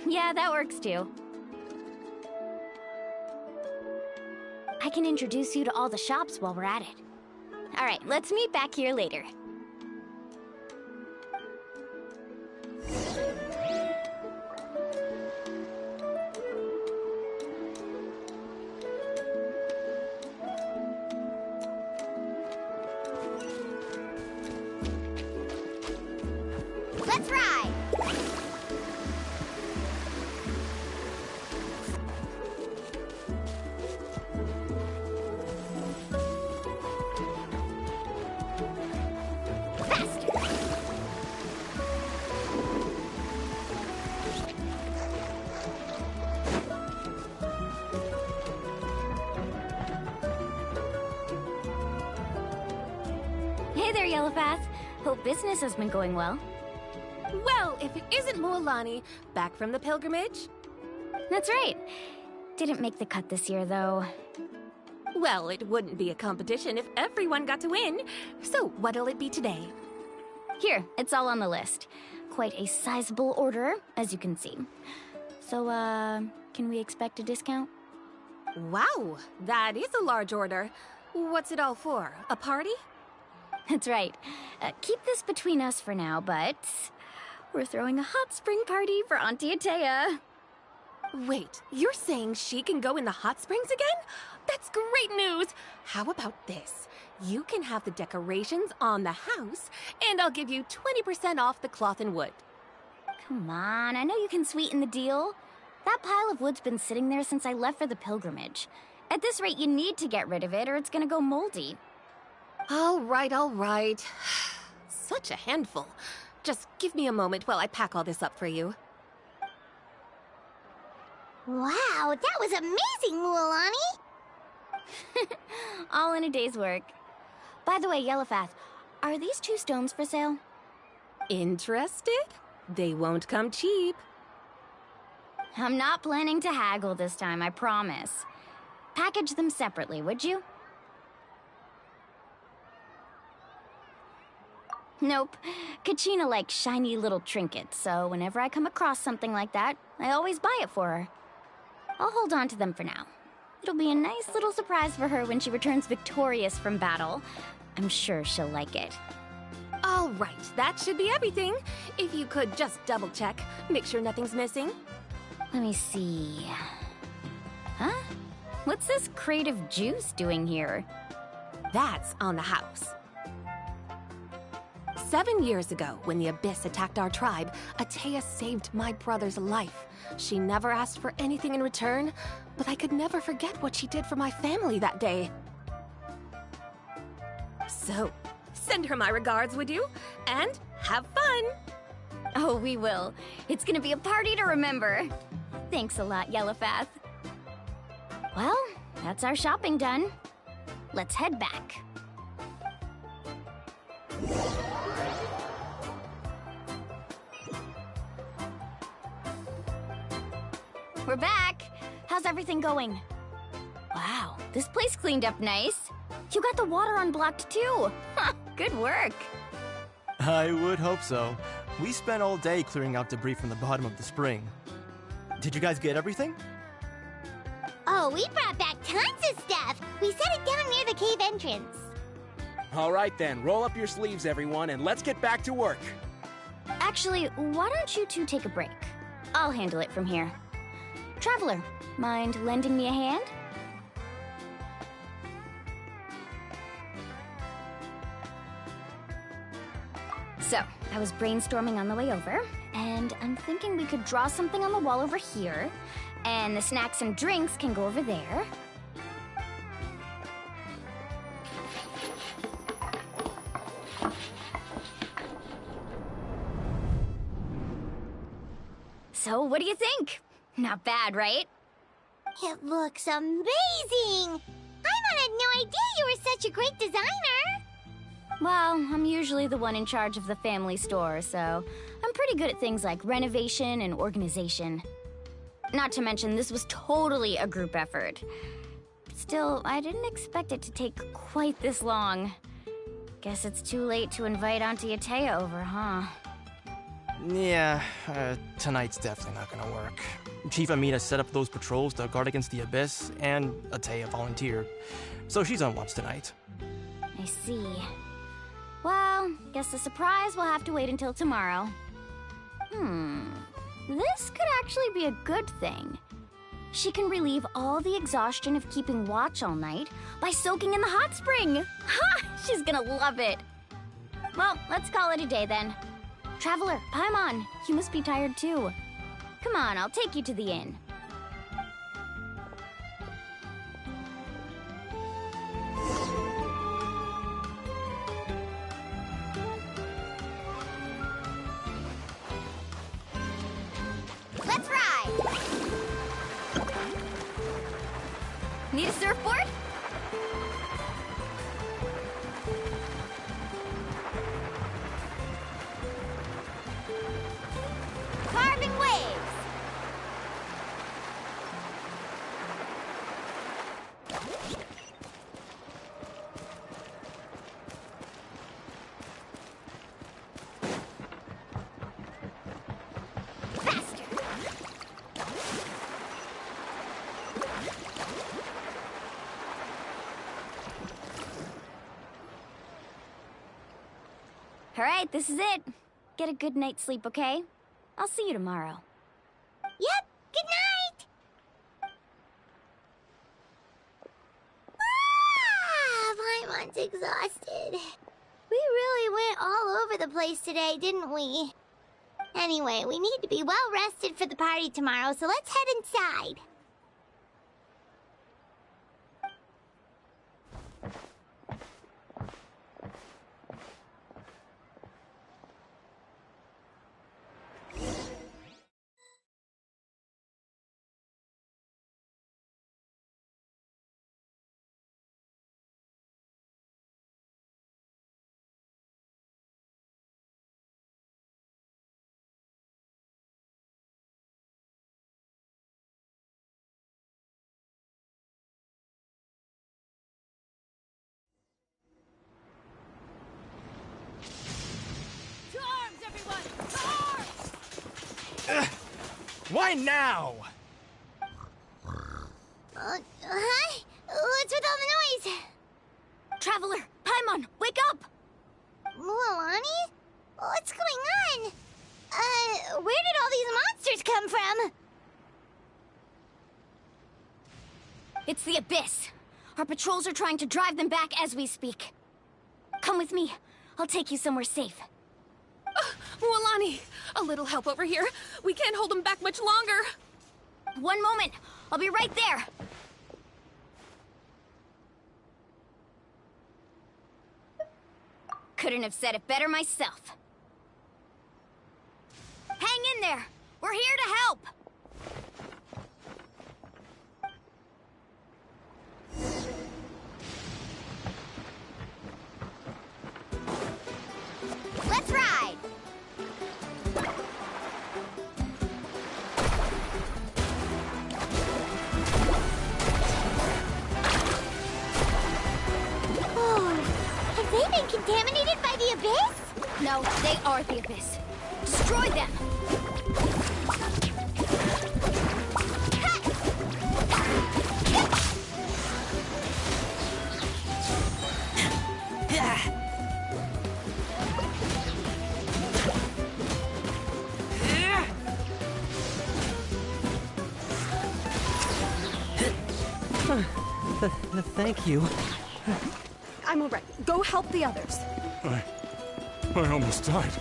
Yeah, that works too. I can introduce you to all the shops while we're at it. All right, let's meet back here later. Let's ride! Hey there, Yellowpath. Hope business has been going well. Well, if it isn't Mualani, back from the pilgrimage? That's right. Didn't make the cut this year, though. Well, it wouldn't be a competition if everyone got to win. So, what'll it be today? Here, it's all on the list. Quite a sizable order, as you can see. So, can we expect a discount? Wow, that is a large order. What's it all for? A party? That's right. Keep this between us for now, but we're throwing a hot spring party for Auntie Atea. Wait, you're saying she can go in the hot springs again? That's great news! How about this? You can have the decorations on the house, and I'll give you 20% off the cloth and wood. Come on, I know you can sweeten the deal. That pile of wood's been sitting there since I left for the pilgrimage. At this rate, you need to get rid of it or it's gonna go moldy. All right. Such a handful. Just give me a moment while I pack all this up for you. Wow, that was amazing, Mualani! All in a day's work. By the way, Yellowpath, are these 2 stones for sale? Interested? They won't come cheap. I'm not planning to haggle this time, I promise. Package them separately, would you? Nope. Kachina likes shiny little trinkets, so whenever I come across something like that, I always buy it for her. I'll hold on to them for now. It'll be a nice little surprise for her when she returns victorious from battle. I'm sure she'll like it. All right, that should be everything. If you could just double check, make sure nothing's missing. Let me see. Huh? What's this crate of juice doing here? That's on the house. 7 years ago, when the Abyss attacked our tribe, Atea saved my brother's life. She never asked for anything in return, but I could never forget what she did for my family that day. So, send her my regards, would you? And have fun! Oh, we will. It's gonna be a party to remember. Thanks a lot, Yellowpath. Well, that's our shopping done. Let's head back. We're back! How's everything going? Wow, this place cleaned up nice. You got the water unblocked too! Huh, good work! I would hope so. We spent all day clearing out debris from the bottom of the spring. Did you guys get everything? Oh, we brought back tons of stuff. We set it down near the cave entrance. All right then, roll up your sleeves, everyone, and let's get back to work. Actually, why don't you two take a break? I'll handle it from here. Traveler, mind lending me a hand? So, I was brainstorming on the way over, and I'm thinking we could draw something on the wall over here, and the snacks and drinks can go over there. So, what do you think? Not bad, right? It looks amazing! Paimon had no idea you were such a great designer! Well, I'm usually the one in charge of the family store, so I'm pretty good at things like renovation and organization. Not to mention, this was totally a group effort. Still, I didn't expect it to take quite this long. Guess it's too late to invite Auntie Atea over, huh? Yeah, tonight's definitely not gonna work. Chief Amina set up those patrols to guard against the Abyss, and Atea volunteered. So she's on watch tonight. I see. Well, guess the surprise will have to wait until tomorrow. This could actually be a good thing. She can relieve all the exhaustion of keeping watch all night by soaking in the hot spring. Ha! She's gonna love it. Well, let's call it a day then. Traveler, Paimon, you must be tired too. Come on, I'll take you to the inn. Let's ride! Need a surfboard? Carving waves! All right, this is it. Get a good night's sleep, okay? I'll see you tomorrow. Yep, good night! Paimon's exhausted. We really went all over the place today, didn't we? Anyway, we need to be well rested for the party tomorrow, so let's head inside. Why now? Huh? What's with all the noise? Traveler, Paimon, wake up! Mualani? What's going on? Where did all these monsters come from? It's the Abyss. Our patrols are trying to drive them back as we speak. Come with me. I'll take you somewhere safe. Mualani, a little help over here. We can't hold them back much longer. One moment. I'll be right there. Couldn't have said it better myself. Hang in there. We're here to help. Let's ride! Oh, have they been contaminated by the Abyss? No, they are the Abyss. Destroy them! Thank you. I'm alright. Go help the others. I almost died.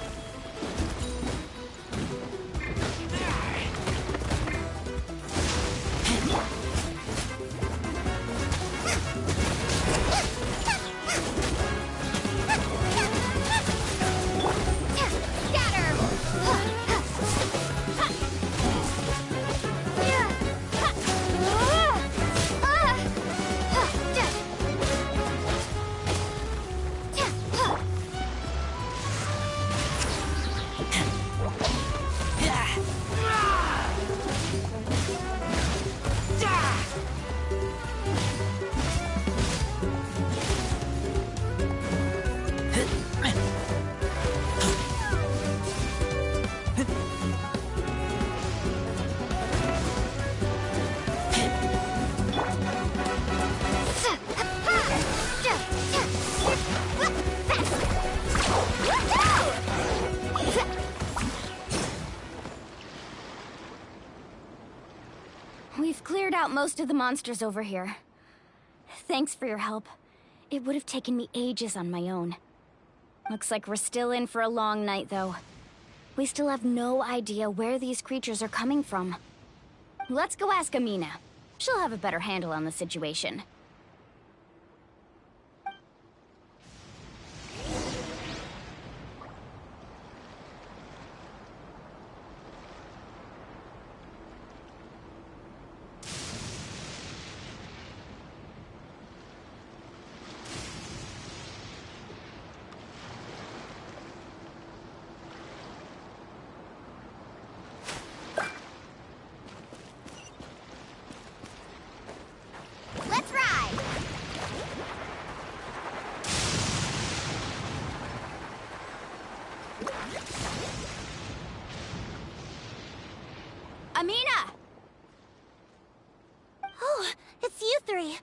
We've cleared out most of the monsters over here. Thanks for your help. It would have taken me ages on my own. Looks like we're still in for a long night, though. We still have no idea where these creatures are coming from. Let's go ask Amina. She'll have a better handle on the situation. Let's ride! Amina! Oh, it's you three.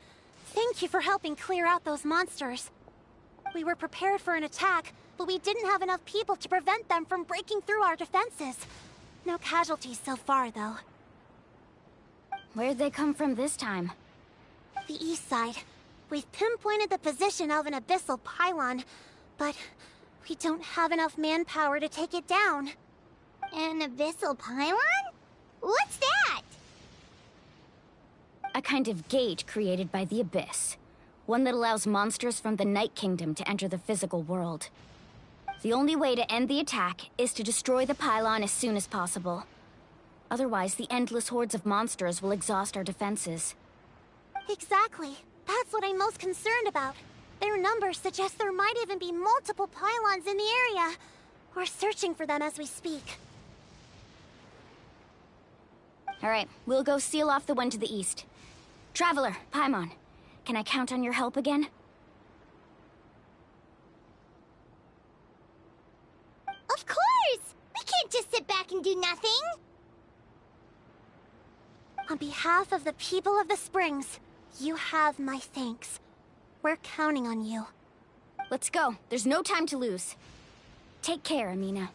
Thank you for helping clear out those monsters. We were prepared for an attack, but we didn't have enough people to prevent them from breaking through our defenses. No casualties so far, though. Where'd they come from this time? The east side. We've pinpointed the position of an abyssal pylon, but we don't have enough manpower to take it down. An abyssal pylon? What's that? A kind of gate created by the Abyss. One that allows monsters from the Night Kingdom to enter the physical world. The only way to end the attack is to destroy the pylon as soon as possible. Otherwise, the endless hordes of monsters will exhaust our defenses. Exactly. That's what I'm most concerned about. Their numbers suggest there might even be multiple pylons in the area. We're searching for them as we speak. Alright, we'll go seal off the one to the east. Traveler, Paimon, can I count on your help again? Of course! We can't just sit back and do nothing! On behalf of the people of the Springs, you have my thanks. We're counting on you. Let's go. There's no time to lose. Take care, Amina.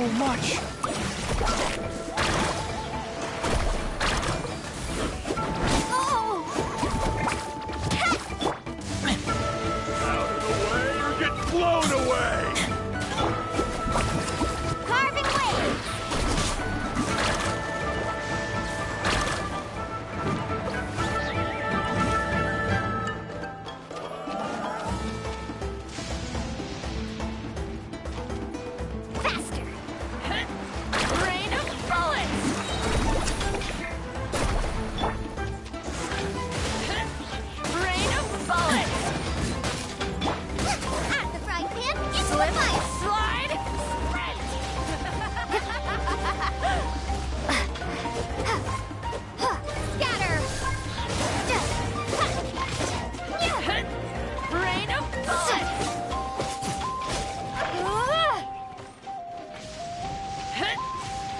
much. Out of the way or get blown away! Carving waves! Faster! Rain of bullets! Rain of bullets! At the frying pan, into the Slip, fire! slide, sprint! Scatter! Rain of bullets!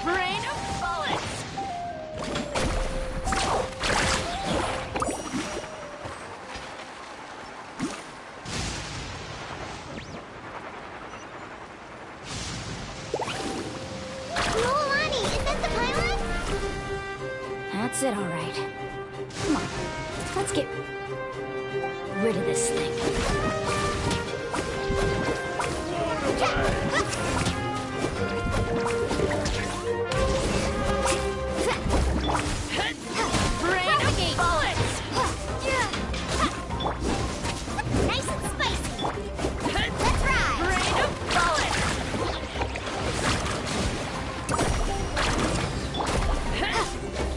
Rain of bullets! Mualani, is that the pylon? That's it, all right. Come on, let's get rid of this thing. Rain of bullets! Nice and spicy! Let's ride! Rain of bullets!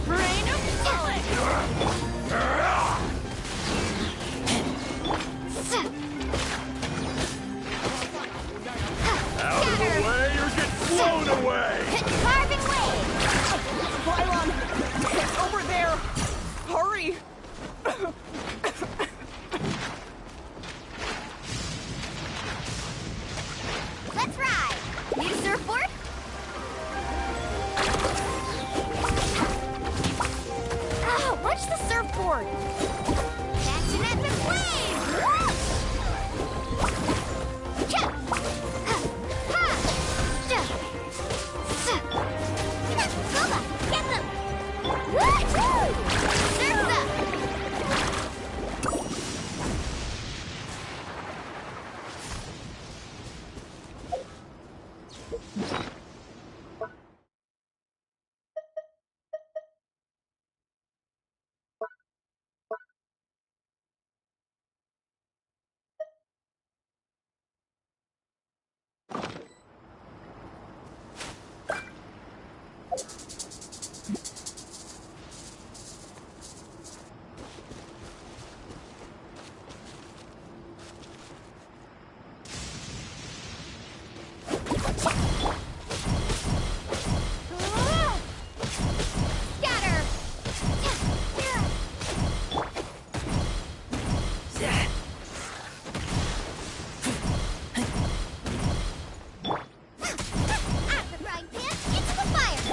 Rain of bullets! Out of the way or get blown away! Carving wave! Pylon! It's over there! Hurry! Let's ride! Need a surfboard? Oh, watch the surfboard! Catching at the flame! Cha! Ha! Ha! Ja! Sa! Boba, get them! Woo-hoo! Surf's up! Scatter! At the frying pan, into the fire!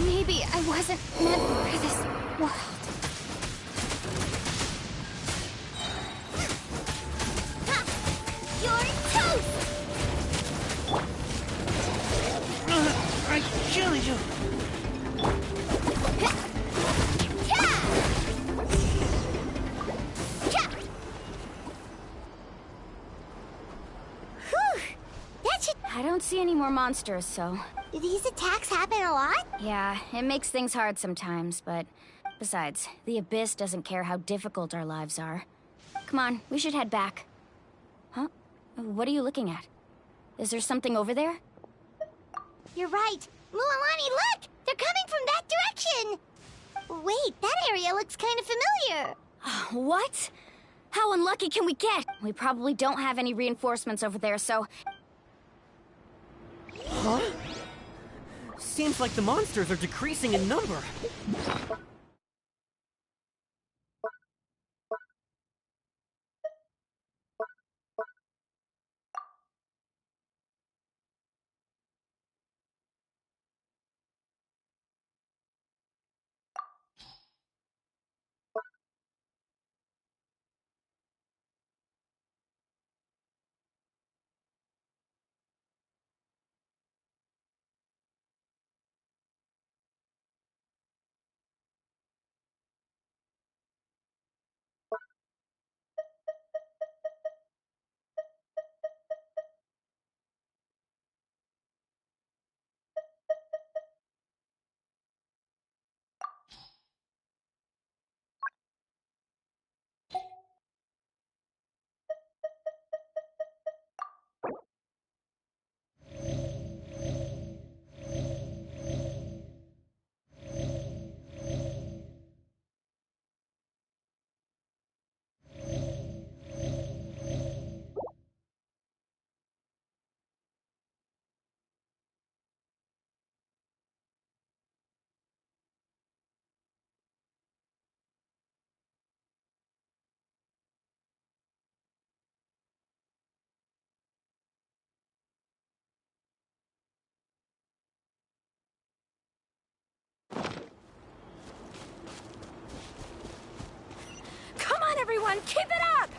Maybe I wasn't meant for this world. You're toast! I kill you. I don't see any more monsters, so... Do these attacks happen a lot? Yeah, it makes things hard sometimes, but... Besides, the Abyss doesn't care how difficult our lives are. Come on, we should head back. Huh? What are you looking at? Is there something over there? You're right. Mualani, look! They're coming from that direction! Wait, that area looks kind of familiar. What? How unlucky can we get? We probably don't have any reinforcements over there, so... Huh? Seems like the monsters are decreasing in number. on, keep it up!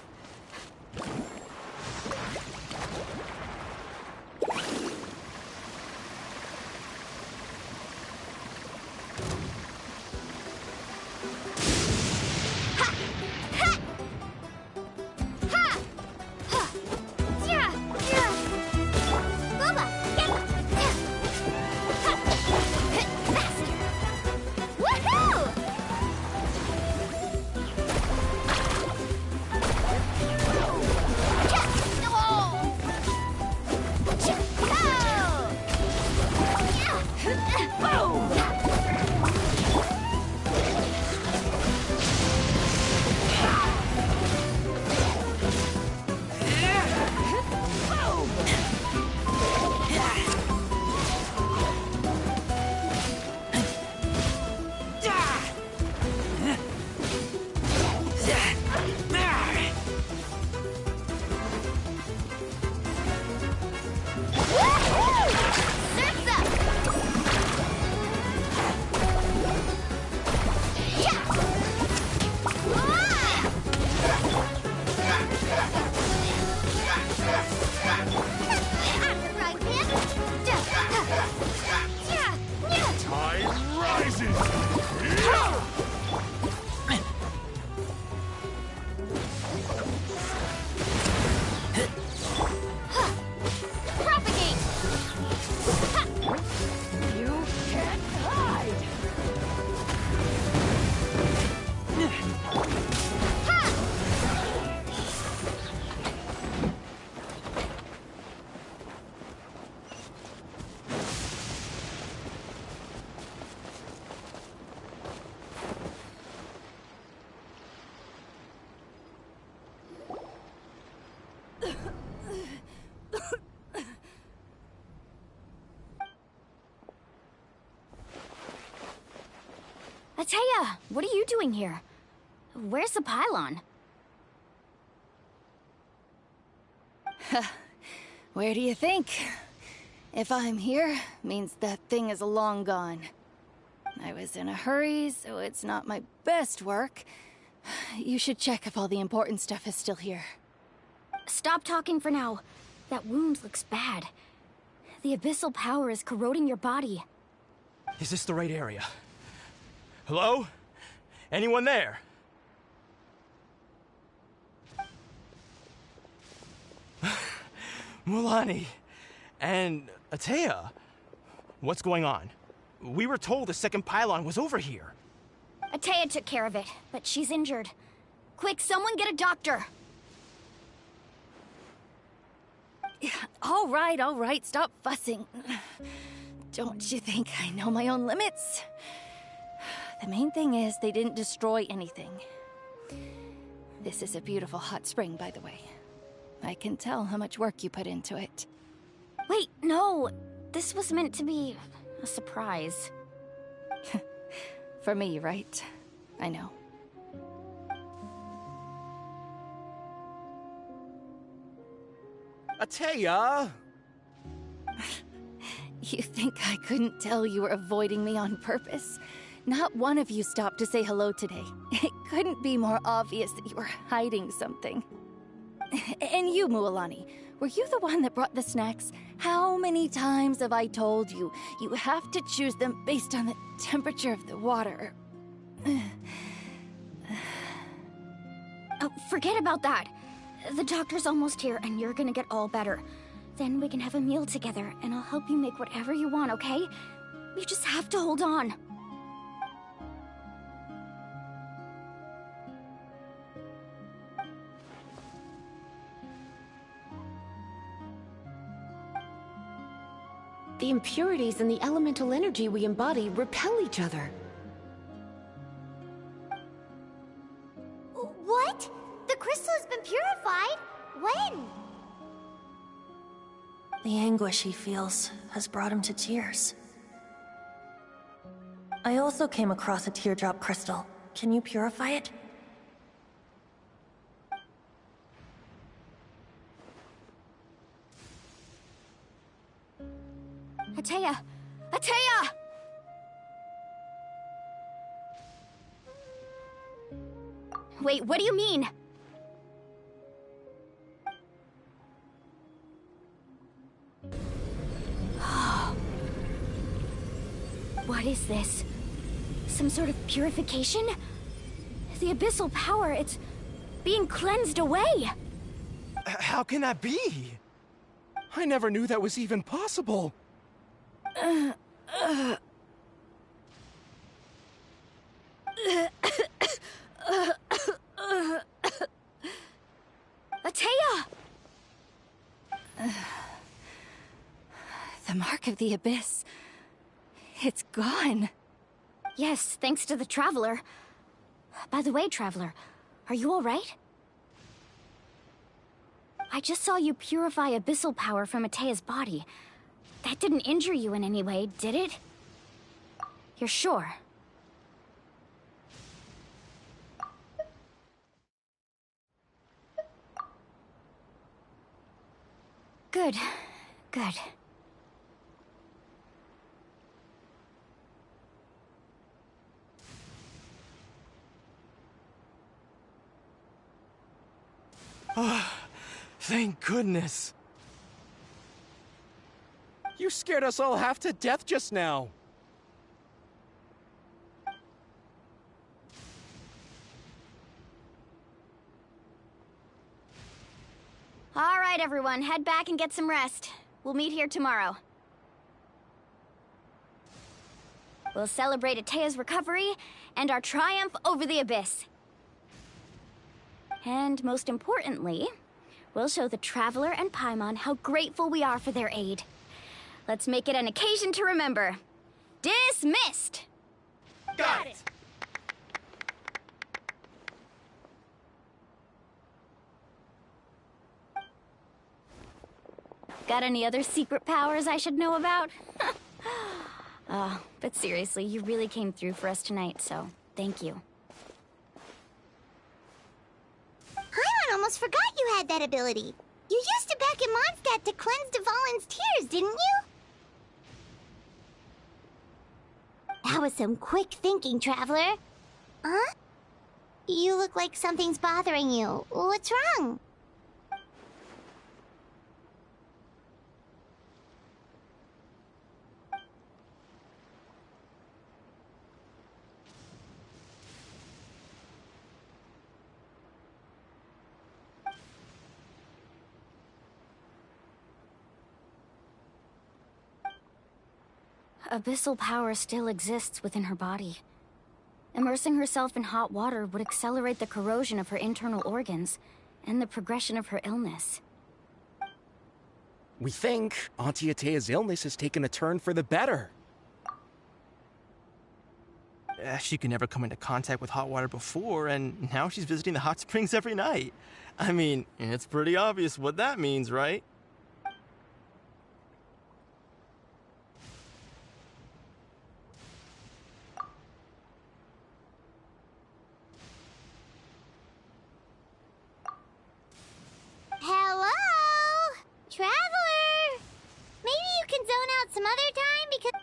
Ataya, what are you doing here? Where's the pylon? Where do you think? If I'm here, means that thing is long gone. I was in a hurry, so it's not my best work. You should check if all the important stuff is still here. Stop talking for now. That wound looks bad. The abyssal power is corroding your body. Is this the right area? Hello? Anyone there? Mulani and Ataya, what's going on? We were told the second pylon was over here. Ataya took care of it, but she's injured. Quick, someone get a doctor! All right, stop fussing. Don't you think I know my own limits? The main thing is they didn't destroy anything. This is a beautiful hot spring, by the way. I can tell how much work you put into it. Wait, no! This was meant to be a surprise. For me, right? I know. Ataya! You think I couldn't tell you were avoiding me on purpose? Not one of you stopped to say hello today. It couldn't be more obvious that you were hiding something. And you, Mualani, were you the one that brought the snacks? How many times have I told you, you have to choose them based on the temperature of the water? Oh, forget about that. The doctor's almost here, and you're gonna get all better. Then we can have a meal together, and I'll help you make whatever you want, okay? You just have to hold on. The impurities and the elemental energy we embody repel each other. What? The crystal has been purified? When? The anguish he feels has brought him to tears. I also came across a teardrop crystal. Can you purify it? Ataya! Ataya! Wait, what do you mean? this? Some sort of purification? The abyssal power, it's being cleansed away! How can that be? I never knew that was even possible. Atea! The mark of the abyss. It's gone. Yes, thanks to the Traveler. By the way, Traveler, are you alright? I just saw you purify abyssal power from Atea's body. That didn't injure you in any way, did it? You're sure? Good. Good. Thank goodness. You scared us all half to death just now. All right, everyone, head back and get some rest. We'll meet here tomorrow. We'll celebrate Atea's recovery and our triumph over the Abyss. And most importantly, we'll show the Traveler and Paimon how grateful we are for their aid. Let's make it an occasion to remember. Dismissed! Got it! Got any other secret powers I should know about? But seriously, you really came through for us tonight, so thank you. Paimon almost forgot you had that ability. You used it back in Mondstadt to cleanse Dvalin's tears, didn't you? That was some quick thinking, Traveler. Huh? You look like something's bothering you. What's wrong? Abyssal power still exists within her body. Immersing herself in hot water would accelerate the corrosion of her internal organs and the progression of her illness. We think Auntie Atea's illness has taken a turn for the better. She could never come into contact with hot water before, and now she's visiting the hot springs every night. I mean, it's pretty obvious what that means, right? Hello? Traveler! Maybe you can zone out some other time because...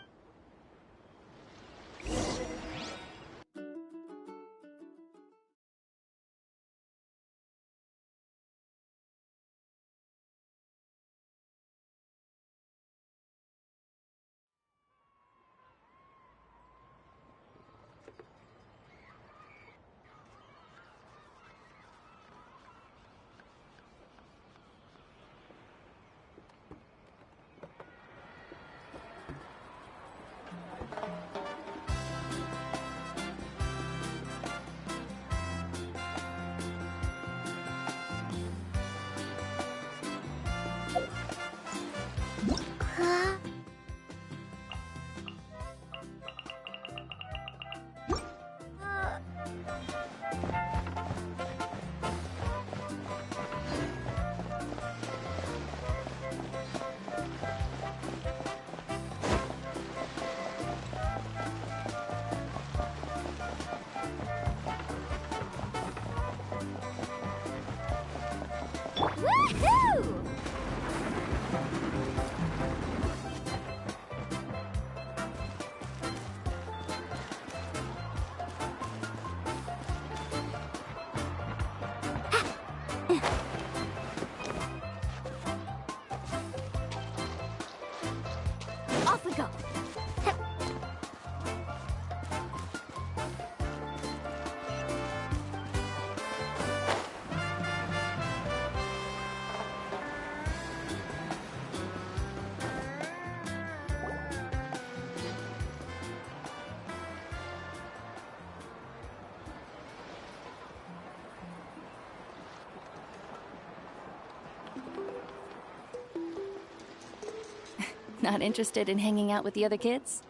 Not interested in hanging out with the other kids?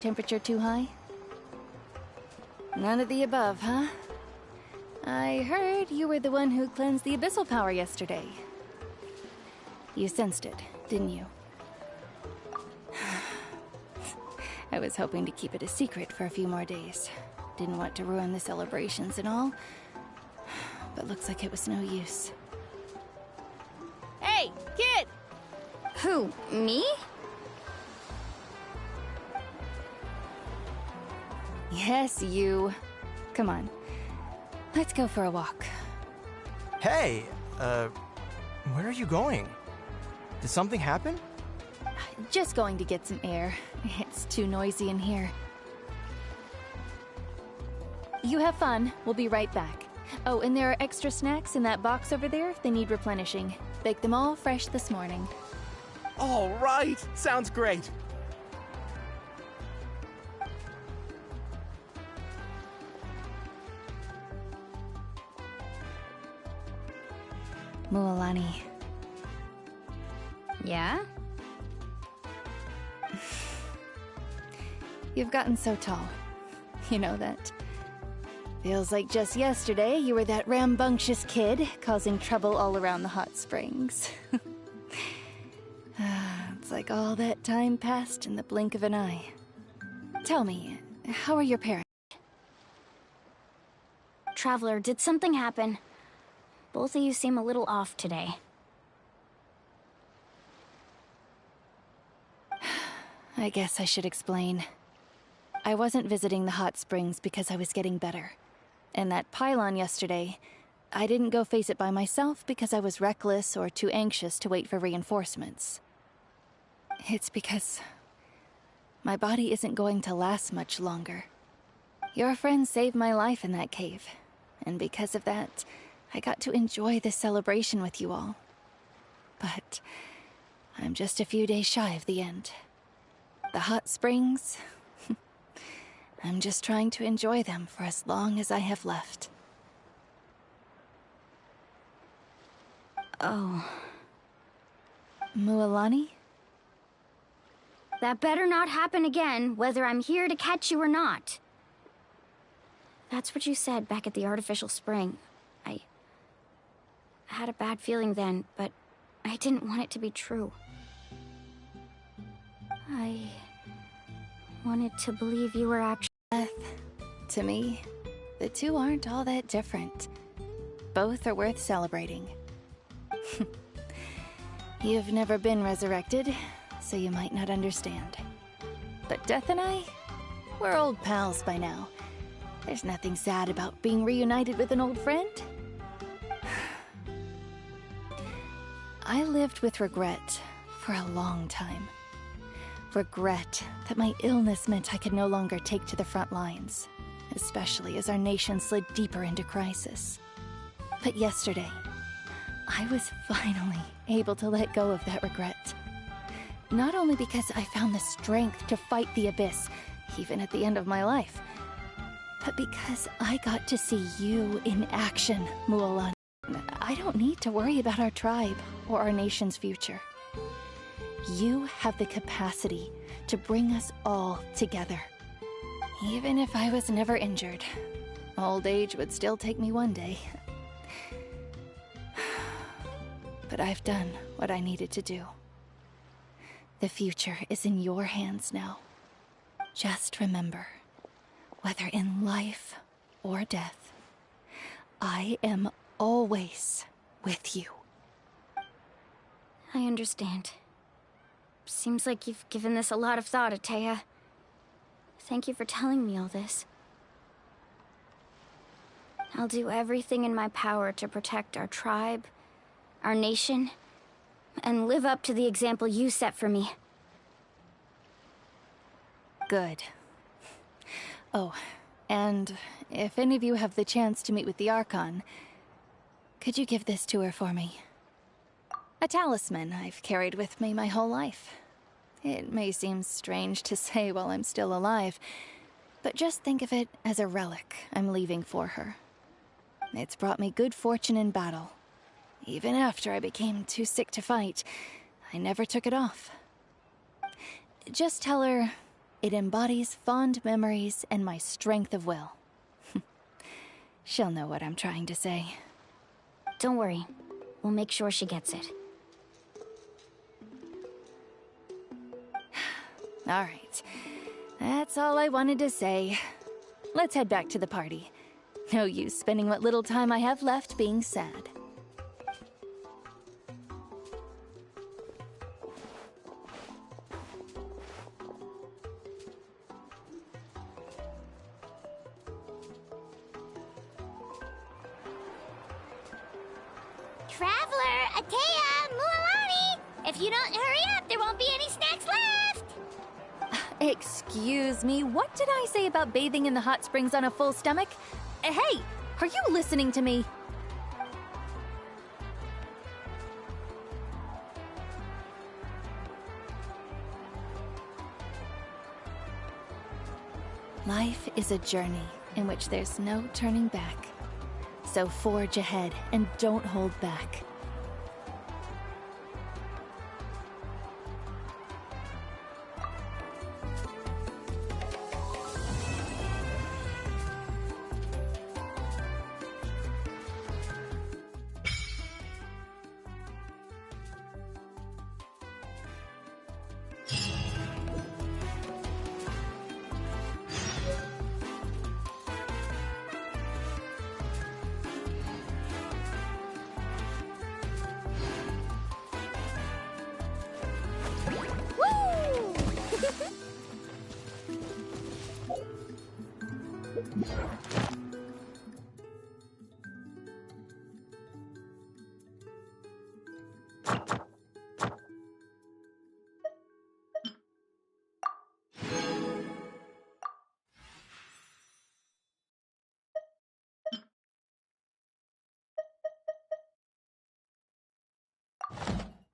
Temperature too high? None of the above, huh? I heard you were the one who cleansed the abyssal power yesterday. You sensed it, didn't you? I was hoping to keep it a secret for a few more days. Didn't want to ruin the celebrations and all. But looks like it was no use. Hey, kid! Who, me? Yes, you. Come on. Let's go for a walk. Hey, where are you going? Did something happen? Just going to get some air. It's too noisy in here. You have fun. We'll be right back. Oh, and there are extra snacks in that box over there if they need replenishing. Baked them all fresh this morning. All right! Sounds great! Mualani. Yeah? You've gotten so tall. You know that. Feels like just yesterday you were that rambunctious kid causing trouble all around the hot springs. It's like all that time passed in the blink of an eye. Tell me, how are your parents? Traveler, did something happen? Both of you seem a little off today. I guess I should explain. I wasn't visiting the hot springs because I was getting better. And that pylon yesterday, I didn't go face it by myself because I was reckless or too anxious to wait for reinforcements. It's because my body isn't going to last much longer. Your friend saved my life in that cave, and because of that, I got to enjoy this celebration with you all. But I'm just a few days shy of the end. The hot springs, I'm just trying to enjoy them for as long as I have left. Oh. Mualani? That better not happen again, whether I'm here to catch you or not. That's what you said back at the artificial spring. I had a bad feeling then, but I didn't want it to be true. I wanted to believe you were actually... To me, the two aren't all that different. Both are worth celebrating. You've never been resurrected, so you might not understand. But Death and I, we're old pals by now. There's nothing sad about being reunited with an old friend. I lived with regret for a long time. Regret that my illness meant I could no longer take to the front lines, especially as our nation slid deeper into crisis. But yesterday, I was finally able to let go of that regret. Not only because I found the strength to fight the abyss, even at the end of my life, but because I got to see you in action, Mualani. I don't need to worry about our tribe or our nation's future. You have the capacity to bring us all together. Even if I was never injured, old age would still take me one day. But I've done what I needed to do. The future is in your hands now. Just remember, whether in life or death, I am always with you. I understand. Seems like you've given this a lot of thought, Atea. Thank you for telling me all this. I'll do everything in my power to protect our tribe, our nation, and live up to the example you set for me. Good. Oh, and if any of you have the chance to meet with the Archon, could you give this to her for me? A talisman I've carried with me my whole life. It may seem strange to say while I'm still alive, but just think of it as a relic I'm leaving for her. It's brought me good fortune in battle. Even after I became too sick to fight, I never took it off. Just tell her it embodies fond memories and my strength of will. She'll know what I'm trying to say. Don't worry. We'll make sure she gets it. All right. That's all I wanted to say. Let's head back to the party. No use spending what little time I have left being sad. Traveler, Atea, Mualani! If you don't hurry up, there won't be any snacks left! Excuse me, what did I say about bathing in the hot springs on a full stomach? Hey, are you listening to me? Life is a journey in which there's no turning back. So forge ahead and don't hold back.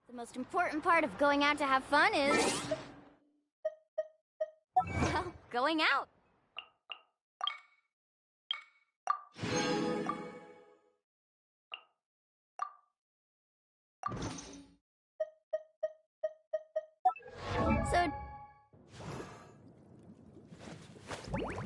The most important part of going out to have fun is... well, going out. So... woo!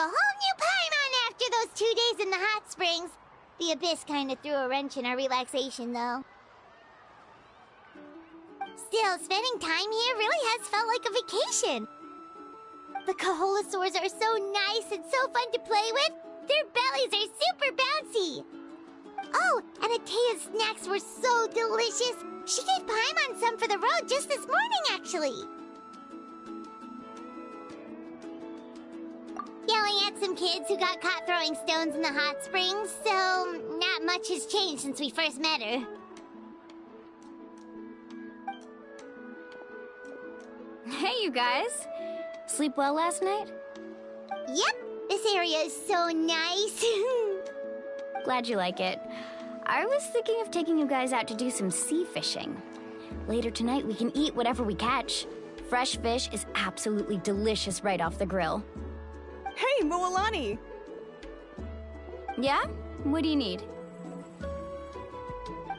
a whole new Paimon after those 2 days in the hot springs. The Abyss kind of threw a wrench in our relaxation, though. Still, spending time here really has felt like a vacation. The Kaholosaurs are so nice and so fun to play with. Their bellies are super bouncy. Oh, and Atea's snacks were so delicious. She gave Paimon some for the road just this morning, actually. Yelling at some kids who got caught throwing stones in the hot springs, so not much has changed since we first met her. Hey, you guys. Sleep well last night? Yep, this area is so nice. Glad you like it. I was thinking of taking you guys out to do some sea fishing. Later tonight, we can eat whatever we catch. Fresh fish is absolutely delicious right off the grill. Hey, Mualani! Yeah? What do you need?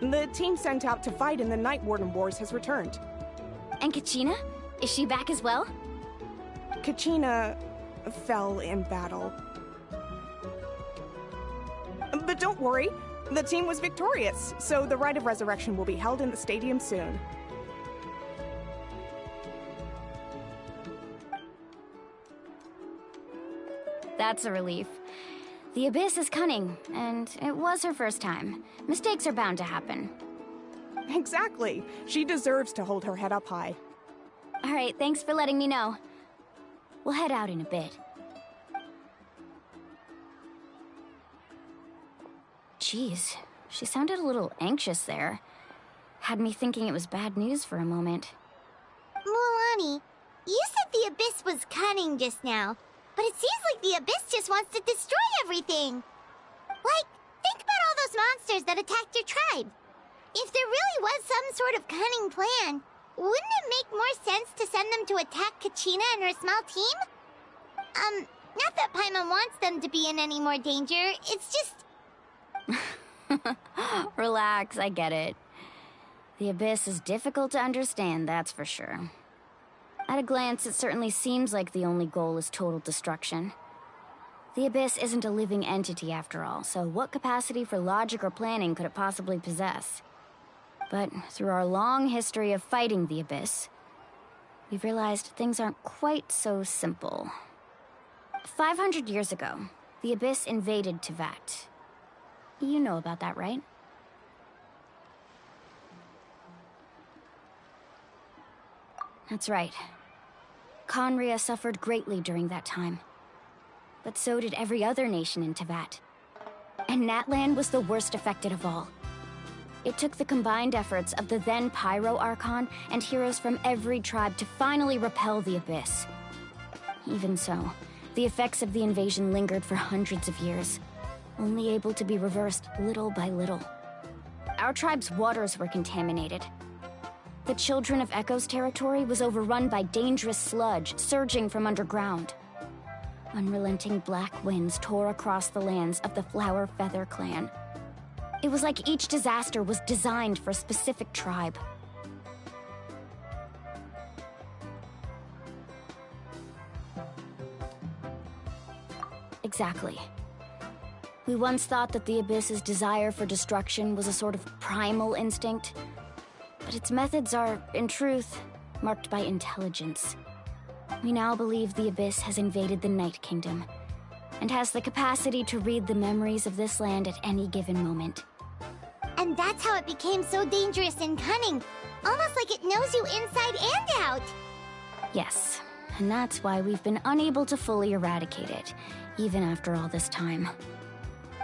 The team sent out to fight in the Night Warden Wars has returned. And Kachina? Is she back as well? Kachina fell in battle. But don't worry, the team was victorious, so the Rite of Resurrection will be held in the stadium soon. That's a relief. The Abyss is cunning, and it was her first time. Mistakes are bound to happen. Exactly. She deserves to hold her head up high. All right, thanks for letting me know. We'll head out in a bit. Jeez, she sounded a little anxious there. Had me thinking it was bad news for a moment. Mualani, you said the Abyss was cunning just now, but it seems like the Abyss just wants to destroy everything. Like, think about all those monsters that attacked your tribe. If there really was some sort of cunning plan, wouldn't it make more sense to send them to attack Kachina and her small team? Not that Paimon wants them to be in any more danger, it's just... Relax, I get it. The Abyss is difficult to understand, that's for sure. At a glance, it certainly seems like the only goal is total destruction. The Abyss isn't a living entity after all, so what capacity for logic or planning could it possibly possess? But through our long history of fighting the Abyss, we've realized things aren't quite so simple. 500 years ago, the Abyss invaded Teyvat. You know about that, right? That's right. Conria suffered greatly during that time. But so did every other nation in Teyvat. And Natlan was the worst affected of all. It took the combined efforts of the then Pyro Archon and heroes from every tribe to finally repel the Abyss. Even so, the effects of the invasion lingered for hundreds of years, only able to be reversed little by little. Our tribe's waters were contaminated. The Children of Echo's territory was overrun by dangerous sludge surging from underground. Unrelenting black winds tore across the lands of the Flower Feather clan. It was like each disaster was designed for a specific tribe. Exactly. We once thought that the Abyss's desire for destruction was a sort of primal instinct, but its methods are, in truth, marked by intelligence. We now believe the Abyss has invaded the Night Kingdom, and has the capacity to read the memories of this land at any given moment. And that's how it became so dangerous and cunning, almost like it knows you inside and out. Yes, and that's why we've been unable to fully eradicate it, even after all this time.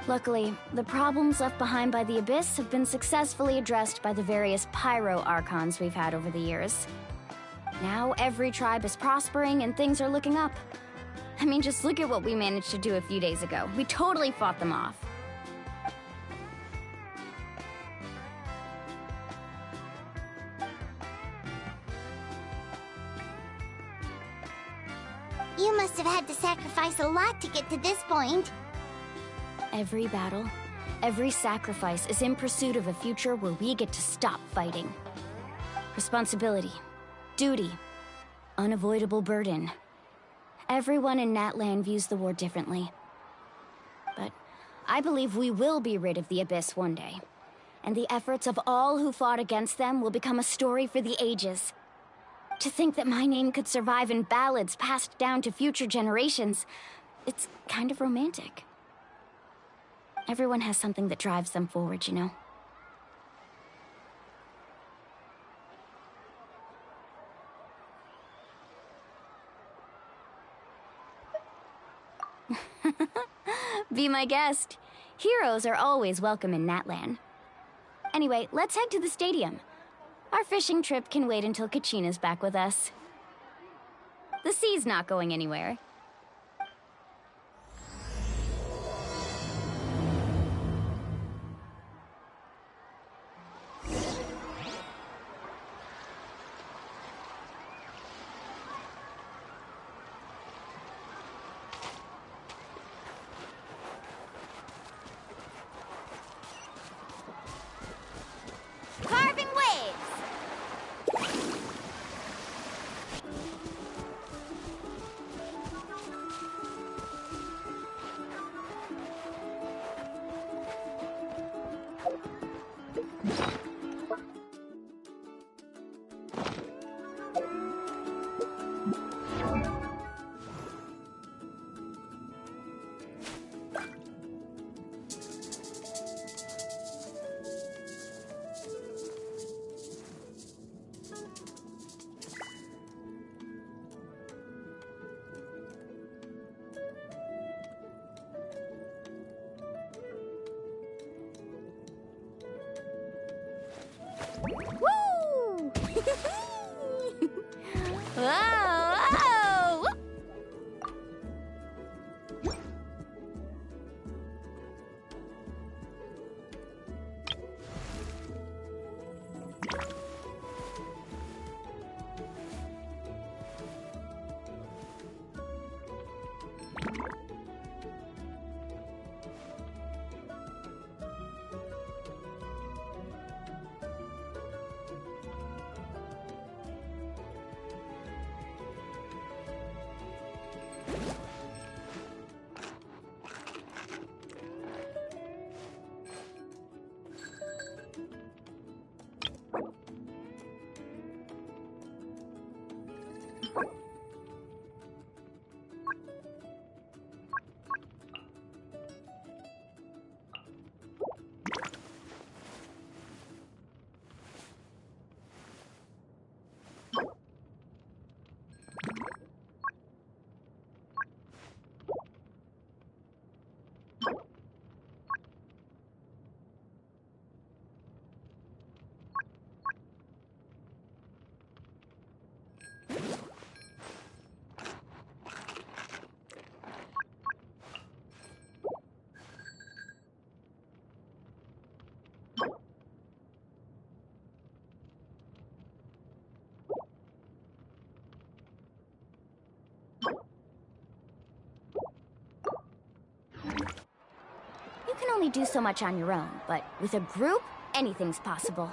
Luckily, the problems left behind by the Abyss have been successfully addressed by the various Pyro Archons we've had over the years. Now every tribe is prospering and things are looking up. I mean, just look at what we managed to do a few days ago. We totally fought them off. You must have had to sacrifice a lot to get to this point. Every battle, every sacrifice is in pursuit of a future where we get to stop fighting. Responsibility, duty, unavoidable burden. Everyone in Natlan views the war differently. But I believe we will be rid of the Abyss one day. And the efforts of all who fought against them will become a story for the ages. To think that my name could survive in ballads passed down to future generations, it's kind of romantic. Everyone has something that drives them forward, you know? Be my guest. Heroes are always welcome in Natlan. Anyway, let's head to the stadium. Our fishing trip can wait until Kachina's back with us. The sea's not going anywhere. Carving waves! Woo! Whoa! You can only do so much on your own, but with a group, anything's possible.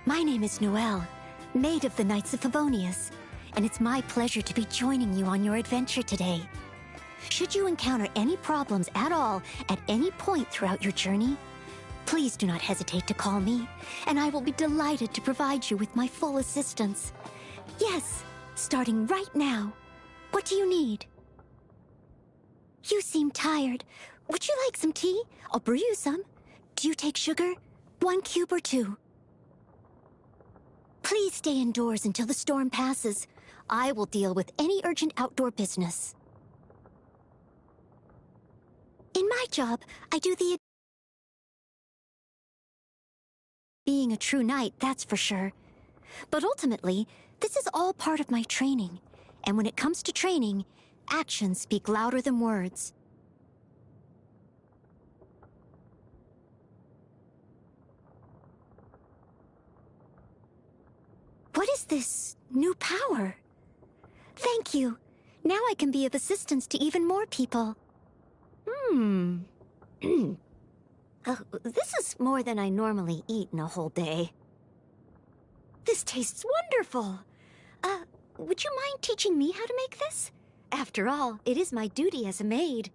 My name is Noelle, Maid of the Knights of Favonius, and it's my pleasure to be joining you on your adventure today. Should you encounter any problems at all at any point throughout your journey, please do not hesitate to call me, and I will be delighted to provide you with my full assistance. Yes, starting right now. What do you need? You seem tired. Would you like some tea? I'll brew you some. Do you take sugar? 1 cube or 2? Please stay indoors until the storm passes. I will deal with any urgent outdoor business. In my job, I do the... being a true knight, that's for sure. But ultimately, this is all part of my training. And when it comes to training, actions speak louder than words. What is this new power? Thank you. Now I can be of assistance to even more people. This is more than I normally eat in a whole day. This tastes wonderful. Would you mind teaching me how to make this? After all, it is my duty as a maid.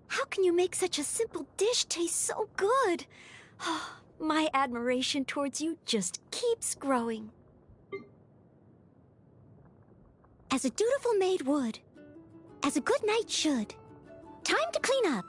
How can you make such a simple dish taste so good? My admiration towards you just keeps growing. As a dutiful maid would. As a good knight should. Time to clean up.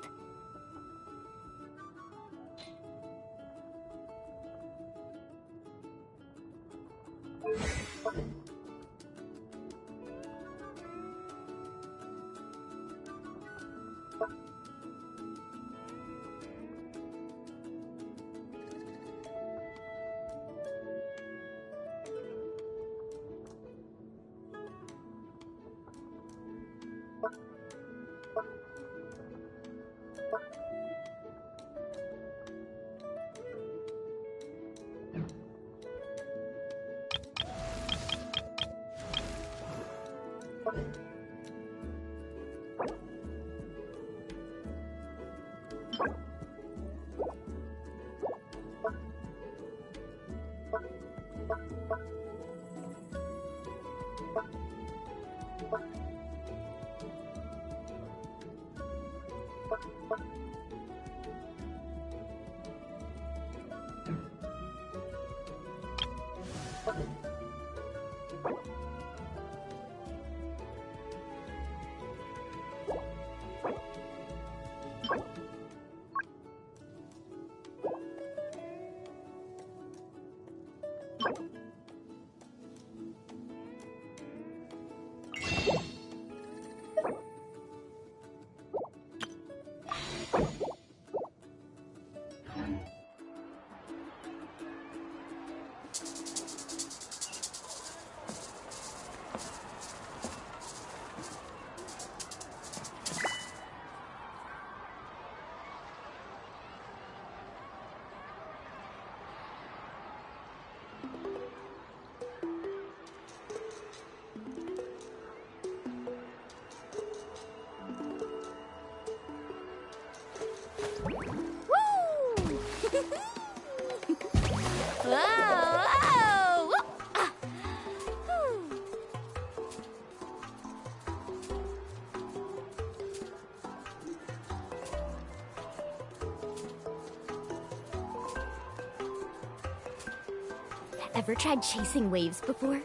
Ever tried chasing waves before?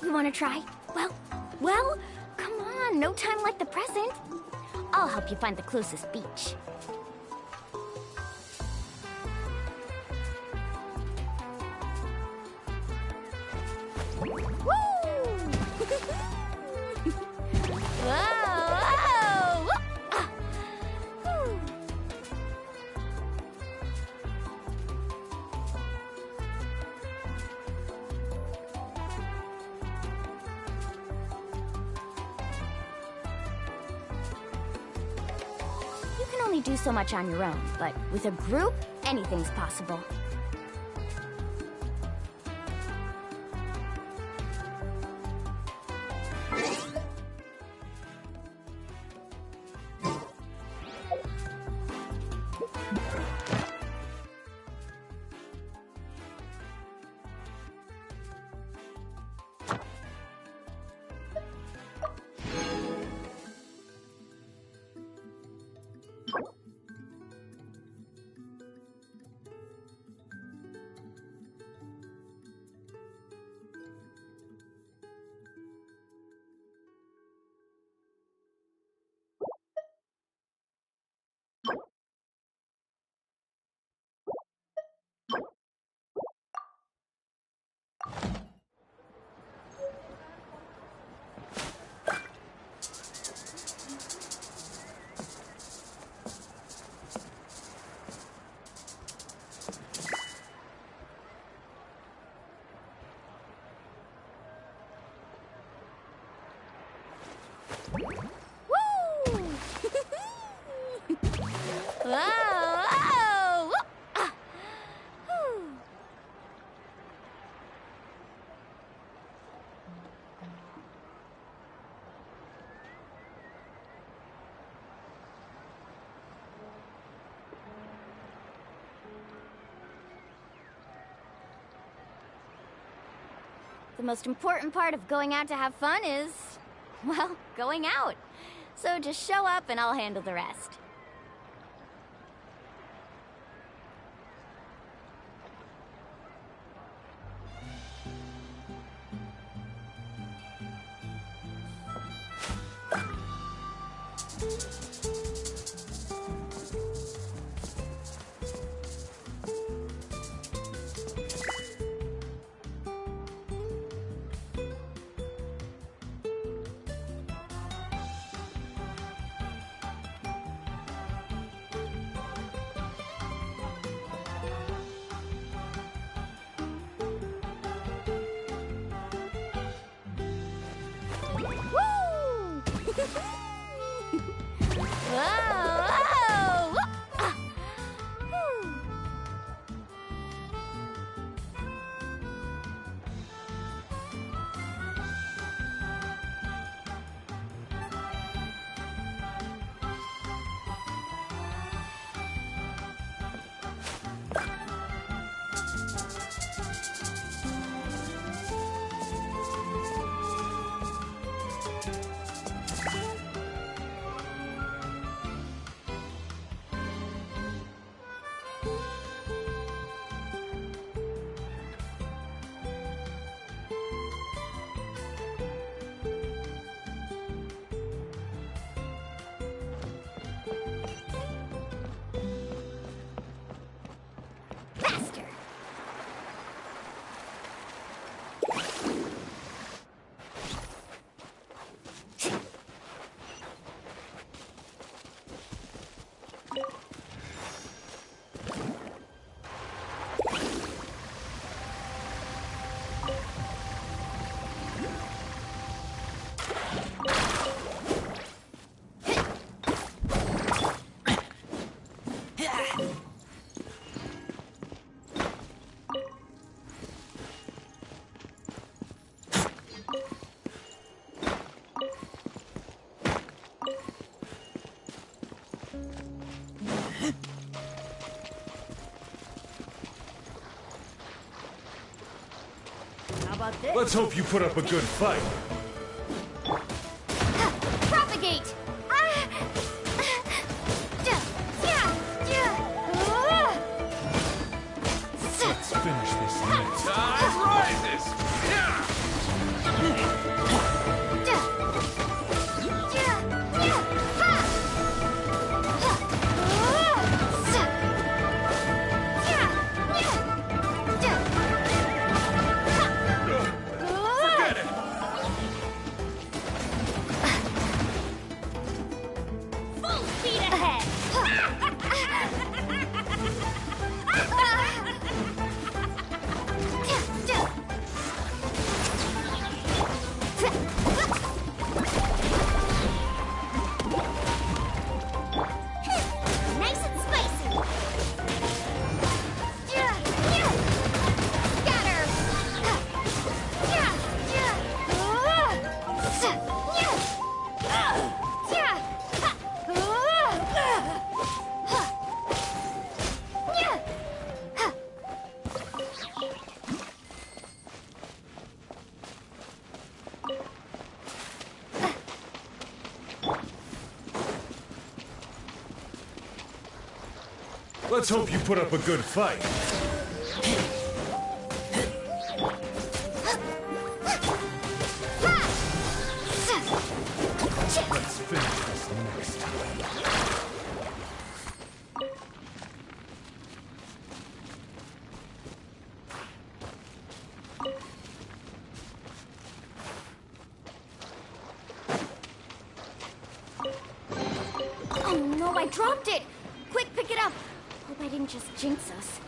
You want to try? Well, come on, no time like the present. I'll help you find the closest beach. Do so much on your own, but with a group, anything's possible. The most important part of going out to have fun is, well, going out. So just show up and I'll handle the rest. Let's hope you put up a good fight. Propagate! Let's finish this next. Tide rises! Let's hope you put up a good fight. Let's finish this next time. Oh no, I dropped it! Quick, pick it up! Hope I didn't just jinx us.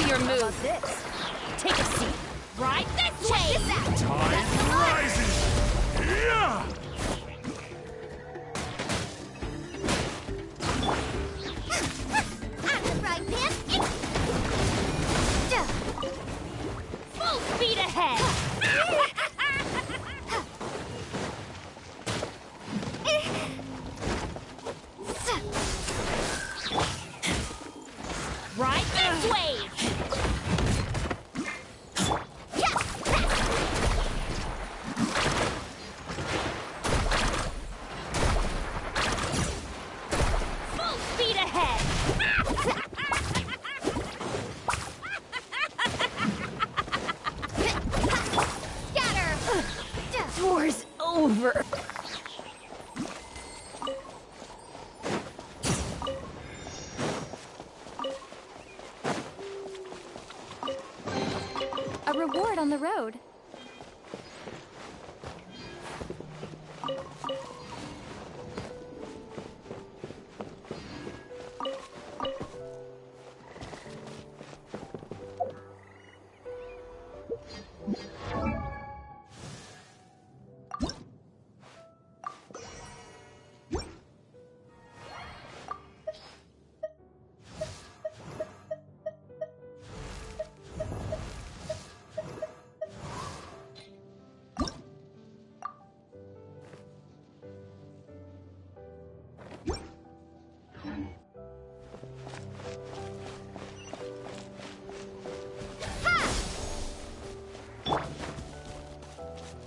your move. This. Take a seat. Right this way. Tide rises! Yeah! I'm the right man. Full speed ahead! Right this way. Full speed ahead! War's over. A reward on the road.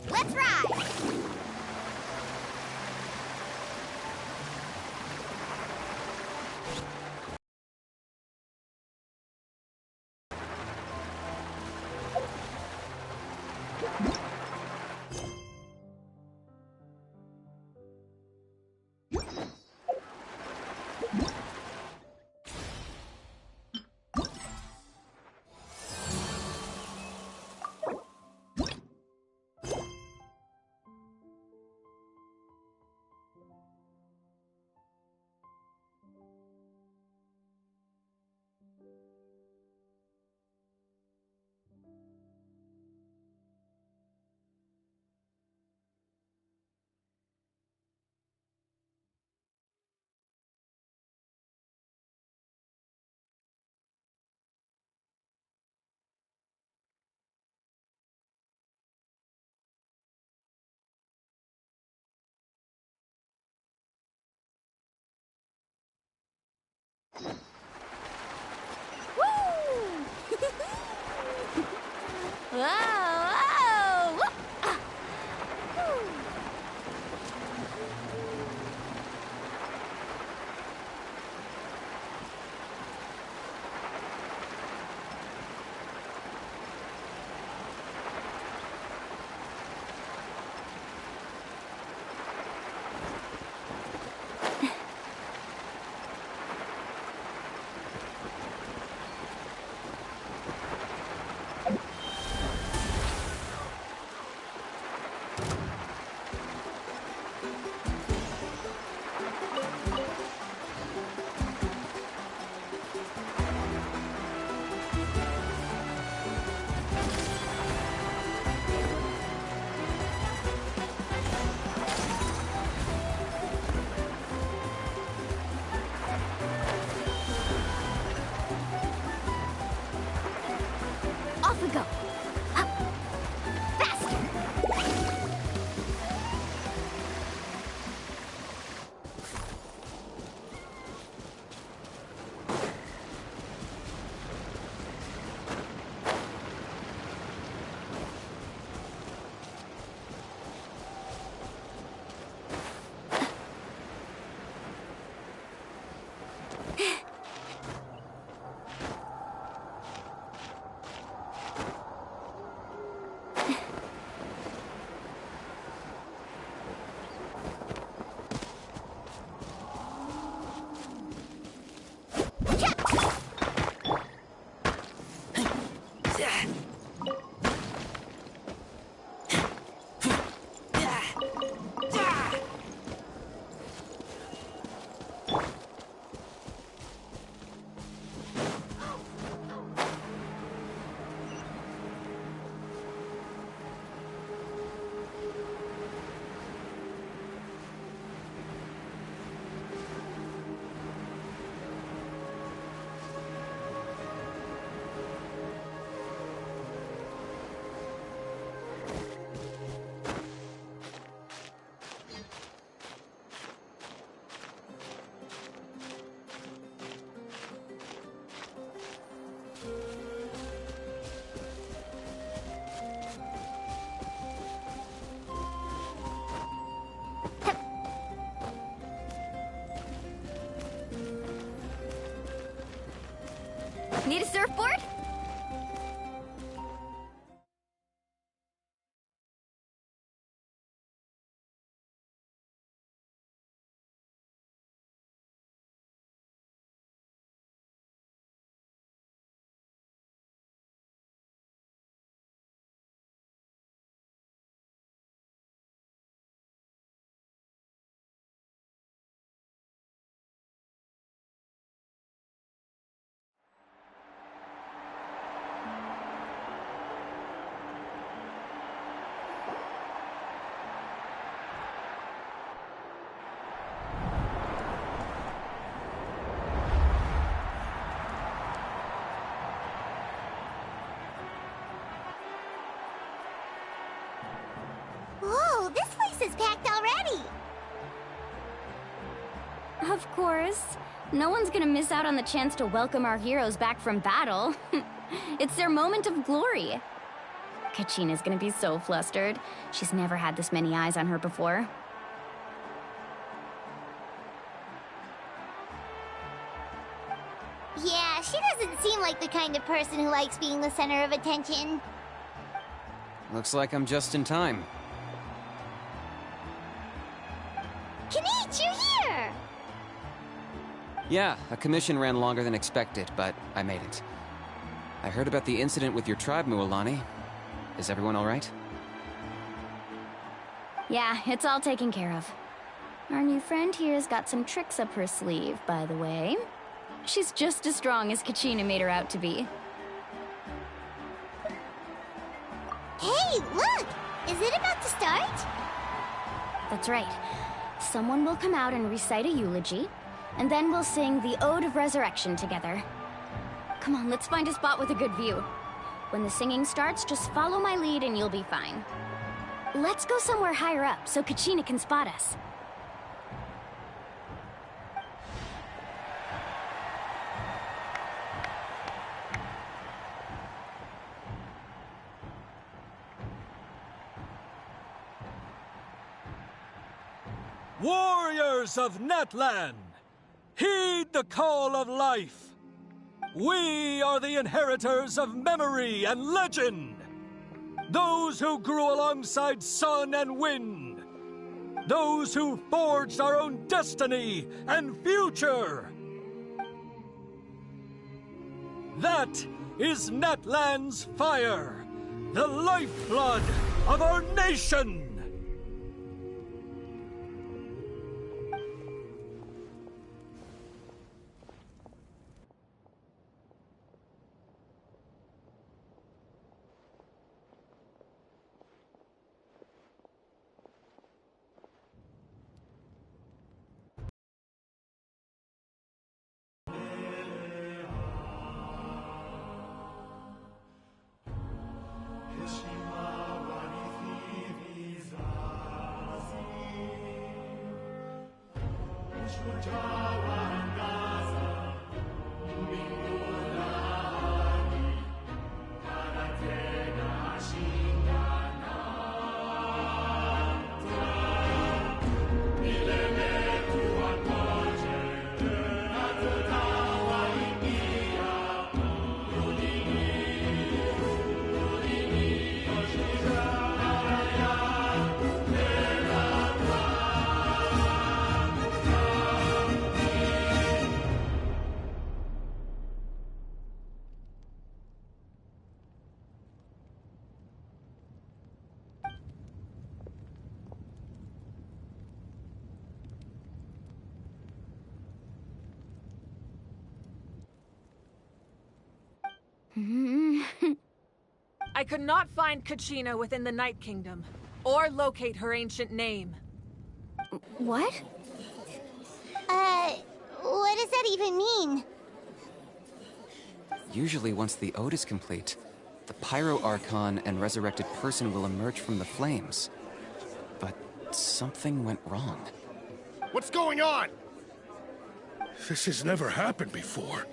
Let's ride! Whoa! Whoa! Off we go. Up. Faster. Need a surfboard? Whoa, this place is packed already! Of course. No one's gonna miss out on the chance to welcome our heroes back from battle. It's their moment of glory. Kachina's gonna be so flustered. She's never had this many eyes on her before. Yeah, she doesn't seem like the kind of person who likes being the center of attention. Looks like I'm just in time. Kanich, you're here! Yeah, a commission ran longer than expected, but I made it. I heard about the incident with your tribe, Mualani. Is everyone all right? Yeah, it's all taken care of. Our new friend here's got some tricks up her sleeve, by the way. She's just as strong as Kachina made her out to be. Hey, look! Is it about to start? That's right. Someone will come out and recite a eulogy, and then we'll sing the Ode of Resurrection together. Come on, let's find a spot with a good view. When the singing starts, just follow my lead and you'll be fine. Let's go somewhere higher up so Kachina can spot us. Warriors of Natlan, heed the call of life. We are the inheritors of memory and legend. Those who grew alongside sun and wind. Those who forged our own destiny and future. That is Natlan's fire, the lifeblood of our nation. I could not find Kachina within the Night Kingdom, or locate her ancient name. What? What does that even mean? Usually once the ode is complete, the Pyro Archon and resurrected person will emerge from the flames. But something went wrong. What's going on? This has never happened before.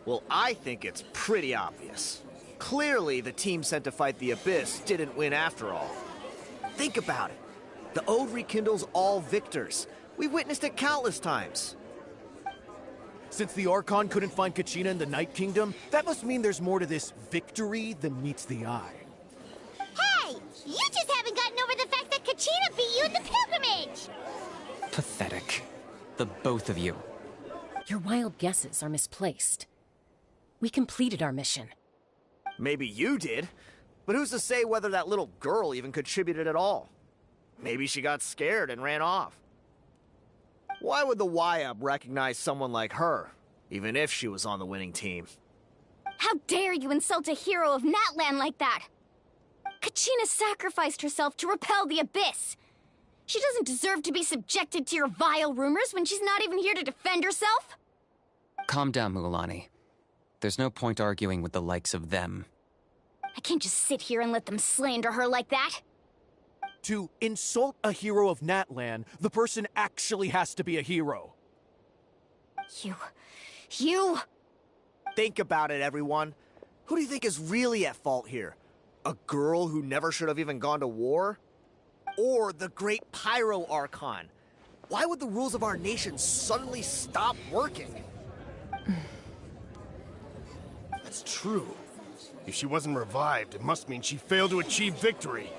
Well, I think it's pretty obvious. Clearly, the team sent to fight the Abyss didn't win after all. Think about it. The Ode rekindles all victors. We've witnessed it countless times. Since the Archon couldn't find Kachina in the Night Kingdom, that must mean there's more to this victory than meets the eye. Hey! You just haven't gotten over the fact that Kachina beat you in the pilgrimage! Pathetic. The both of you. Your wild guesses are misplaced. We completed our mission. Maybe you did, but who's to say whether that little girl even contributed at all? Maybe she got scared and ran off. Why would the Y.up recognize someone like her, even if she was on the winning team? How dare you insult a hero of Natlan like that? Kachina sacrificed herself to repel the Abyss. She doesn't deserve to be subjected to your vile rumors when she's not even here to defend herself. Calm down, Mualani. There's no point arguing with the likes of them. I can't just sit here and let them slander her like that. To insult a hero of Natlan, the person actually has to be a hero. You... Think about it, everyone. Who do you think is really at fault here? A girl who never should have even gone to war? Or the great Pyro Archon? Why would the rules of our nation suddenly stop working? That's true. If she wasn't revived, it must mean she failed to achieve victory.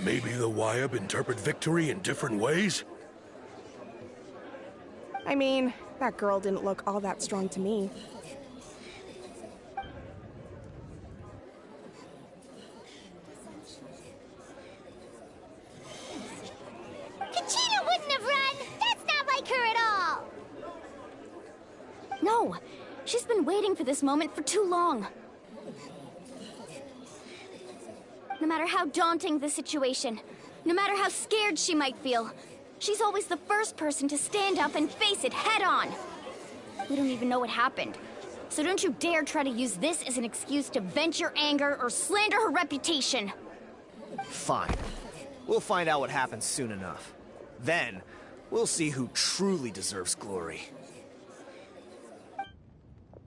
Maybe the Y.up interpret victory in different ways? I mean, that girl didn't look all that strong to me. Kachina wouldn't have run! That's not like her at all! No, she's been waiting for this moment for too long. No matter how daunting the situation, no matter how scared she might feel, she's always the first person to stand up and face it head on. We don't even know what happened, so don't you dare try to use this as an excuse to vent your anger or slander her reputation. Fine. We'll find out what happens soon enough. Then, we'll see who truly deserves glory.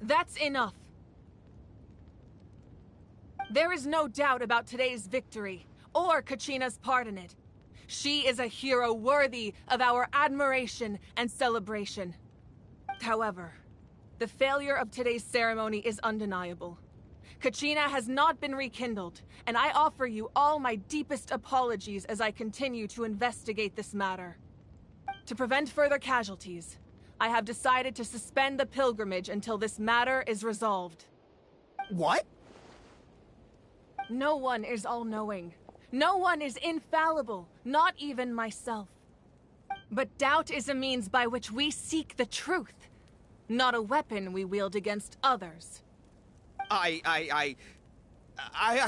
That's enough. There is no doubt about today's victory, or Kachina's part in it. She is a hero worthy of our admiration and celebration. However, the failure of today's ceremony is undeniable. Kachina has not been rekindled, and I offer you all my deepest apologies as I continue to investigate this matter. To prevent further casualties, I have decided to suspend the pilgrimage until this matter is resolved. What? No one is all-knowing. No one is infallible, not even myself. But doubt is a means by which we seek the truth, not a weapon we wield against others. I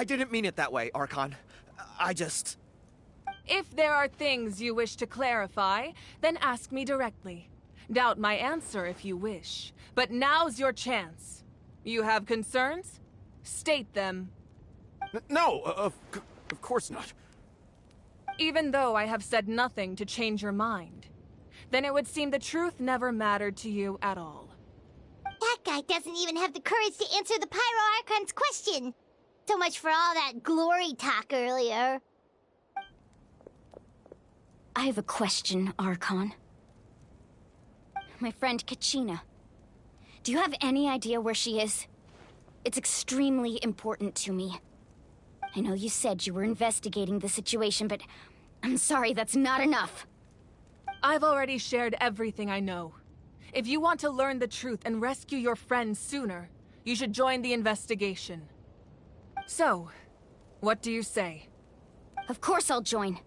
didn't mean it that way, Archon. I just... If there are things you wish to clarify, then ask me directly. Doubt my answer if you wish, but now's your chance. You have concerns? State them. No, of course not. Even though I have said nothing to change your mind, then it would seem the truth never mattered to you at all. That guy doesn't even have the courage to answer the Pyro Archon's question. So much for all that glory talk earlier. I have a question, Archon. My friend Kachina. Do you have any idea where she is? It's extremely important to me. I know you said you were investigating the situation, but I'm sorry, that's not enough. I've already shared everything I know. If you want to learn the truth and rescue your friends sooner, you should join the investigation. So, what do you say? Of course I'll join.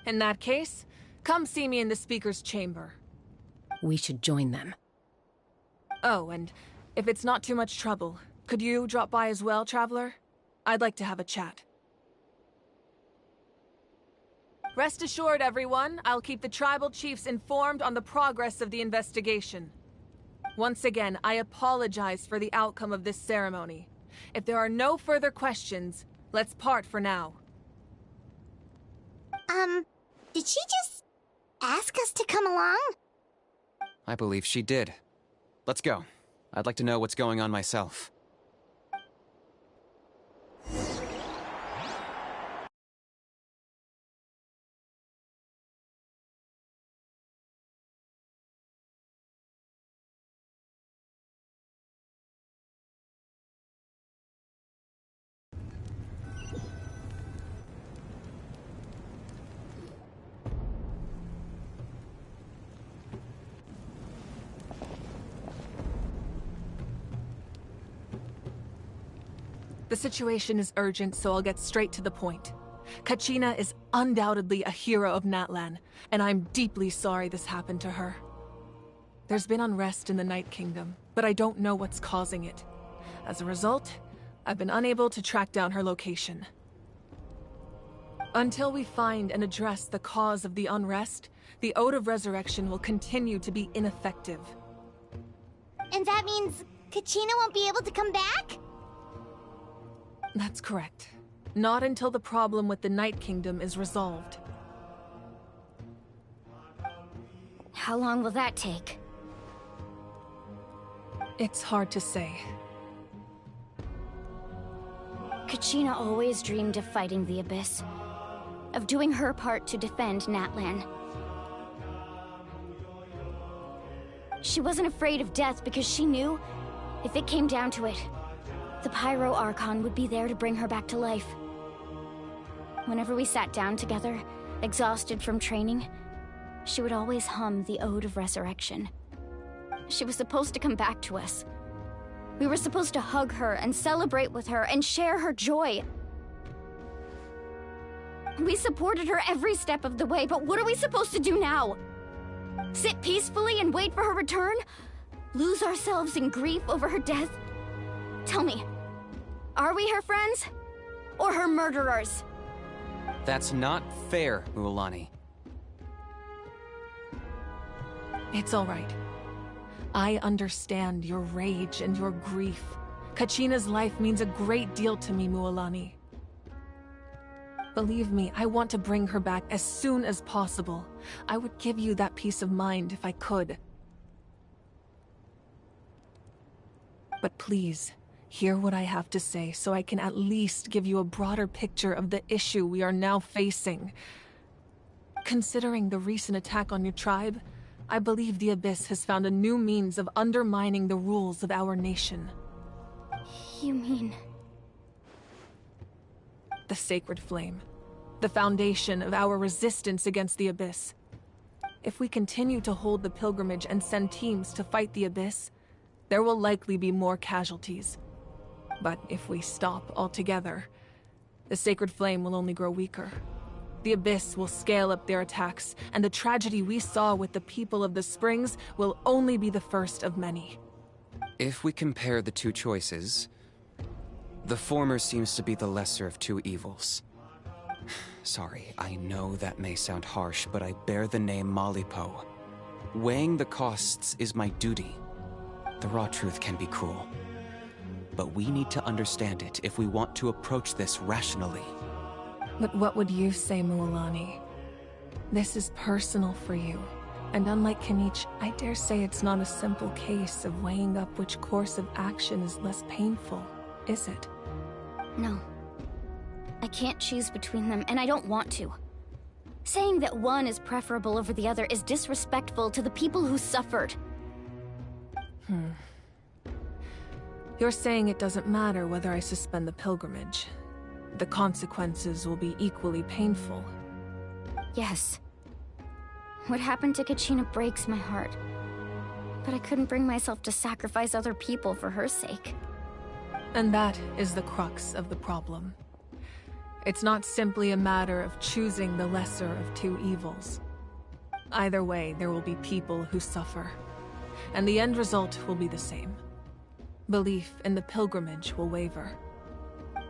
In that case, come see me in the speaker's chamber. We should join them. Oh, and if it's not too much trouble, could you drop by as well, Traveler? I'd like to have a chat. Rest assured, everyone, I'll keep the tribal chiefs informed on the progress of the investigation. Once again, I apologize for the outcome of this ceremony. If there are no further questions, let's part for now. Did she just ask us to come along? I believe she did. Let's go. I'd like to know what's going on myself. The situation is urgent, so I'll get straight to the point. Kachina is undoubtedly a hero of Natlan, and I'm deeply sorry this happened to her. There's been unrest in the Night Kingdom, but I don't know what's causing it. As a result, I've been unable to track down her location. Until we find and address the cause of the unrest, the Ode of Resurrection will continue to be ineffective. And that means Kachina won't be able to come back? That's correct. Not until the problem with the Night Kingdom is resolved. How long will that take? It's hard to say. Kachina always dreamed of fighting the Abyss. Of doing her part to defend Natlan. She wasn't afraid of death because she knew, if it came down to it, the Pyro Archon would be there to bring her back to life. Whenever we sat down together, exhausted from training, she would always hum the Ode of Resurrection. She was supposed to come back to us. We were supposed to hug her and celebrate with her and share her joy. We supported her every step of the way, but what are we supposed to do now? Sit peacefully and wait for her return? Lose ourselves in grief over her death? Tell me, are we her friends? Or her murderers? That's not fair, Mualani. It's all right. I understand your rage and your grief. Kachina's life means a great deal to me, Mualani. Believe me, I want to bring her back as soon as possible. I would give you that peace of mind if I could. But please, hear what I have to say so I can at least give you a broader picture of the issue we are now facing. Considering the recent attack on your tribe, I believe the Abyss has found a new means of undermining the rules of our nation. You mean... The Sacred Flame. The foundation of our resistance against the Abyss. If we continue to hold the pilgrimage and send teams to fight the Abyss, there will likely be more casualties. But if we stop altogether, the Sacred Flame will only grow weaker. The Abyss will scale up their attacks, and the tragedy we saw with the people of the Springs will only be the first of many. If we compare the two choices, the former seems to be the lesser of two evils. Sorry, I know that may sound harsh, but I bear the name Malipo. Weighing the costs is my duty. The raw truth can be cruel. But we need to understand it if we want to approach this rationally. But what would you say, Mualani? This is personal for you. And unlike Kanich, I dare say it's not a simple case of weighing up which course of action is less painful, is it? No. I can't choose between them, and I don't want to. Saying that one is preferable over the other is disrespectful to the people who suffered. You're saying it doesn't matter whether I suspend the pilgrimage. The consequences will be equally painful. Yes. What happened to Kachina breaks my heart. But I couldn't bring myself to sacrifice other people for her sake. And that is the crux of the problem. It's not simply a matter of choosing the lesser of two evils. Either way, there will be people who suffer. And the end result will be the same. Belief in the pilgrimage will waver.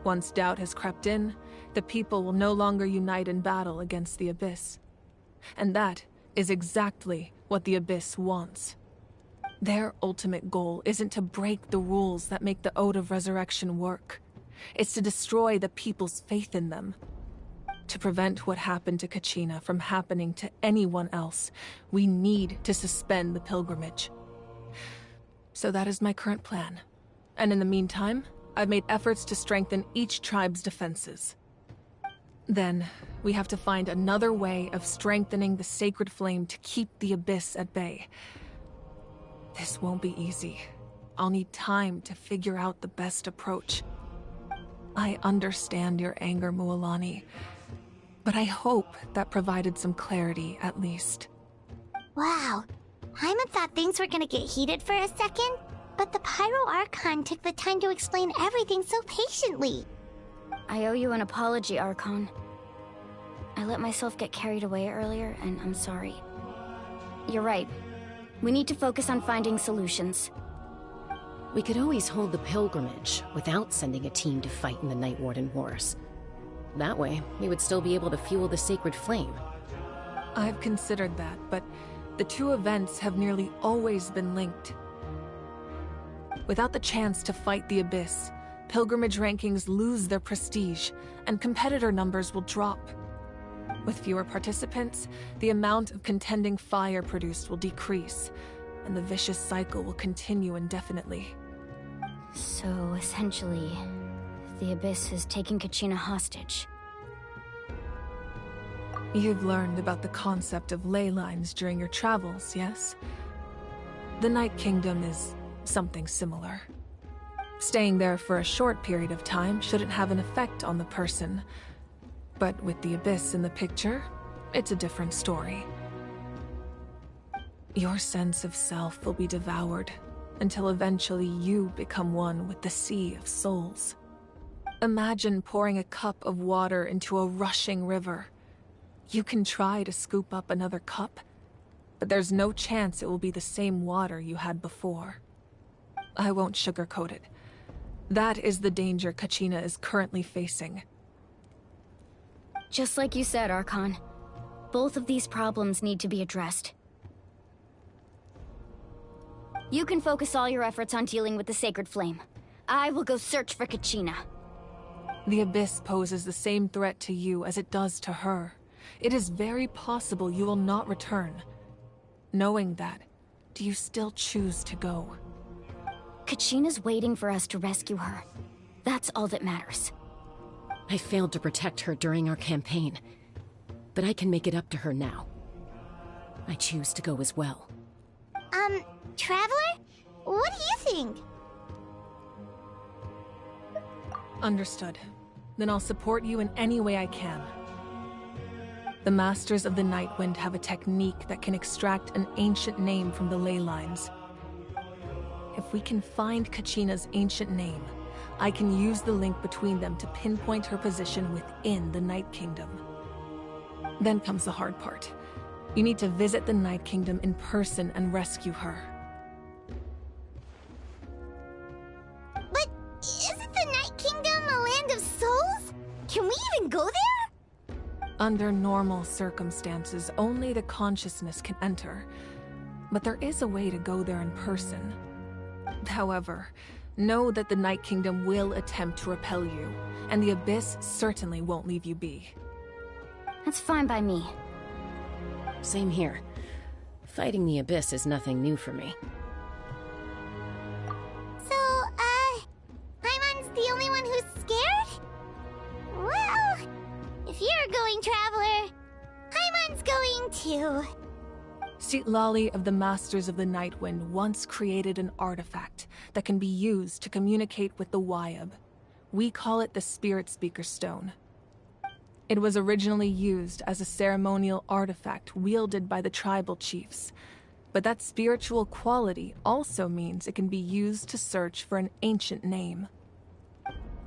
Once doubt has crept in, the people will no longer unite in battle against the Abyss. And that is exactly what the Abyss wants. Their ultimate goal isn't to break the rules that make the Ode of Resurrection work. It's to destroy the people's faith in them. To prevent what happened to Kachina from happening to anyone else, we need to suspend the pilgrimage. So that is my current plan. And in the meantime, I've made efforts to strengthen each tribe's defenses. Then, we have to find another way of strengthening the Sacred Flame to keep the Abyss at bay. This won't be easy. I'll need time to figure out the best approach. I understand your anger, Mualani, but I hope that provided some clarity, at least. Wow. Hyman thought things were gonna get heated for a second, But the Pyro Archon took the time to explain everything so patiently. I owe you an apology, Archon. I let myself get carried away earlier, and I'm sorry. You're right. We need to focus on finding solutions. We could always hold the pilgrimage without sending a team to fight in the Night Warden Wars. That way, we would still be able to fuel the sacred flame. I've considered that, but the two events have nearly always been linked. Without the chance to fight the Abyss, pilgrimage rankings lose their prestige, and competitor numbers will drop. With fewer participants, the amount of contending fire produced will decrease, and the vicious cycle will continue indefinitely. So, essentially, the Abyss has taken Kachina hostage. You've learned about the concept of ley lines during your travels, yes? The Night Kingdom is something similar. Staying there for a short period of time shouldn't have an effect on the person. But with the Abyss in the picture, it's a different story. Your sense of self will be devoured until eventually you become one with the Sea of Souls. Imagine pouring a cup of water into a rushing river. You can try to scoop up another cup, but there's no chance it will be the same water you had before. I won't sugarcoat it. That is the danger Kachina is currently facing. Just like you said, Archon. Both of these problems need to be addressed. You can focus all your efforts on dealing with the Sacred Flame. I will go search for Kachina. The Abyss poses the same threat to you as it does to her. It is very possible you will not return. Knowing that, do you still choose to go? Kachina's waiting for us to rescue her. That's all that matters. I failed to protect her during our campaign, but I can make it up to her now. I choose to go as well. Traveler? What do you think? Understood. Then I'll support you in any way I can. The Masters of the Nightwind have a technique that can extract an ancient name from the ley lines. If we can find Kachina's ancient name, I can use the link between them to pinpoint her position within the Night Kingdom. Then comes the hard part. You need to visit the Night Kingdom in person and rescue her. But isn't the Night Kingdom a land of souls? Can we even go there? Under normal circumstances, only the consciousness can enter. But there is a way to go there in person. However, know that the Night Kingdom will attempt to repel you, and the Abyss certainly won't leave you be. That's fine by me. Same here. Fighting the Abyss is nothing new for me. So, Paimon's the only one who's scared? Well, if you're going, Traveler, Paimon's going too. Citlali of the Masters of the Nightwind once created an artifact that can be used to communicate with the Wyab. We call it the Spirit Speaker Stone. It was originally used as a ceremonial artifact wielded by the tribal chiefs, but that spiritual quality also means it can be used to search for an ancient name.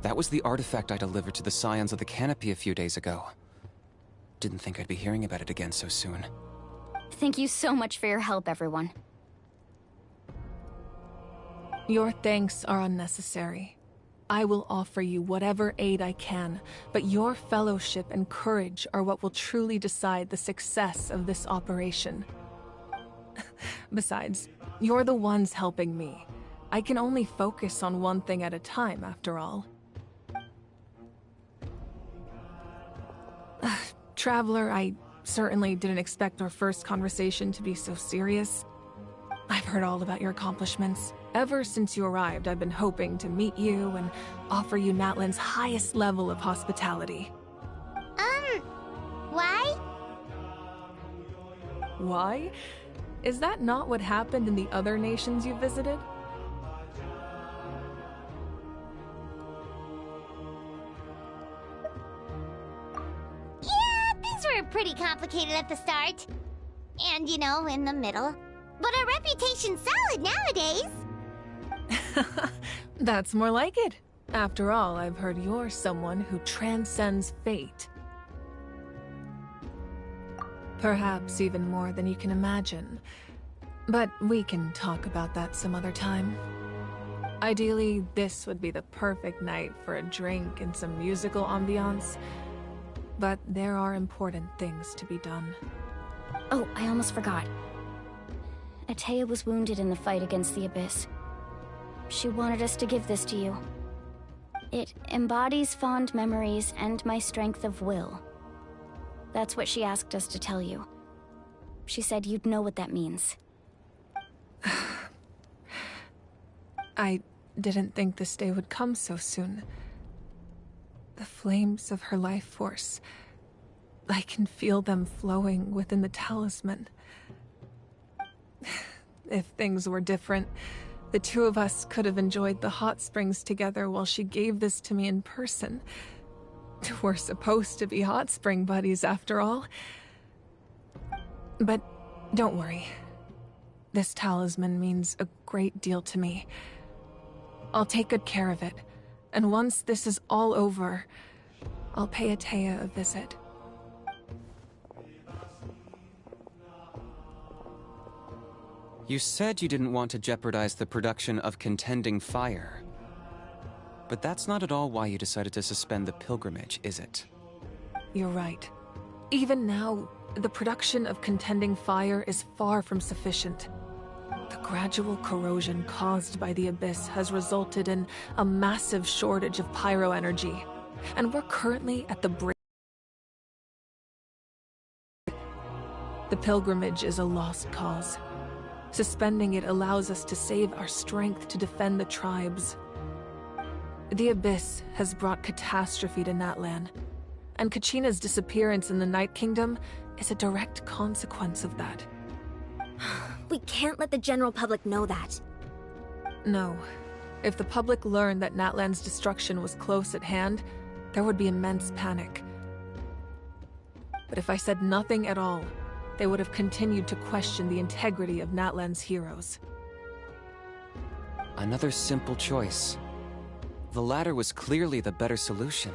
That was the artifact I delivered to the Scions of the Canopy a few days ago. Didn't think I'd be hearing about it again so soon. Thank you so much for your help, everyone. Your thanks are unnecessary. I will offer you whatever aid I can, but your fellowship and courage are what will truly decide the success of this operation. Besides, you're the ones helping me. I can only focus on one thing at a time, after all. Traveler, I certainly didn't expect our first conversation to be so serious. I've heard all about your accomplishments. Ever since you arrived, I've been hoping to meet you and offer you Natlan's highest level of hospitality. Why? Why? Is that not what happened in the other nations you visited? Yeah, things were pretty complicated at the start. And, you know, in the middle. But our reputation's solid nowadays. That's more like it. After all, I've heard you're someone who transcends fate. Perhaps even more than you can imagine. But we can talk about that some other time. Ideally, this would be the perfect night for a drink and some musical ambiance. But there are important things to be done. Oh, I almost forgot. Atea was wounded in the fight against the Abyss. She wanted us to give this to you. It embodies fond memories and my strength of will. That's what she asked us to tell you. She said you'd know what that means. I didn't think this day would come so soon. The flames of her life force. I can feel them flowing within the talisman. If things were different, the two of us could have enjoyed the hot springs together while she gave this to me in person. We're supposed to be hot spring buddies after all. But don't worry. This talisman means a great deal to me. I'll take good care of it, and once this is all over, I'll pay Atea a visit. You said you didn't want to jeopardize the production of Contending Fire. But that's not at all why you decided to suspend the pilgrimage, is it? You're right. Even now, the production of Contending Fire is far from sufficient. The gradual corrosion caused by the Abyss has resulted in a massive shortage of pyro energy, and we're currently at the brink. The pilgrimage is a lost cause. Suspending it allows us to save our strength to defend the tribes. The Abyss has brought catastrophe to Natlan, and Kachina's disappearance in the Night Kingdom is a direct consequence of that. We can't let the general public know that. No. If the public learned that Natlan's destruction was close at hand, there would be immense panic. But if I said nothing at all, they would have continued to question the integrity of Natlan's heroes. Another simple choice. The latter was clearly the better solution.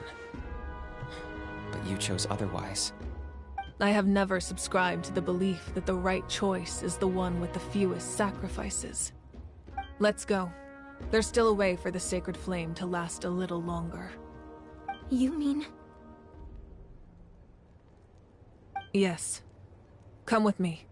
But you chose otherwise. I have never subscribed to the belief that the right choice is the one with the fewest sacrifices. Let's go. There's still a way for the sacred flame to last a little longer. You mean? Yes. Come with me.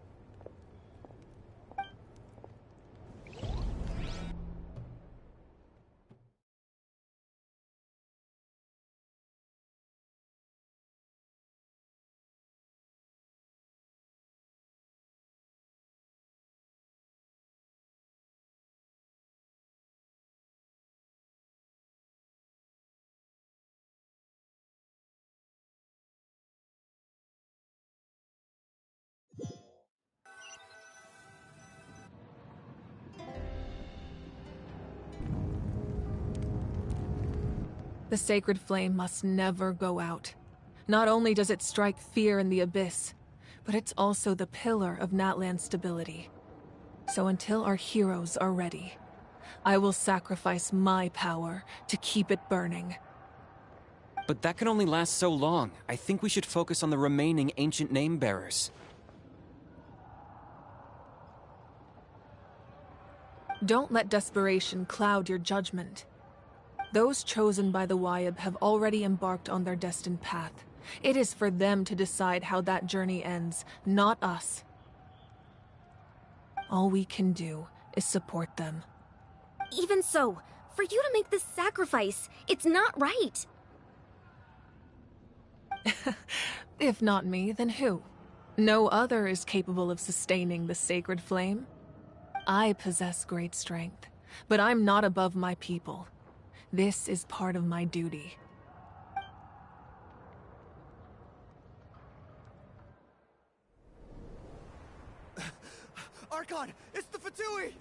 The sacred flame must never go out. Not only does it strike fear in the Abyss, but it's also the pillar of Natlan's stability. So until our heroes are ready, I will sacrifice my power to keep it burning. But that can only last so long. I think we should focus on the remaining ancient name-bearers. Don't let desperation cloud your judgment. Those chosen by the R.i.p have already embarked on their destined path. It is for them to decide how that journey ends, not us. All we can do is support them. Even so, for you to make this sacrifice, it's not right. If not me, then who? No other is capable of sustaining the sacred flame. I possess great strength, but I'm not above my people. This is part of my duty. Archon, it's the Fatui!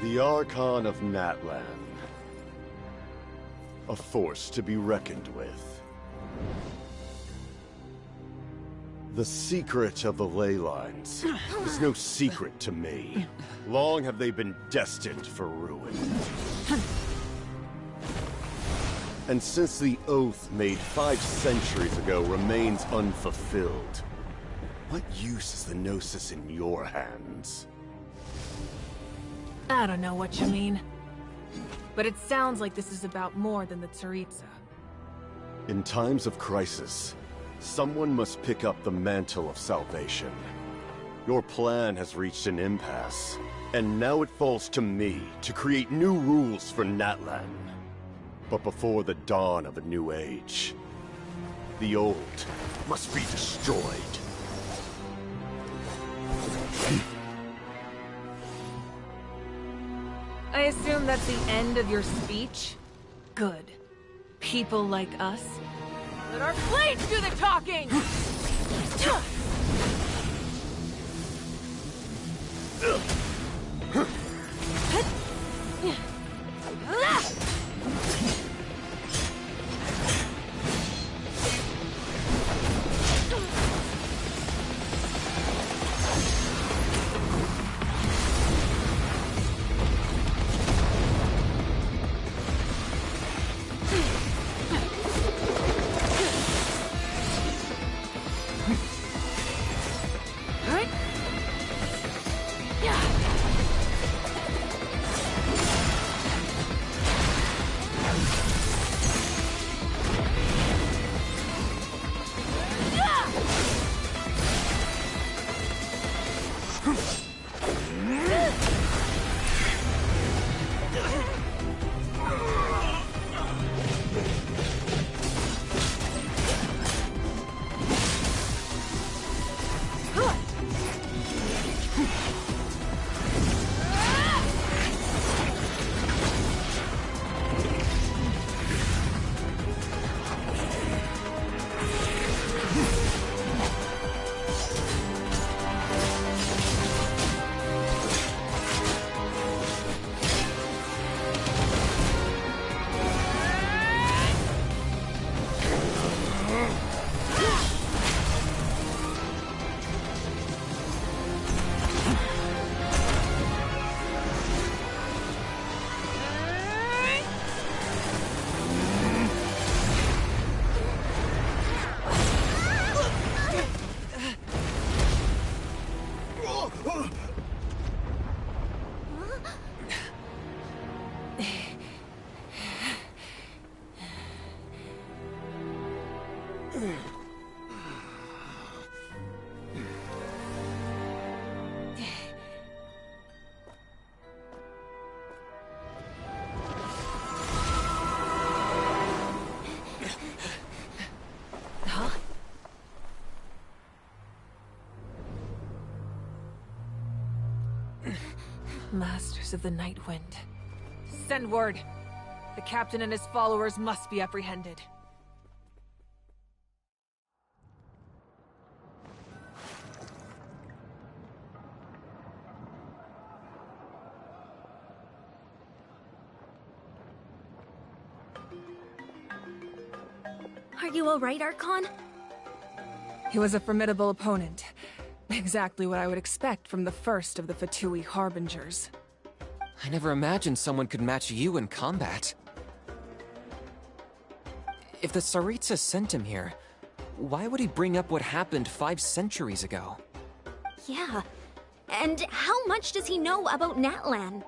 The Archon of Natlan. A force to be reckoned with. The secret of the ley lines is no secret to me. Long have they been destined for ruin. And since the oath made 5 centuries ago remains unfulfilled, what use is the Gnosis in your hands? I don't know what you mean. But it sounds like this is about more than the Tsaritsa. In times of crisis, someone must pick up the mantle of salvation. Your plan has reached an impasse, and now it falls to me to create new rules for Natlan. But before the dawn of a new age, the old must be destroyed. I assume that's the end of your speech? Good. People like us. Let our blades do the talking! Masters of the Night Wind. Send word. The captain and his followers must be apprehended. Are you alright, Archon? He was a formidable opponent. Exactly what I would expect from the first of the Fatui Harbingers. I never imagined someone could match you in combat. If the Tsaritsa sent him here, why would he bring up what happened 5 centuries ago? Yeah. And how much does he know about Natlan?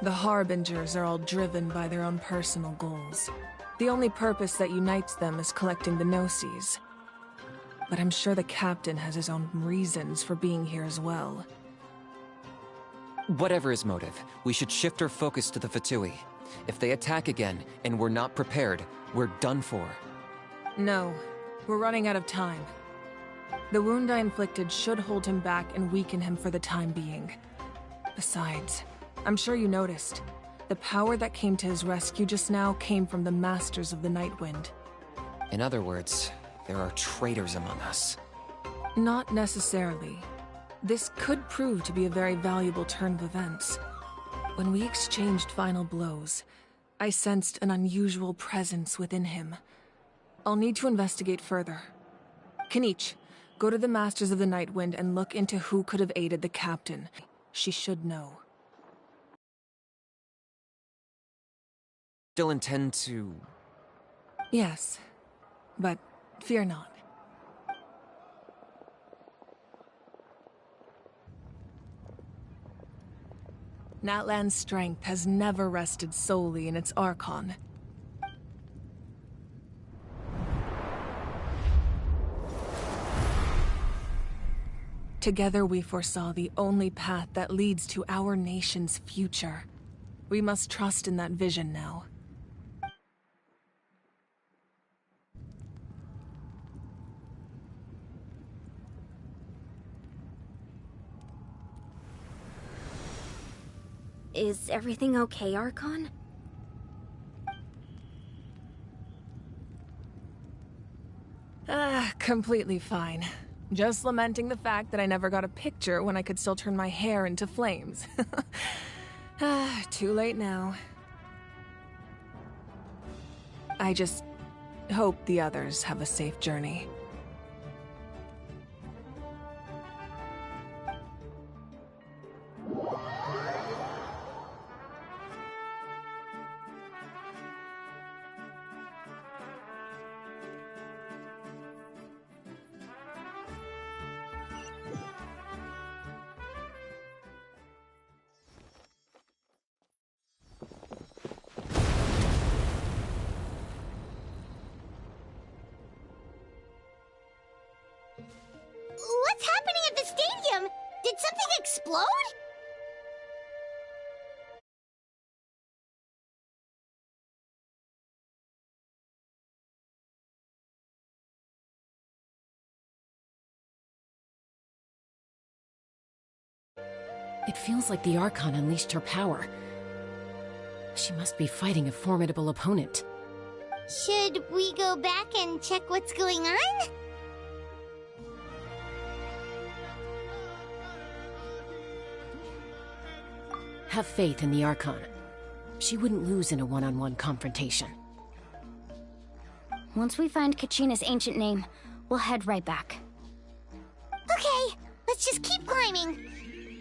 The Harbingers are all driven by their own personal goals. The only purpose that unites them is collecting the Gnosis. But I'm sure the captain has his own reasons for being here as well. Whatever his motive, we should shift our focus to the Fatui. If they attack again, and we're not prepared, we're done for. No, we're running out of time. The wound I inflicted should hold him back and weaken him for the time being. Besides, I'm sure you noticed, the power that came to his rescue just now came from the Masters of the Night Wind. In other words, there are traitors among us. Not necessarily. This could prove to be a very valuable turn of events. When we exchanged final blows, I sensed an unusual presence within him. I'll need to investigate further. Kanich, go to the Masters of the Nightwind and look into who could have aided the captain. She should know. Still intend to... Yes, but fear not. Natlan's strength has never rested solely in its Archon. Together we foresaw the only path that leads to our nation's future. We must trust in that vision now. Is everything okay, Archon? Completely fine. Just lamenting the fact that I never got a picture when I could still turn my hair into flames. Too late now. I just hope the others have a safe journey. What's happening at the stadium? Did something explode? It feels like the Archon unleashed her power. She must be fighting a formidable opponent. Should we go back and check what's going on? Have faith in the Archon. She wouldn't lose in a one-on-one confrontation. Once we find Kachina's ancient name, we'll head right back. Okay, let's just keep climbing.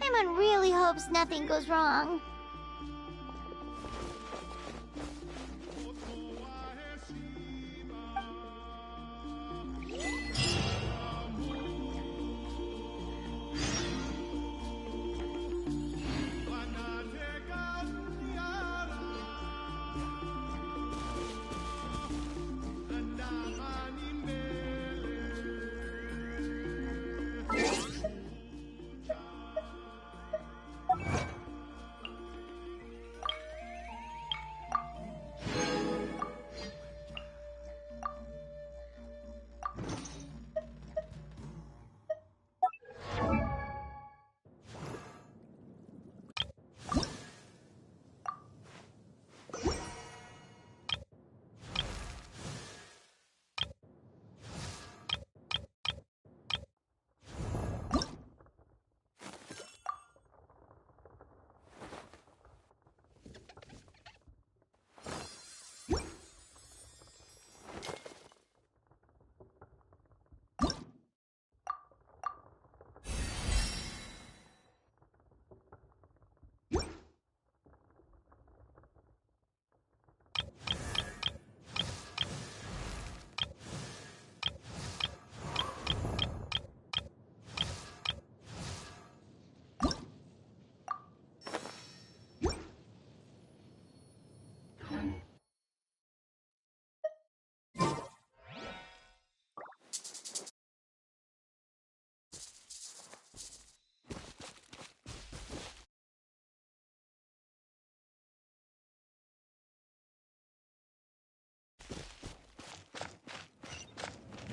Paimon really hopes nothing goes wrong.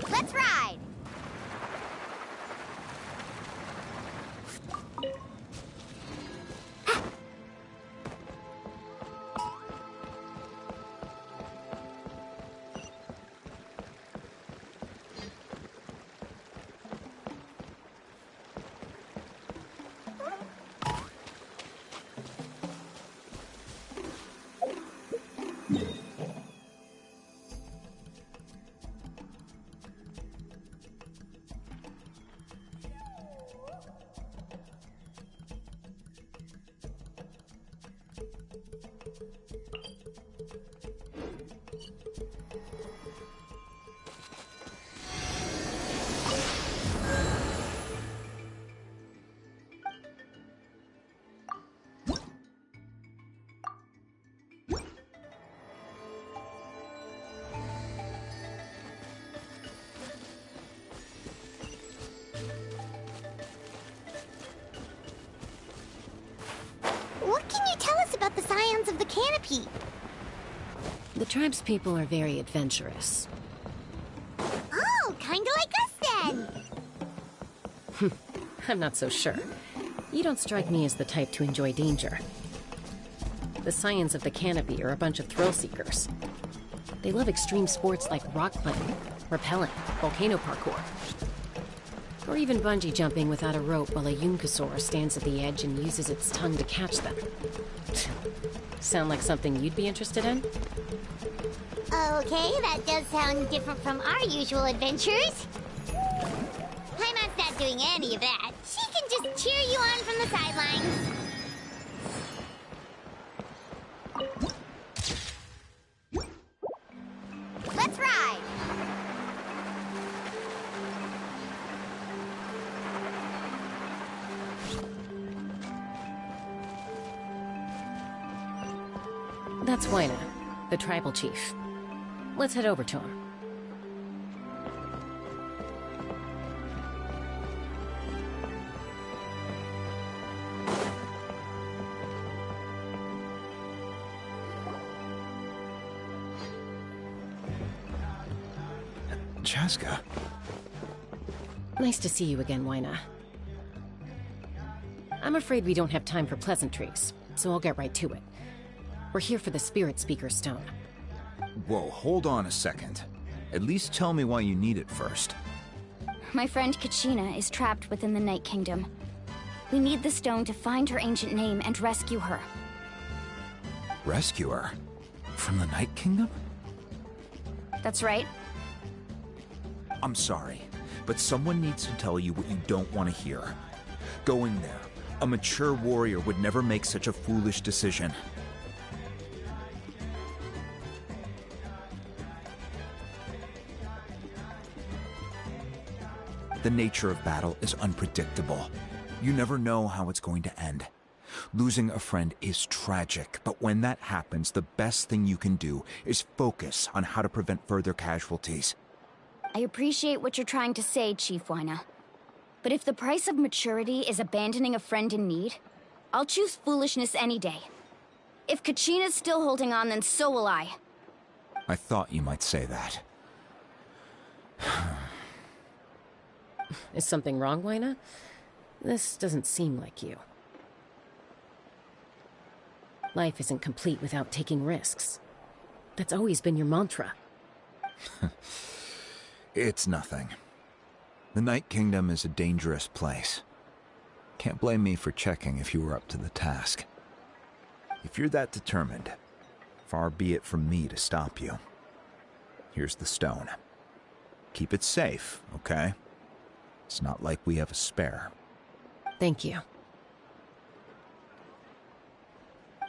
Let's ride! What can you tell us about the scions of the canopy? The tribe's people are very adventurous. Oh, kinda like us then! I'm not so sure. You don't strike me as the type to enjoy danger. The scions of the canopy are a bunch of thrill seekers. They love extreme sports like rock climbing, rappelling, volcano parkour, or even bungee jumping without a rope while a Yunkasaur stands at the edge and uses its tongue to catch them. Sound like something you'd be interested in? Okay, that does sound different from our usual adventures. Paimon's not doing any of that. She can just cheer you on from the sidelines. Let's ride! That's Waina, the tribal chief. Let's head over to him. Chaska. Nice to see you again, Waina. I'm afraid we don't have time for pleasantries, so I'll get right to it. We're here for the Spirit Speaker Stone. Whoa, hold on a second. At least tell me why you need it first. My friend Kachina is trapped within the Night Kingdom. We need the stone to find her ancient name and rescue her. Rescue her? From the Night Kingdom? That's right. I'm sorry, but someone needs to tell you what you don't want to hear. Going there, a mature warrior would never make such a foolish decision. The nature of battle is unpredictable. You never know how it's going to end. Losing a friend is tragic, but when that happens, the best thing you can do is focus on how to prevent further casualties. I appreciate what you're trying to say, Chief Waina. But if the price of maturity is abandoning a friend in need, I'll choose foolishness any day. If Kachina's still holding on, then so will I. I thought you might say that. Is something wrong, Waina? This doesn't seem like you. Life isn't complete without taking risks. That's always been your mantra. It's nothing. The Night Kingdom is a dangerous place. Can't blame me for checking if you were up to the task. If you're that determined, far be it from me to stop you. Here's the stone. Keep it safe, okay? It's not like we have a spare. Thank you.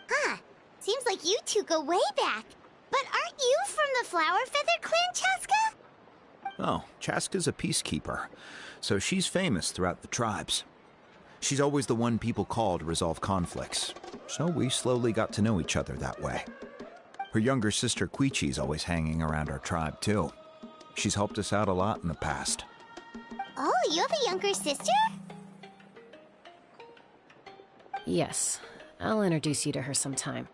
Huh. Seems like you two go way back. But aren't you from the Flower Feather Clan, Chaska? Oh, Chaska's a peacekeeper, so she's famous throughout the tribes. She's always the one people call to resolve conflicts, so we slowly got to know each other that way. Her younger sister Quichi's always hanging around our tribe, too. She's helped us out a lot in the past. Oh, you have a younger sister? Yes, I'll introduce you to her sometime.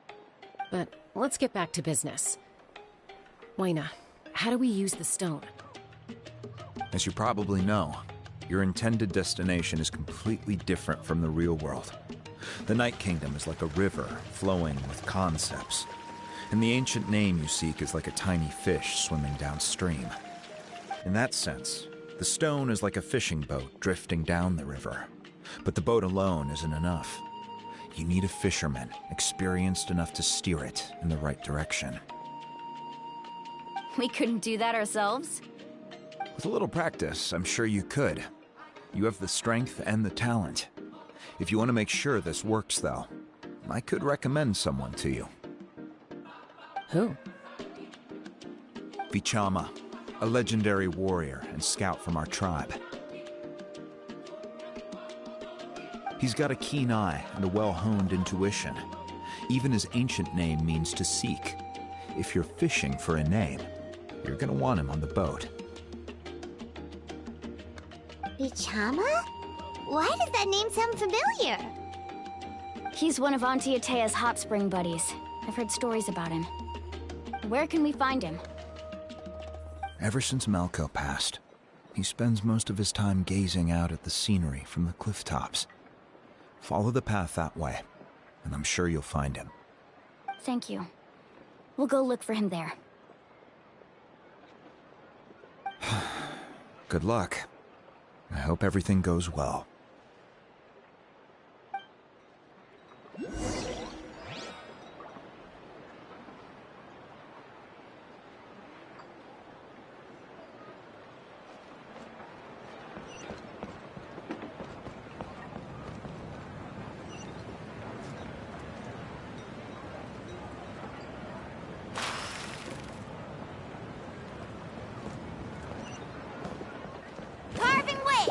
But let's get back to business. Waina, how do we use the stone? As you probably know, your intended destination is completely different from the real world. The Night Kingdom is like a river flowing with concepts, and the ancient name you seek is like a tiny fish swimming downstream. In that sense, the stone is like a fishing boat drifting down the river, but the boat alone isn't enough. You need a fisherman experienced enough to steer it in the right direction. We couldn't do that ourselves? With a little practice, I'm sure you could. You have the strength and the talent. If you want to make sure this works, though, I could recommend someone to you. Who? Vichama, a legendary warrior and scout from our tribe. He's got a keen eye and a well-honed intuition. Even his ancient name means to seek. If you're fishing for a name, you're gonna want him on the boat. Vichama? Why does that name sound familiar? He's one of Auntie Atea's hot spring buddies. I've heard stories about him. Where can we find him? Ever since Malco passed, he spends most of his time gazing out at the scenery from the cliff tops. Follow the path that way, and I'm sure you'll find him. Thank you. We'll go look for him there. Good luck. I hope everything goes well. Carving way!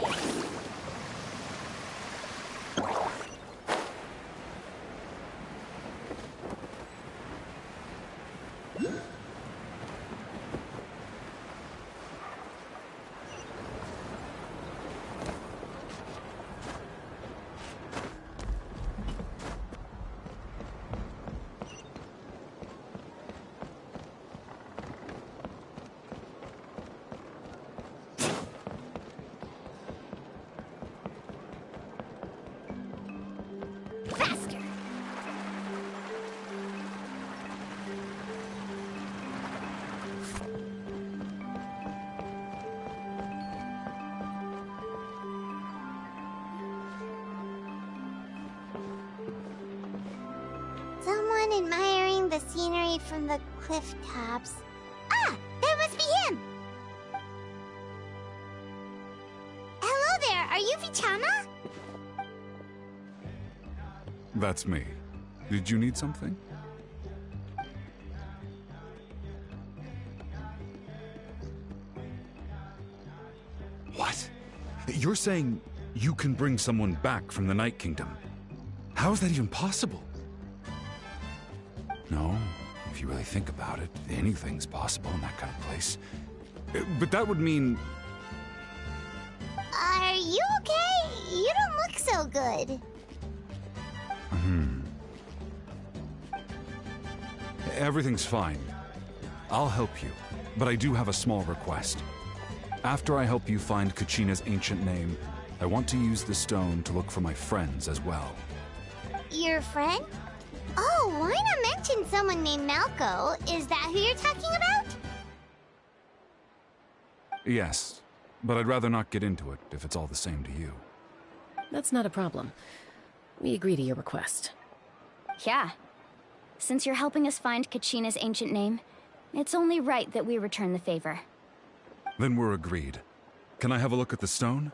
Faster! Someone admiring the scenery from the cliff tops. Ah! That must be him! Hello there, are you Vichama? That's me. Did you need something? What? You're saying you can bring someone back from the Night Kingdom? How is that even possible? No, if you really think about it, anything's possible in that kind of place. But that would mean... Are you okay? You don't look so good. Everything's fine. I'll help you, but I do have a small request. After I help you find Kachina's ancient name, I want to use the stone to look for my friends as well. Your friend? Oh, why not mention someone named Malco? Is that who you're talking about? Yes, but I'd rather not get into it if it's all the same to you. That's not a problem. We agree to your request. Yeah. Since you're helping us find Kachina's ancient name, it's only right that we return the favor. Then we're agreed. Can I have a look at the stone?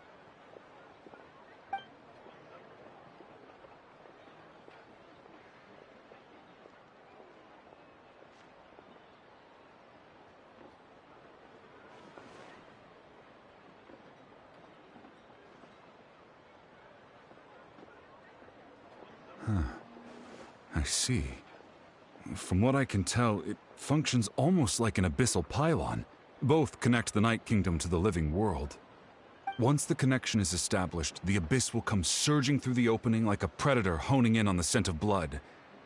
Huh. I see. From what I can tell, it functions almost like an abyssal pylon. Both connect the Night Kingdom to the living world. Once the connection is established, the abyss will come surging through the opening like a predator honing in on the scent of blood.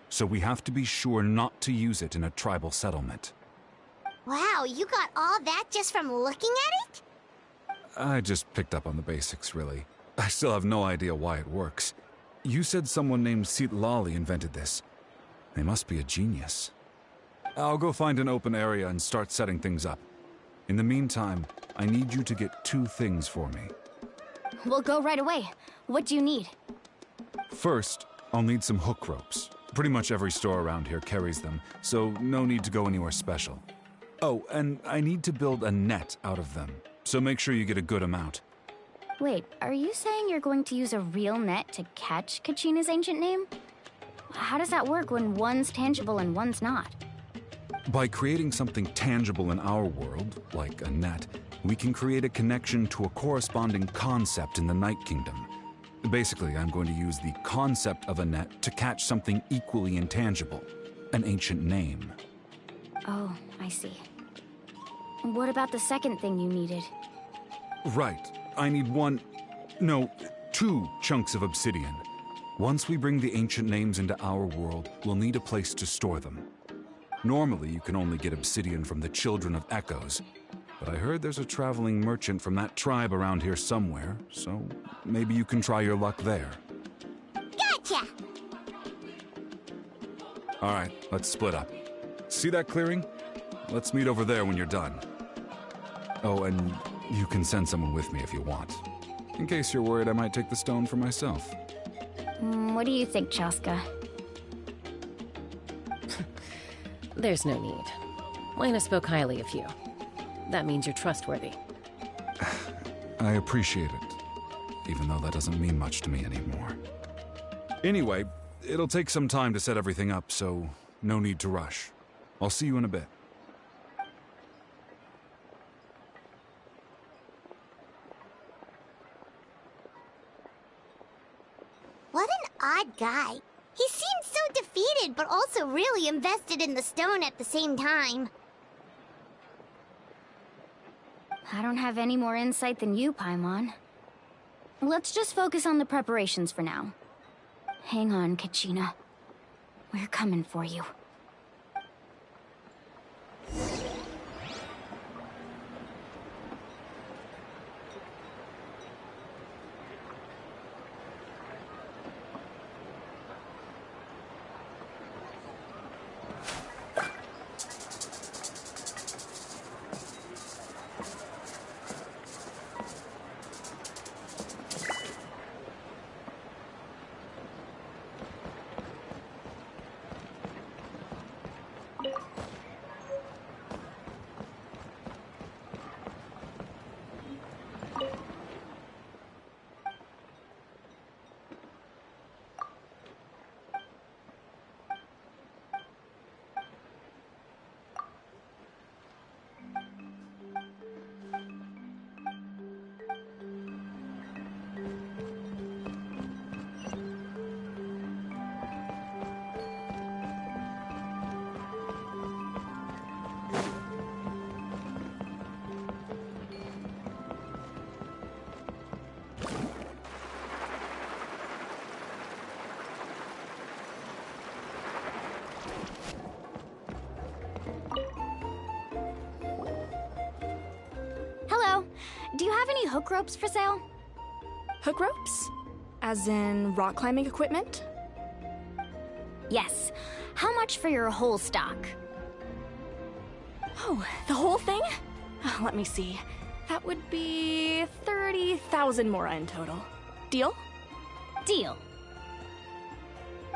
So we have to be sure not to use it in a tribal settlement. Wow, you got all that just from looking at it? I just picked up on the basics, really. I still have no idea why it works. You said someone named Sitlali invented this. They must be a genius. I'll go find an open area and start setting things up. In the meantime, I need you to get 2 things for me. We'll go right away. What do you need? First, I'll need some hook ropes. Pretty much every store around here carries them, so no need to go anywhere special. Oh, and I need to build a net out of them, so make sure you get a good amount. Wait, are you saying you're going to use a real net to catch Kachina's ancient name? How does that work when one's tangible and one's not? By creating something tangible in our world, like a net, we can create a connection to a corresponding concept in the Night Kingdom. Basically, I'm going to use the concept of a net to catch something equally intangible, an ancient name. Oh, I see. What about the second thing you needed? Right. I need two chunks of obsidian. Once we bring the ancient names into our world, we'll need a place to store them. Normally, you can only get obsidian from the Children of Echoes, but I heard there's a traveling merchant from that tribe around here somewhere, so maybe you can try your luck there. Gotcha! All right, let's split up. See that clearing? Let's meet over there when you're done. Oh, and you can send someone with me if you want. In case you're worried I might take the stone for myself. What do you think, Chaska? There's no need. Lena spoke highly of you. That means you're trustworthy. I appreciate it, even though that doesn't mean much to me anymore. Anyway, it'll take some time to set everything up, so no need to rush. I'll see you in a bit. What an odd guy. He seemed so defeated, but also really invested in the stone at the same time. I don't have any more insight than you, Paimon. Let's just focus on the preparations for now. Hang on, Kachina. We're coming for you. Do you have any hook ropes for sale? Hook ropes? As in rock climbing equipment? Yes. How much for your whole stock? Oh, the whole thing? Let me see. That would be 30,000 mora in total. Deal? Deal.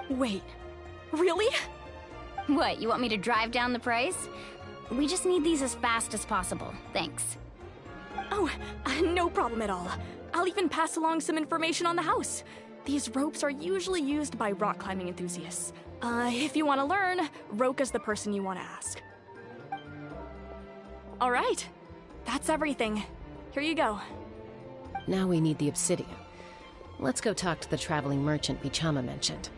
Wait, really? What, you want me to drive down the price? We just need these as fast as possible. Thanks. Oh, no problem at all. I'll even pass along some information on the house. These ropes are usually used by rock climbing enthusiasts. If you want to learn, Roka's the person you want to ask. All right, that's everything. Here you go. Now we need the obsidian. Let's go talk to the traveling merchant Bichama mentioned.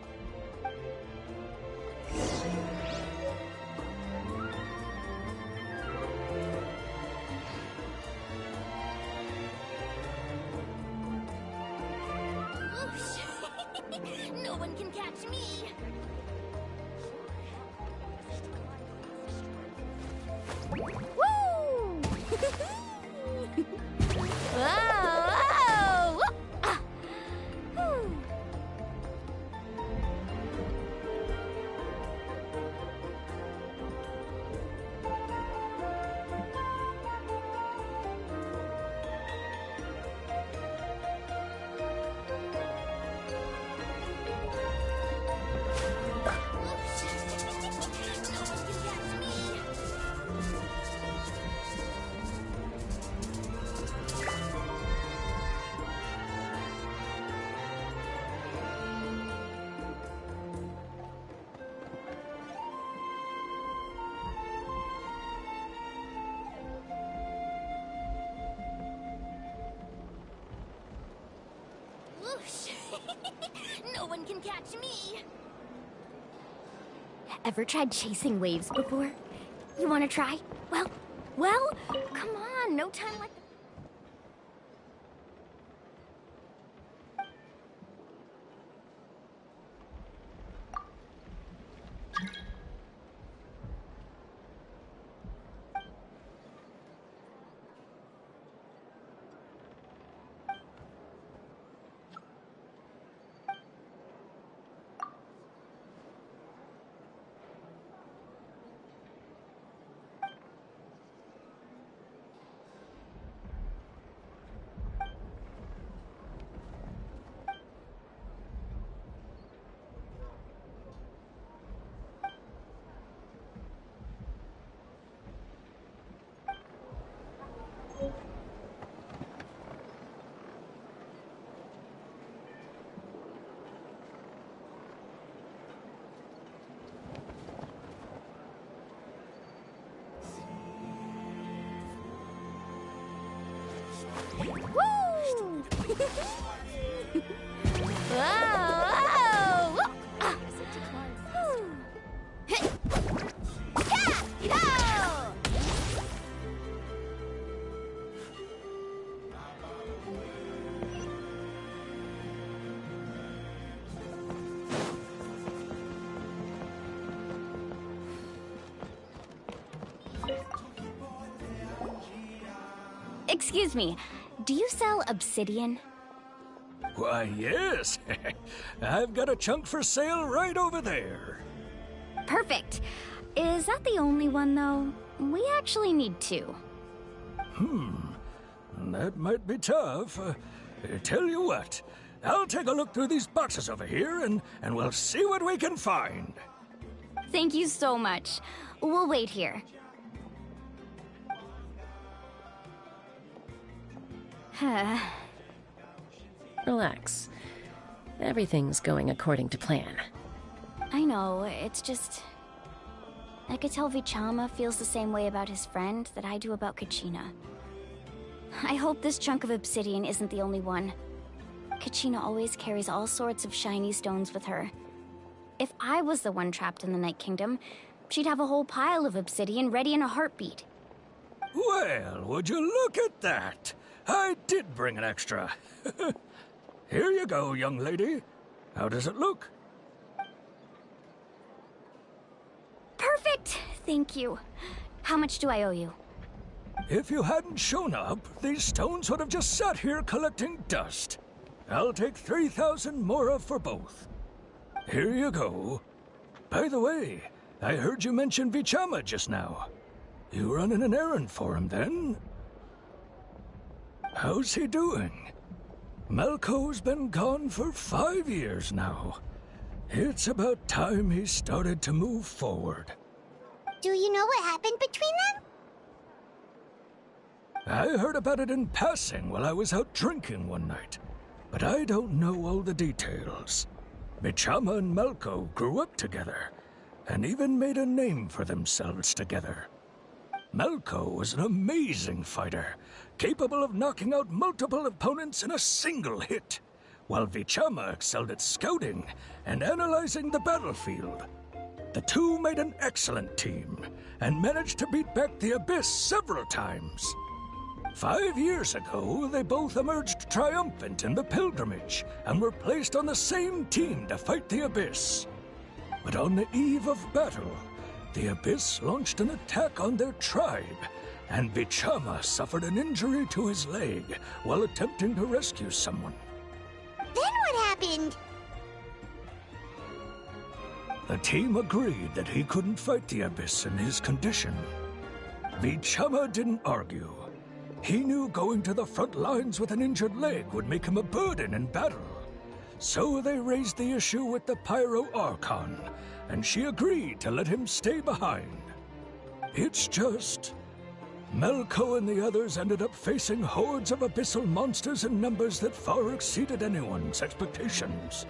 No one can catch me. Woo! Whoa! Ah! Whew. one can catch me. Ever tried chasing waves before? You want to try? Well, come on, no time like... Excuse me, do you sell obsidian? Why, yes. I've got a chunk for sale right over there. Perfect. Is that the only one, though? We actually need two. That might be tough. Tell you what, I'll take a look through these boxes over here, and we'll see what we can find. Thank you so much. We'll wait here. Relax. Everything's going according to plan. I know, it's just... I could tell Vichama feels the same way about his friend that I do about Kachina. I hope this chunk of obsidian isn't the only one. Kachina always carries all sorts of shiny stones with her. If I was the one trapped in the Night Kingdom, she'd have a whole pile of obsidian ready in a heartbeat. Well, would you look at that? I did bring an extra. Here you go, young lady. How does it look? Perfect! Thank you. How much do I owe you? If you hadn't shown up, these stones would have just sat here collecting dust. I'll take 3,000 mora for both. Here you go. By the way, I heard you mention Vichama just now. You running an errand for him, then? How's he doing? Malco's been gone for 5 years now. It's about time he started to move forward. Do you know what happened between them? I heard about it in passing while I was out drinking one night, but I don't know all the details. Vichama and Malco grew up together, and even made a name for themselves together. Malco was an amazing fighter, capable of knocking out multiple opponents in a single hit, while Vichama excelled at scouting and analyzing the battlefield. The two made an excellent team, and managed to beat back the Abyss several times. 5 years ago, they both emerged triumphant in the pilgrimage, and were placed on the same team to fight the Abyss. But on the eve of battle, the Abyss launched an attack on their tribe, and Vichama suffered an injury to his leg while attempting to rescue someone. Then what happened? The team agreed that he couldn't fight the Abyss in his condition. Vichama didn't argue. He knew going to the front lines with an injured leg would make him a burden in battle. So they raised the issue with the Pyro Archon, and she agreed to let him stay behind. It's just... Malco and the others ended up facing hordes of abyssal monsters in numbers that far exceeded anyone's expectations.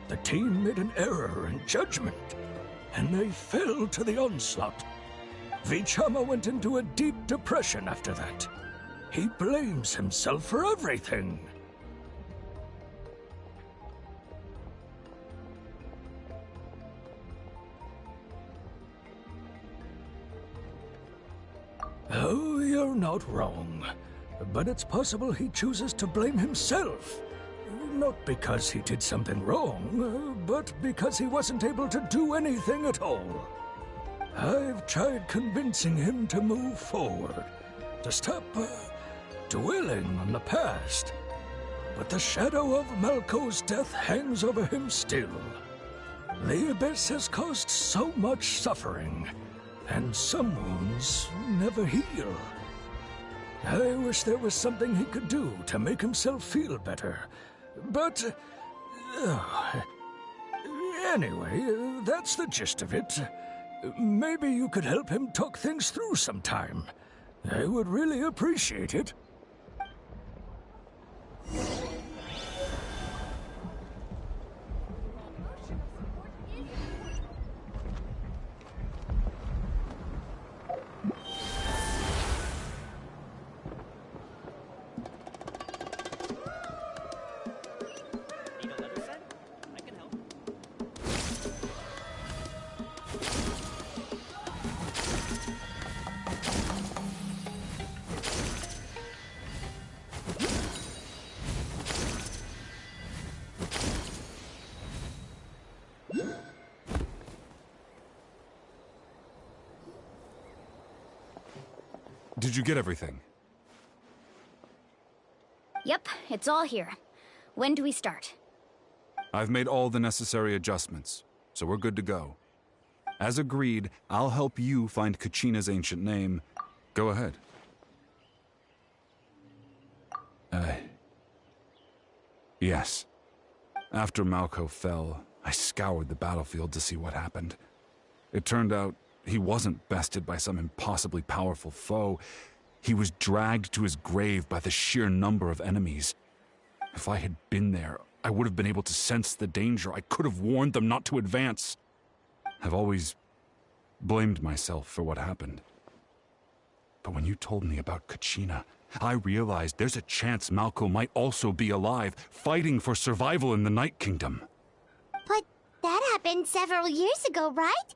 The team made an error in judgment, and they fell to the onslaught. Vichama went into a deep depression after that. He blames himself for everything. not wrong. But it's possible he chooses to blame himself. Not because he did something wrong, but because he wasn't able to do anything at all. I've tried convincing him to move forward, to stop dwelling on the past. But the shadow of Malco's death hangs over him still. The Abyss has caused so much suffering, and some wounds never heal. I wish there was something he could do to make himself feel better. But... anyway, that's the gist of it. Maybe you could help him talk things through sometime. I would really appreciate it. Did you get everything? Yep, it's all here. When do we start? I've made all the necessary adjustments, so we're good to go. As agreed, I'll help you find Kachina's ancient name. Go ahead. Yes. After Malco fell, I scoured the battlefield to see what happened. It turned out he wasn't bested by some impossibly powerful foe. He was dragged to his grave by the sheer number of enemies. If I had been there, I would have been able to sense the danger. I could have warned them not to advance. I've always blamed myself for what happened. But when you told me about Kachina, I realized there's a chance Malco might also be alive, fighting for survival in the Night Kingdom. But that happened several years ago, right?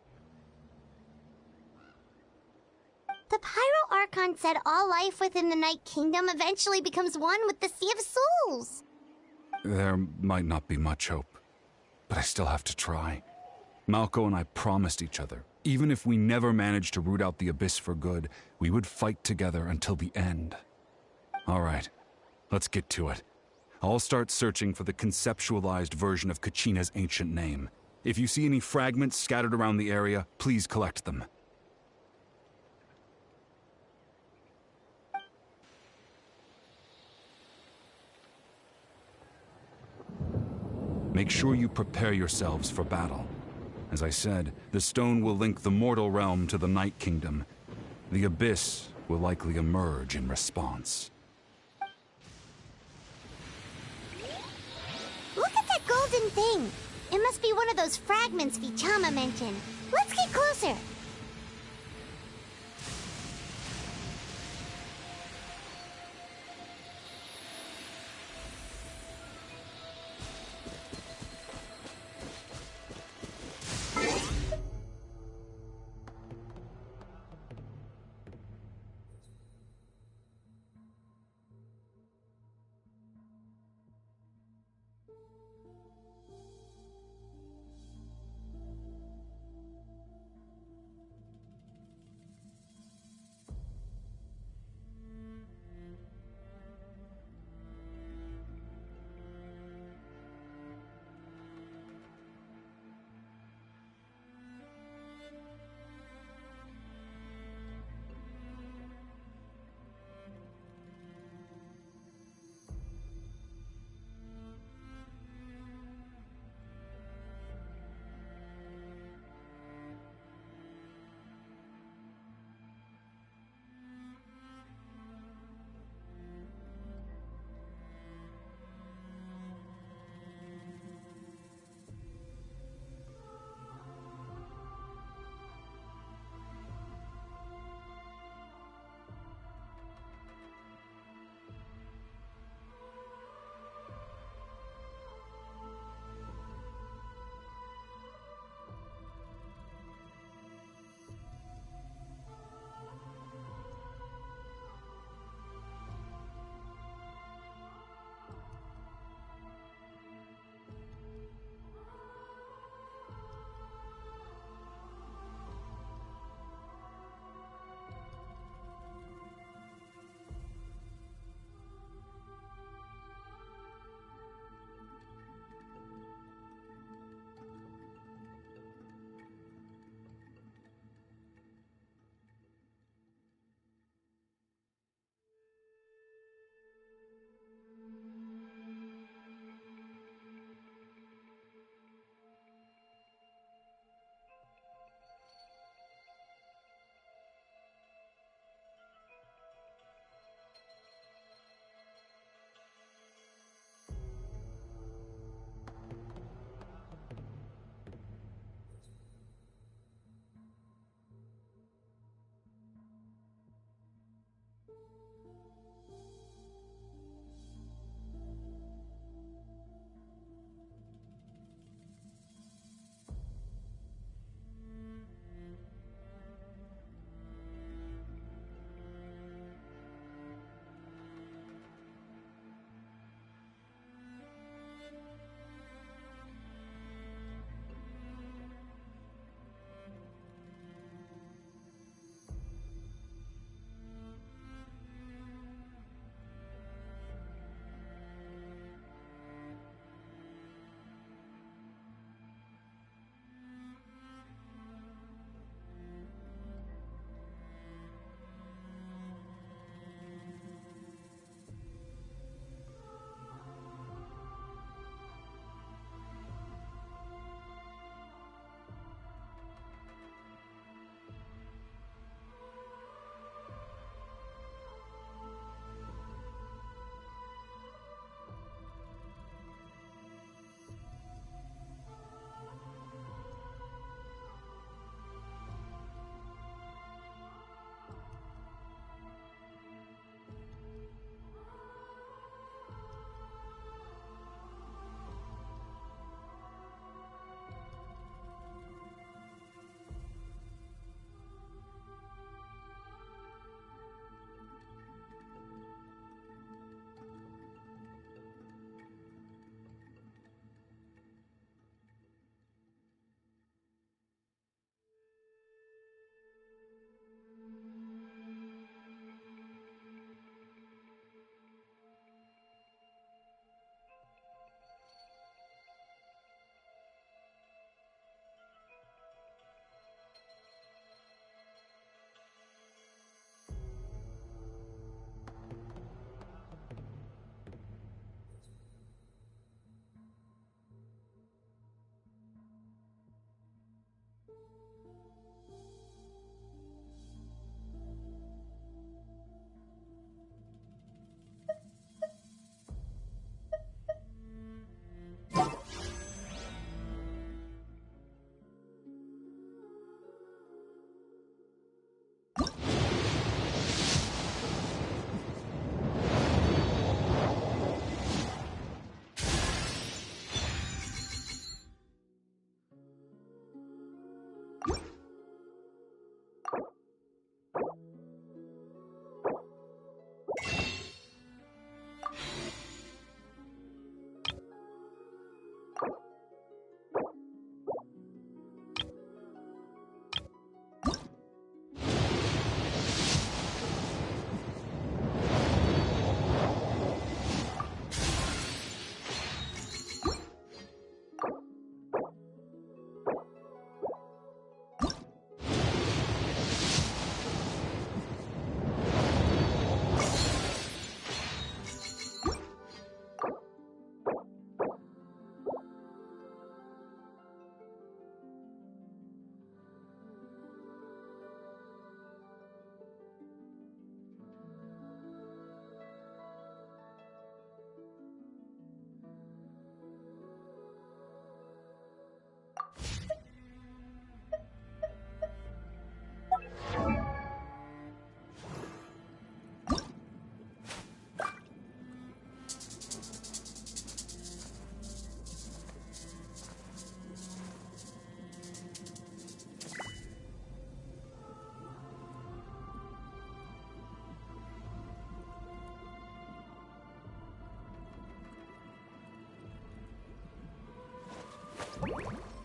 The Pyro Archon said all life within the Night Kingdom eventually becomes one with the Sea of Souls. There might not be much hope, but I still have to try. Malco and I promised each other, even if we never managed to root out the Abyss for good, we would fight together until the end. All right, let's get to it. I'll start searching for the conceptualized version of Kachina's ancient name. If you see any fragments scattered around the area, please collect them. Make sure you prepare yourselves for battle. As I said, the stone will link the mortal realm to the Night Kingdom. The Abyss will likely emerge in response. Look at that golden thing! It must be one of those fragments Vichama mentioned. Let's get closer!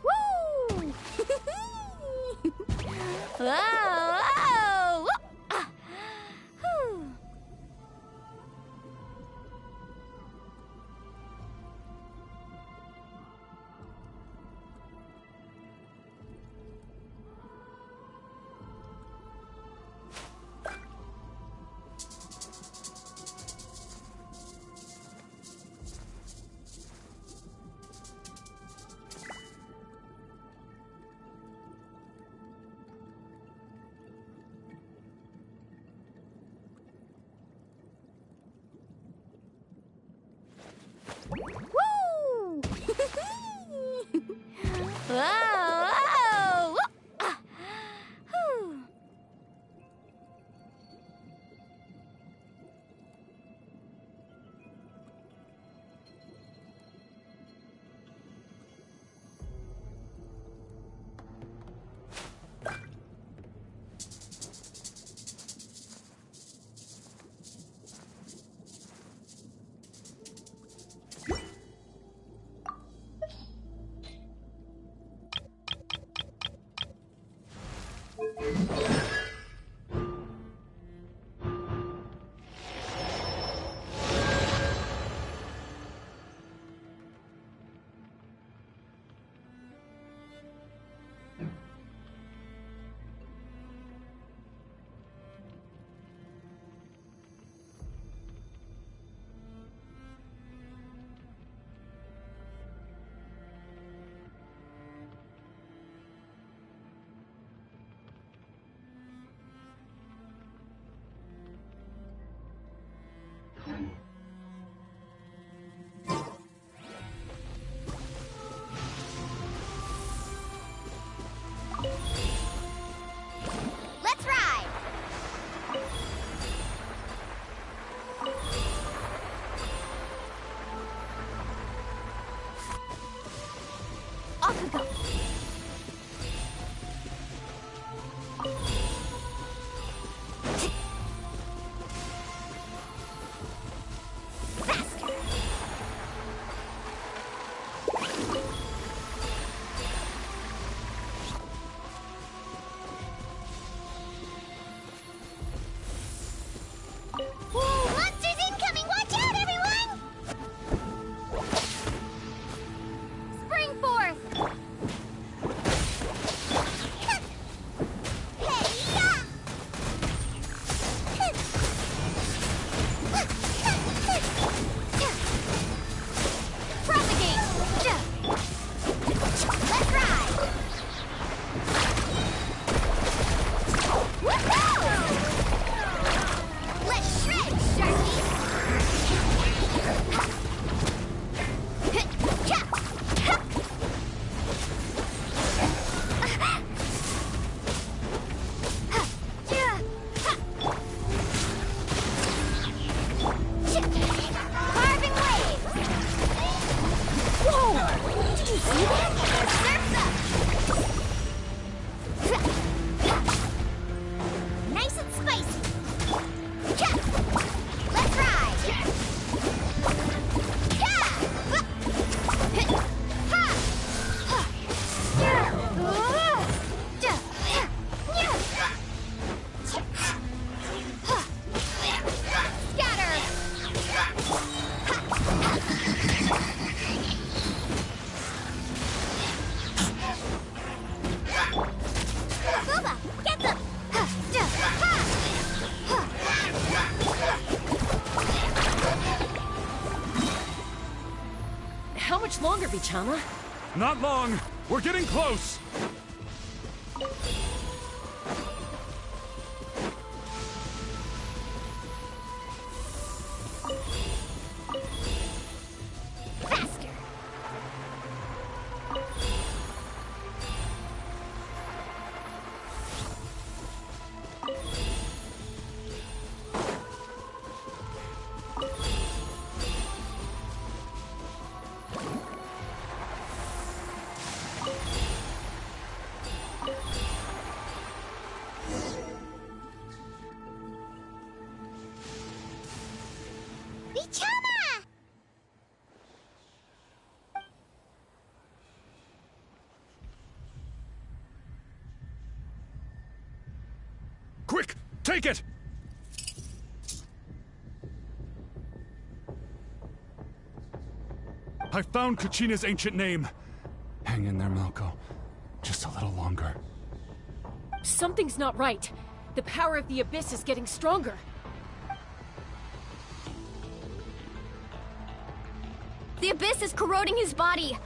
Whoa! Whew. Woo! Whoa! Whew. How much longer, Vichama? Not long. We're getting close. Faster! Vichama! Quick, take it! I found Kachina's ancient name. Hang in there, Malko. Just a little longer. Something's not right. The power of the Abyss is getting stronger. The Abyss is corroding his body.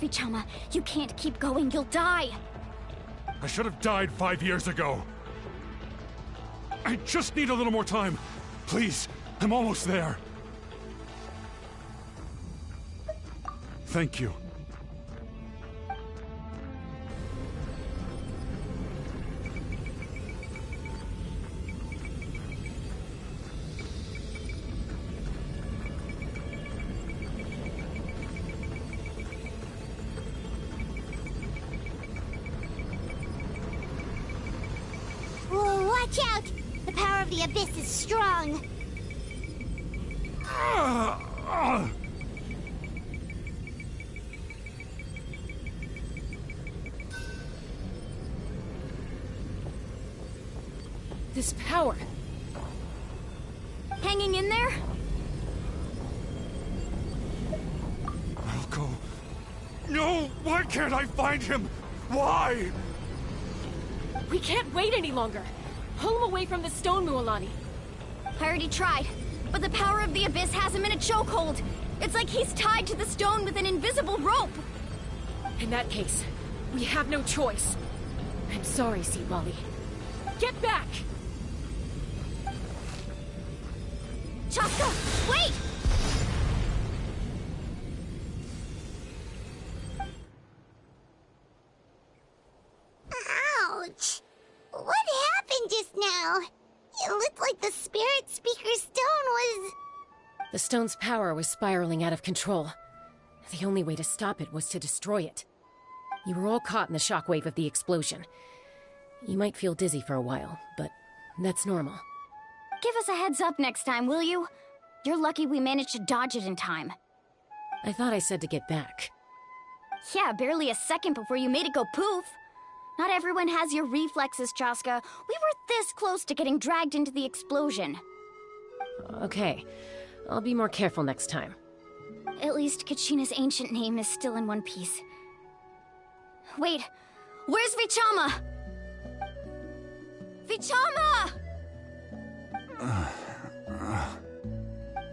Vichama, you can't keep going. You'll die. I should have died 5 years ago. I just need a little more time. Please, I'm almost there. Thank you. Whoa, watch out! The power of the Abyss is strong. This power. Hanging in there? Malko. No! Why can't I find him? Why? We can't wait any longer. Pull him away from the stone, Mualani. I already tried, but the power of the Abyss has him in a chokehold. It's like he's tied to the stone with an invisible rope. In that case, we have no choice. I'm sorry, Seawally. Get back! Chaska, wait! Ouch! What happened just now? It looked like the Spirit Speaker's stone was... The stone's power was spiraling out of control. The only way to stop it was to destroy it. You were all caught in the shockwave of the explosion. You might feel dizzy for a while, but that's normal. Give us a heads up next time, will you? You're lucky we managed to dodge it in time. I thought I said to get back. Yeah, barely a second before you made it go poof. Not everyone has your reflexes, Chaska. We were this close to getting dragged into the explosion. Okay, I'll be more careful next time. At least Kachina's ancient name is still in one piece. Wait, where's Vichama? Vichama!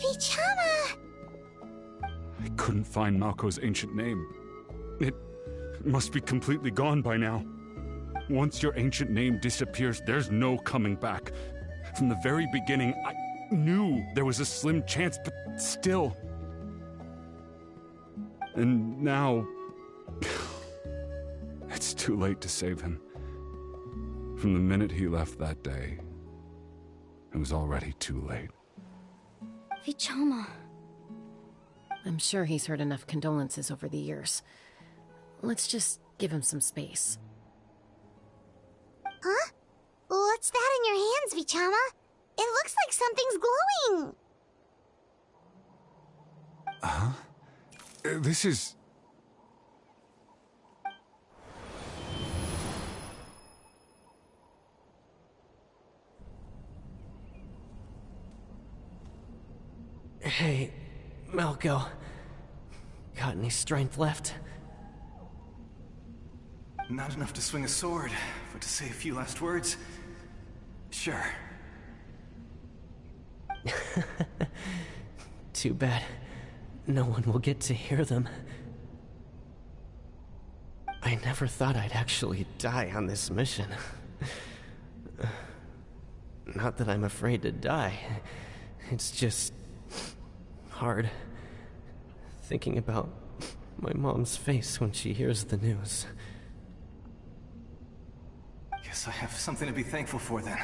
Vichama! I couldn't find Malko's ancient name. It must be completely gone by now. Once your ancient name disappears, there's no coming back. From the very beginning, I knew there was a slim chance, but still. And now... it's too late to save him. From the minute he left that day, it was already too late. Vichama. I'm sure he's heard enough condolences over the years. Let's just give him some space. Huh? What's that in your hands, Vichama? It looks like something's glowing! Huh? This is... Hey, Malko. Got any strength left? Not enough to swing a sword, but to say a few last words? Sure. Too bad. no one will get to hear them. I never thought I'd actually die on this mission. Not that I'm afraid to die. It's just hard thinking about my mom's face when she hears the news. Guess I have something to be thankful for then.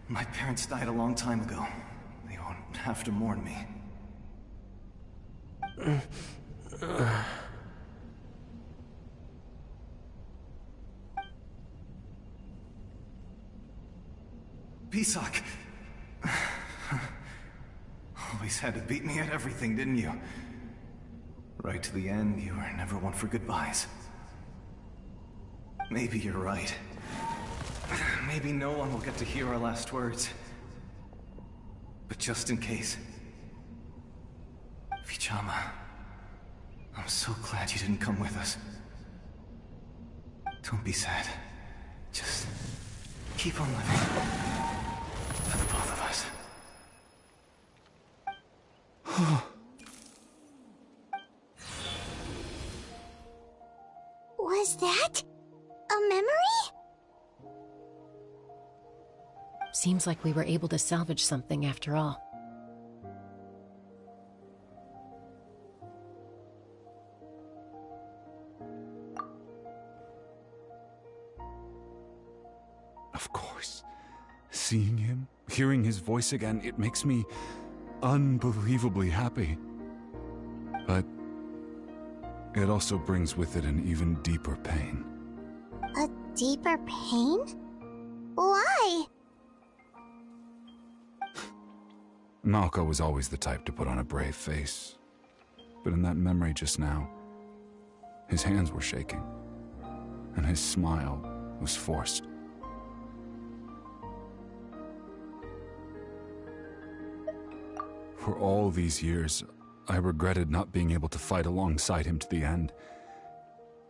My parents died a long time ago. They won't have to mourn me. Pisak! Always had to beat me at everything, didn't you? Right to the end, you were never one for goodbyes. Maybe you're right. Maybe no one will get to hear our last words. But just in case... Vichama, I'm so glad you didn't come with us. Don't be sad. Just keep on living. For the both of us. Was that a memory? Seems like we were able to salvage something after all. Of course. Seeing him, hearing his voice again, it makes me unbelievably happy. But it also brings with it an even deeper pain. A deeper pain? Why? Malco was always the type to put on a brave face. But in that memory just now, his hands were shaking, and his smile was forced. For all these years, I regretted not being able to fight alongside him to the end.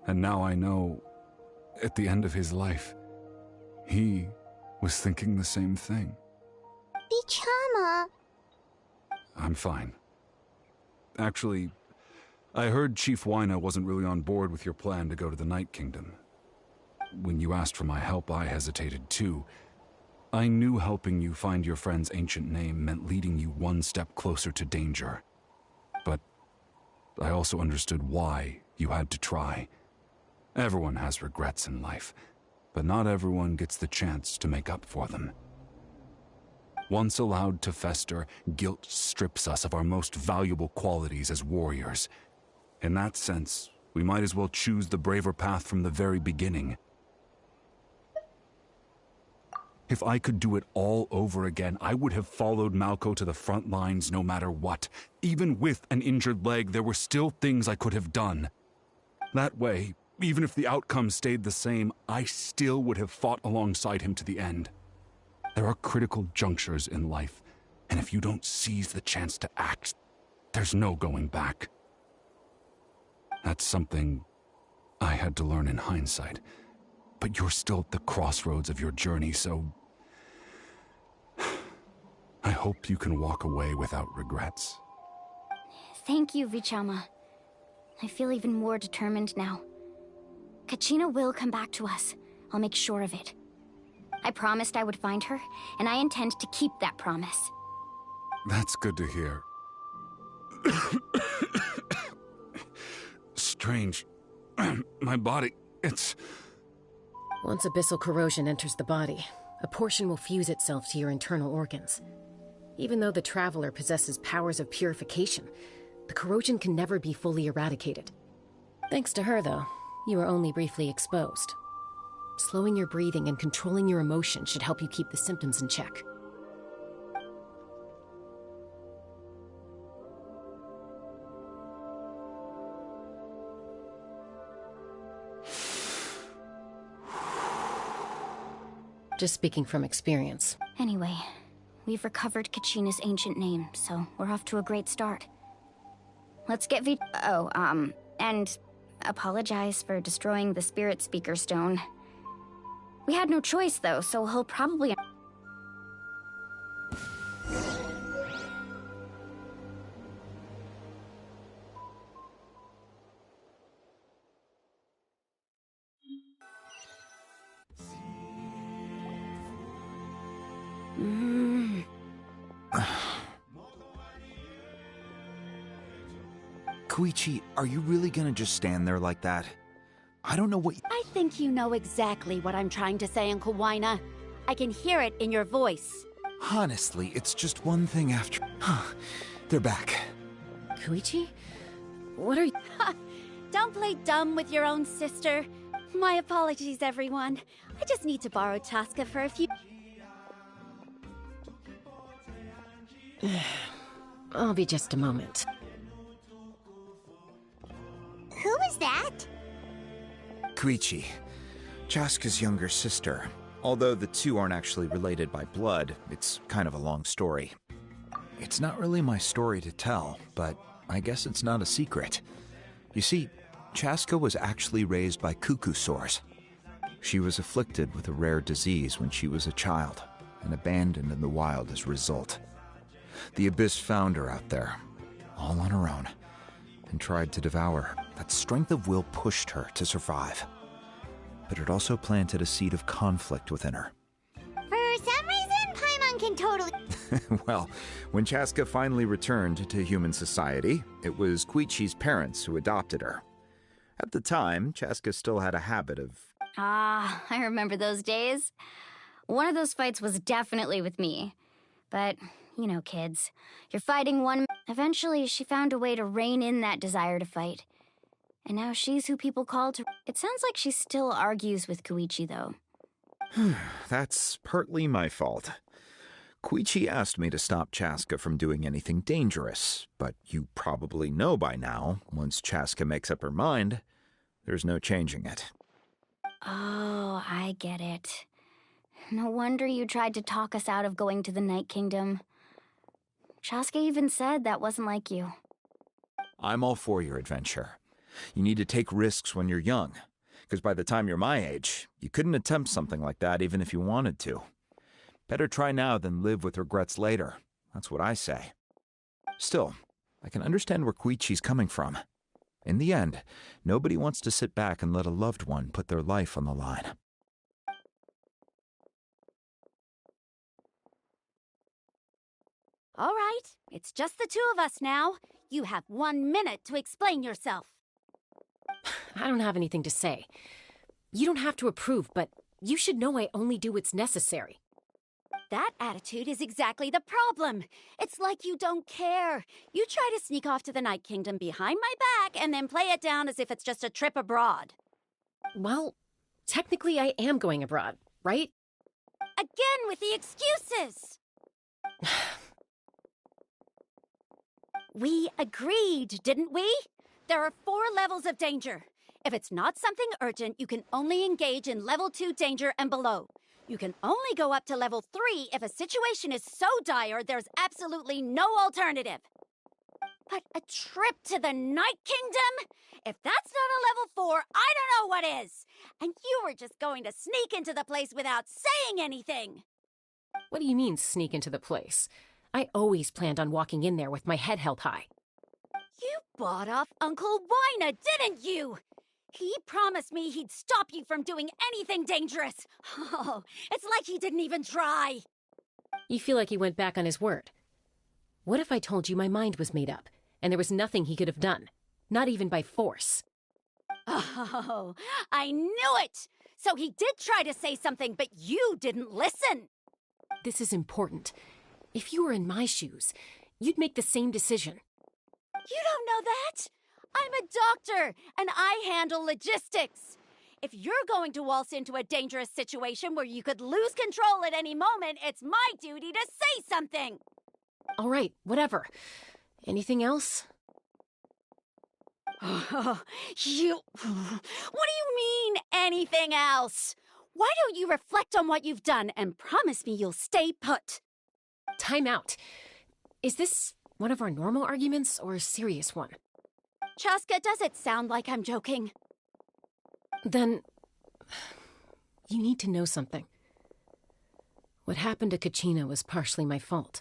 And now I know, at the end of his life, he was thinking the same thing. Vichama. I'm fine. Actually, I heard Chief Wyna wasn't really on board with your plan to go to the Night Kingdom. When you asked for my help, I hesitated too. I knew helping you find your friend's ancient name meant leading you one step closer to danger. But I also understood why you had to try. Everyone has regrets in life, but not everyone gets the chance to make up for them. Once allowed to fester, guilt strips us of our most valuable qualities as warriors. In that sense, we might as well choose the braver path from the very beginning. If I could do it all over again, I would have followed Malco to the front lines no matter what. Even with an injured leg, there were still things I could have done. That way, even if the outcome stayed the same, I still would have fought alongside him to the end. There are critical junctures in life, and if you don't seize the chance to act, there's no going back. That's something I had to learn in hindsight, but you're still at the crossroads of your journey, so I hope you can walk away without regrets. Thank you, Vichama. I feel even more determined now. Kachina will come back to us. I'll make sure of it. I promised I would find her, and I intend to keep that promise. That's good to hear. Strange. My body, it's... Once abyssal corrosion enters the body, a portion will fuse itself to your internal organs. Even though the Traveler possesses powers of purification, the corrosion can never be fully eradicated. Thanks to her, though, you are only briefly exposed. Slowing your breathing and controlling your emotions should help you keep the symptoms in check. Just speaking from experience. Anyway, we've recovered Kachina's ancient name, so we're off to a great start. Let's get and apologize for destroying the Spirit Speaker Stone. We had no choice, though, so he'll probably... Koichi, are you really gonna just stand there like that? I don't know what I think you know exactly what I'm trying to say, Uncle Wina. I can hear it in your voice. Honestly, it's just one thing after... They're back. Koichi? What are you... Don't play dumb with your own sister. My apologies, everyone. I just need to borrow Chaska for a few... I'll be just a moment. Who was that? Koichi, Chaska's younger sister. Although the two aren't actually related by blood, it's kind of a long story. It's not really my story to tell, but I guess it's not a secret. You see, Chaska was actually raised by cuckoo sores. She was afflicted with a rare disease when she was a child, and abandoned in the wild as a result. The Abyss found her out there, all on her own, and tried to devour her. That strength of will pushed her to survive. But it also planted a seed of conflict within her. For some reason, Paimon can totally... Well, when Chaska finally returned to human society, it was Koichi's parents who adopted her. At the time, Chaska still had a habit of... Ah, I remember those days. One of those fights was definitely with me. But, you know, kids. You're fighting one... Eventually, she found a way to rein in that desire to fight. And now she's who people call to... It sounds like she still argues with Koichi, though. That's partly my fault. Koichi asked me to stop Chaska from doing anything dangerous, but you probably know by now, once Chaska makes up her mind, there's no changing it. Oh, I get it. No wonder you tried to talk us out of going to the Night Kingdom. Chaska even said that wasn't like you. I'm all for your adventure. You need to take risks when you're young, because by the time you're my age, you couldn't attempt something like that even if you wanted to. Better try now than live with regrets later. That's what I say. Still, I can understand where Koichi's coming from. In the end, nobody wants to sit back and let a loved one put their life on the line. All right, it's just the two of us now. You have 1 minute to explain yourself. I don't have anything to say. You don't have to approve, but you should know I only do what's necessary. That attitude is exactly the problem. It's like you don't care. You try to sneak off to the Night Kingdom behind my back and then play it down as if it's just a trip abroad. Well, technically I am going abroad, right? Again with the excuses! We agreed, didn't we? There are 4 levels of danger. If it's not something urgent, you can only engage in level 2 danger and below. You can only go up to level 3 if a situation is so dire there's absolutely no alternative. But a trip to the Night Kingdom? If that's not a level 4, I don't know what is. And you were just going to sneak into the place without saying anything. What do you mean, sneak into the place? I always planned on walking in there with my head held high. You bought off Uncle Wina, didn't you? He promised me he'd stop you from doing anything dangerous. Oh, it's like he didn't even try. You feel like he went back on his word. What if I told you my mind was made up, and there was nothing he could have done? Not even by force. Oh, I knew it! So he did try to say something, but you didn't listen. This is important. If you were in my shoes, you'd make the same decision. You don't know that? I'm a doctor, and I handle logistics. If you're going to waltz into a dangerous situation where you could lose control at any moment, it's my duty to say something. All right, whatever. Anything else? What do you mean, anything else? Why don't you reflect on what you've done and promise me you'll stay put? Time out. Is this one of our normal arguments or a serious one? Chaska, does it sound like I'm joking? Then, you need to know something. What happened to Kachina was partially my fault.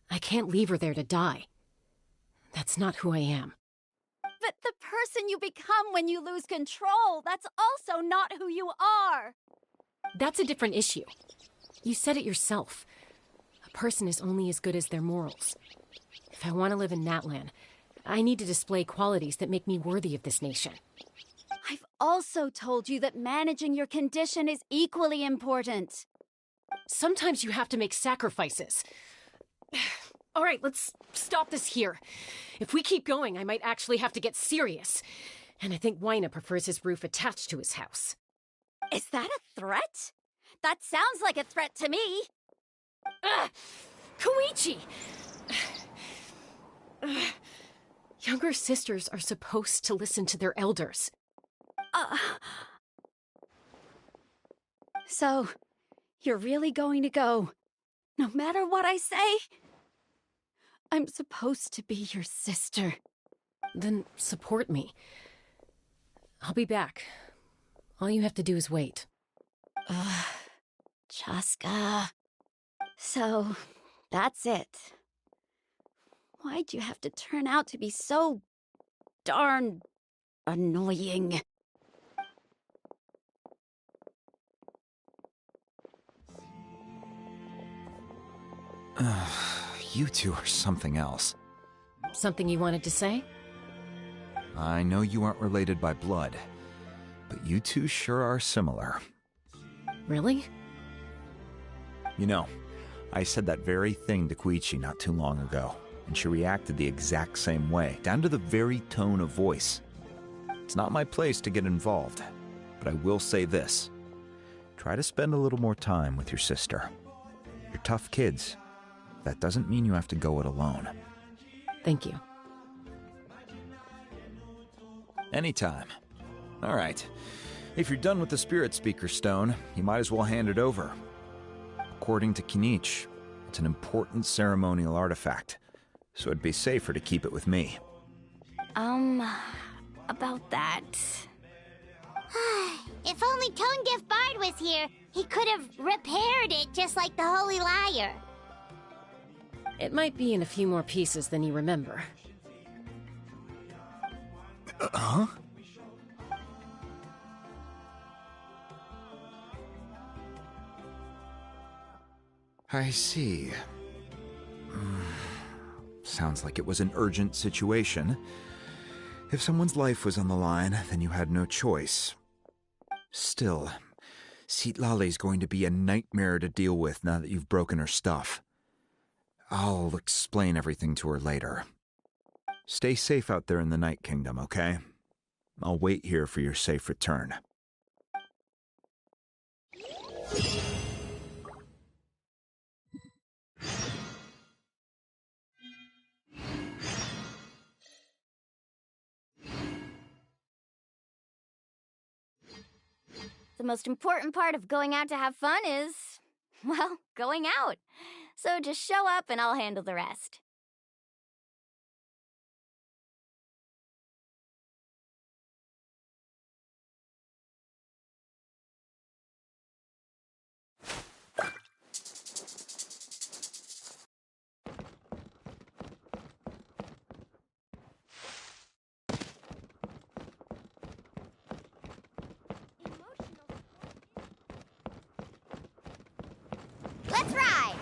I can't leave her there to die. That's not who I am. But the person you become when you lose control, that's also not who you are. That's a different issue. You said it yourself. A person is only as good as their morals. If I want to live in Natlan, I need to display qualities that make me worthy of this nation. I've also told you that managing your condition is equally important. Sometimes you have to make sacrifices. All right, let's stop this here. If we keep going, I might actually have to get serious. And I think Wyna prefers his roof attached to his house. Is that a threat? That sounds like a threat to me. Koichi! Younger sisters are supposed to listen to their elders. So, you're really going to go, no matter what I say? I'm supposed to be your sister. Then support me. I'll be back. All you have to do is wait. Chaska. So, that's it. Why'd you have to turn out to be so darn annoying? You two are something else. Something you wanted to say? I know you aren't related by blood, but you two sure are similar. Really? You know, I said that very thing to Koichi not too long ago, and she reacted the exact same way, down to the very tone of voice. It's not my place to get involved, but I will say this. Try to spend a little more time with your sister. You're tough kids. That doesn't mean you have to go it alone. Thank you. Anytime. All right. If you're done with the Spirit Speaker Stone, you might as well hand it over. According to Kinich, it's an important ceremonial artifact, so it'd be safer to keep it with me. About that. If only Tone Deaf Bard was here, he could have repaired it just like the Holy Liar. It might be in a few more pieces than you remember. Huh? I see. Sounds like it was an urgent situation. If someone's life was on the line, then you had no choice. Still, Citlali's going to be a nightmare to deal with now that you've broken her stuff. I'll explain everything to her later. Stay safe out there in the Night Kingdom, okay? I'll wait here for your safe return. The most important part of going out to have fun is, well, going out. So just show up and I'll handle the rest. Let's ride!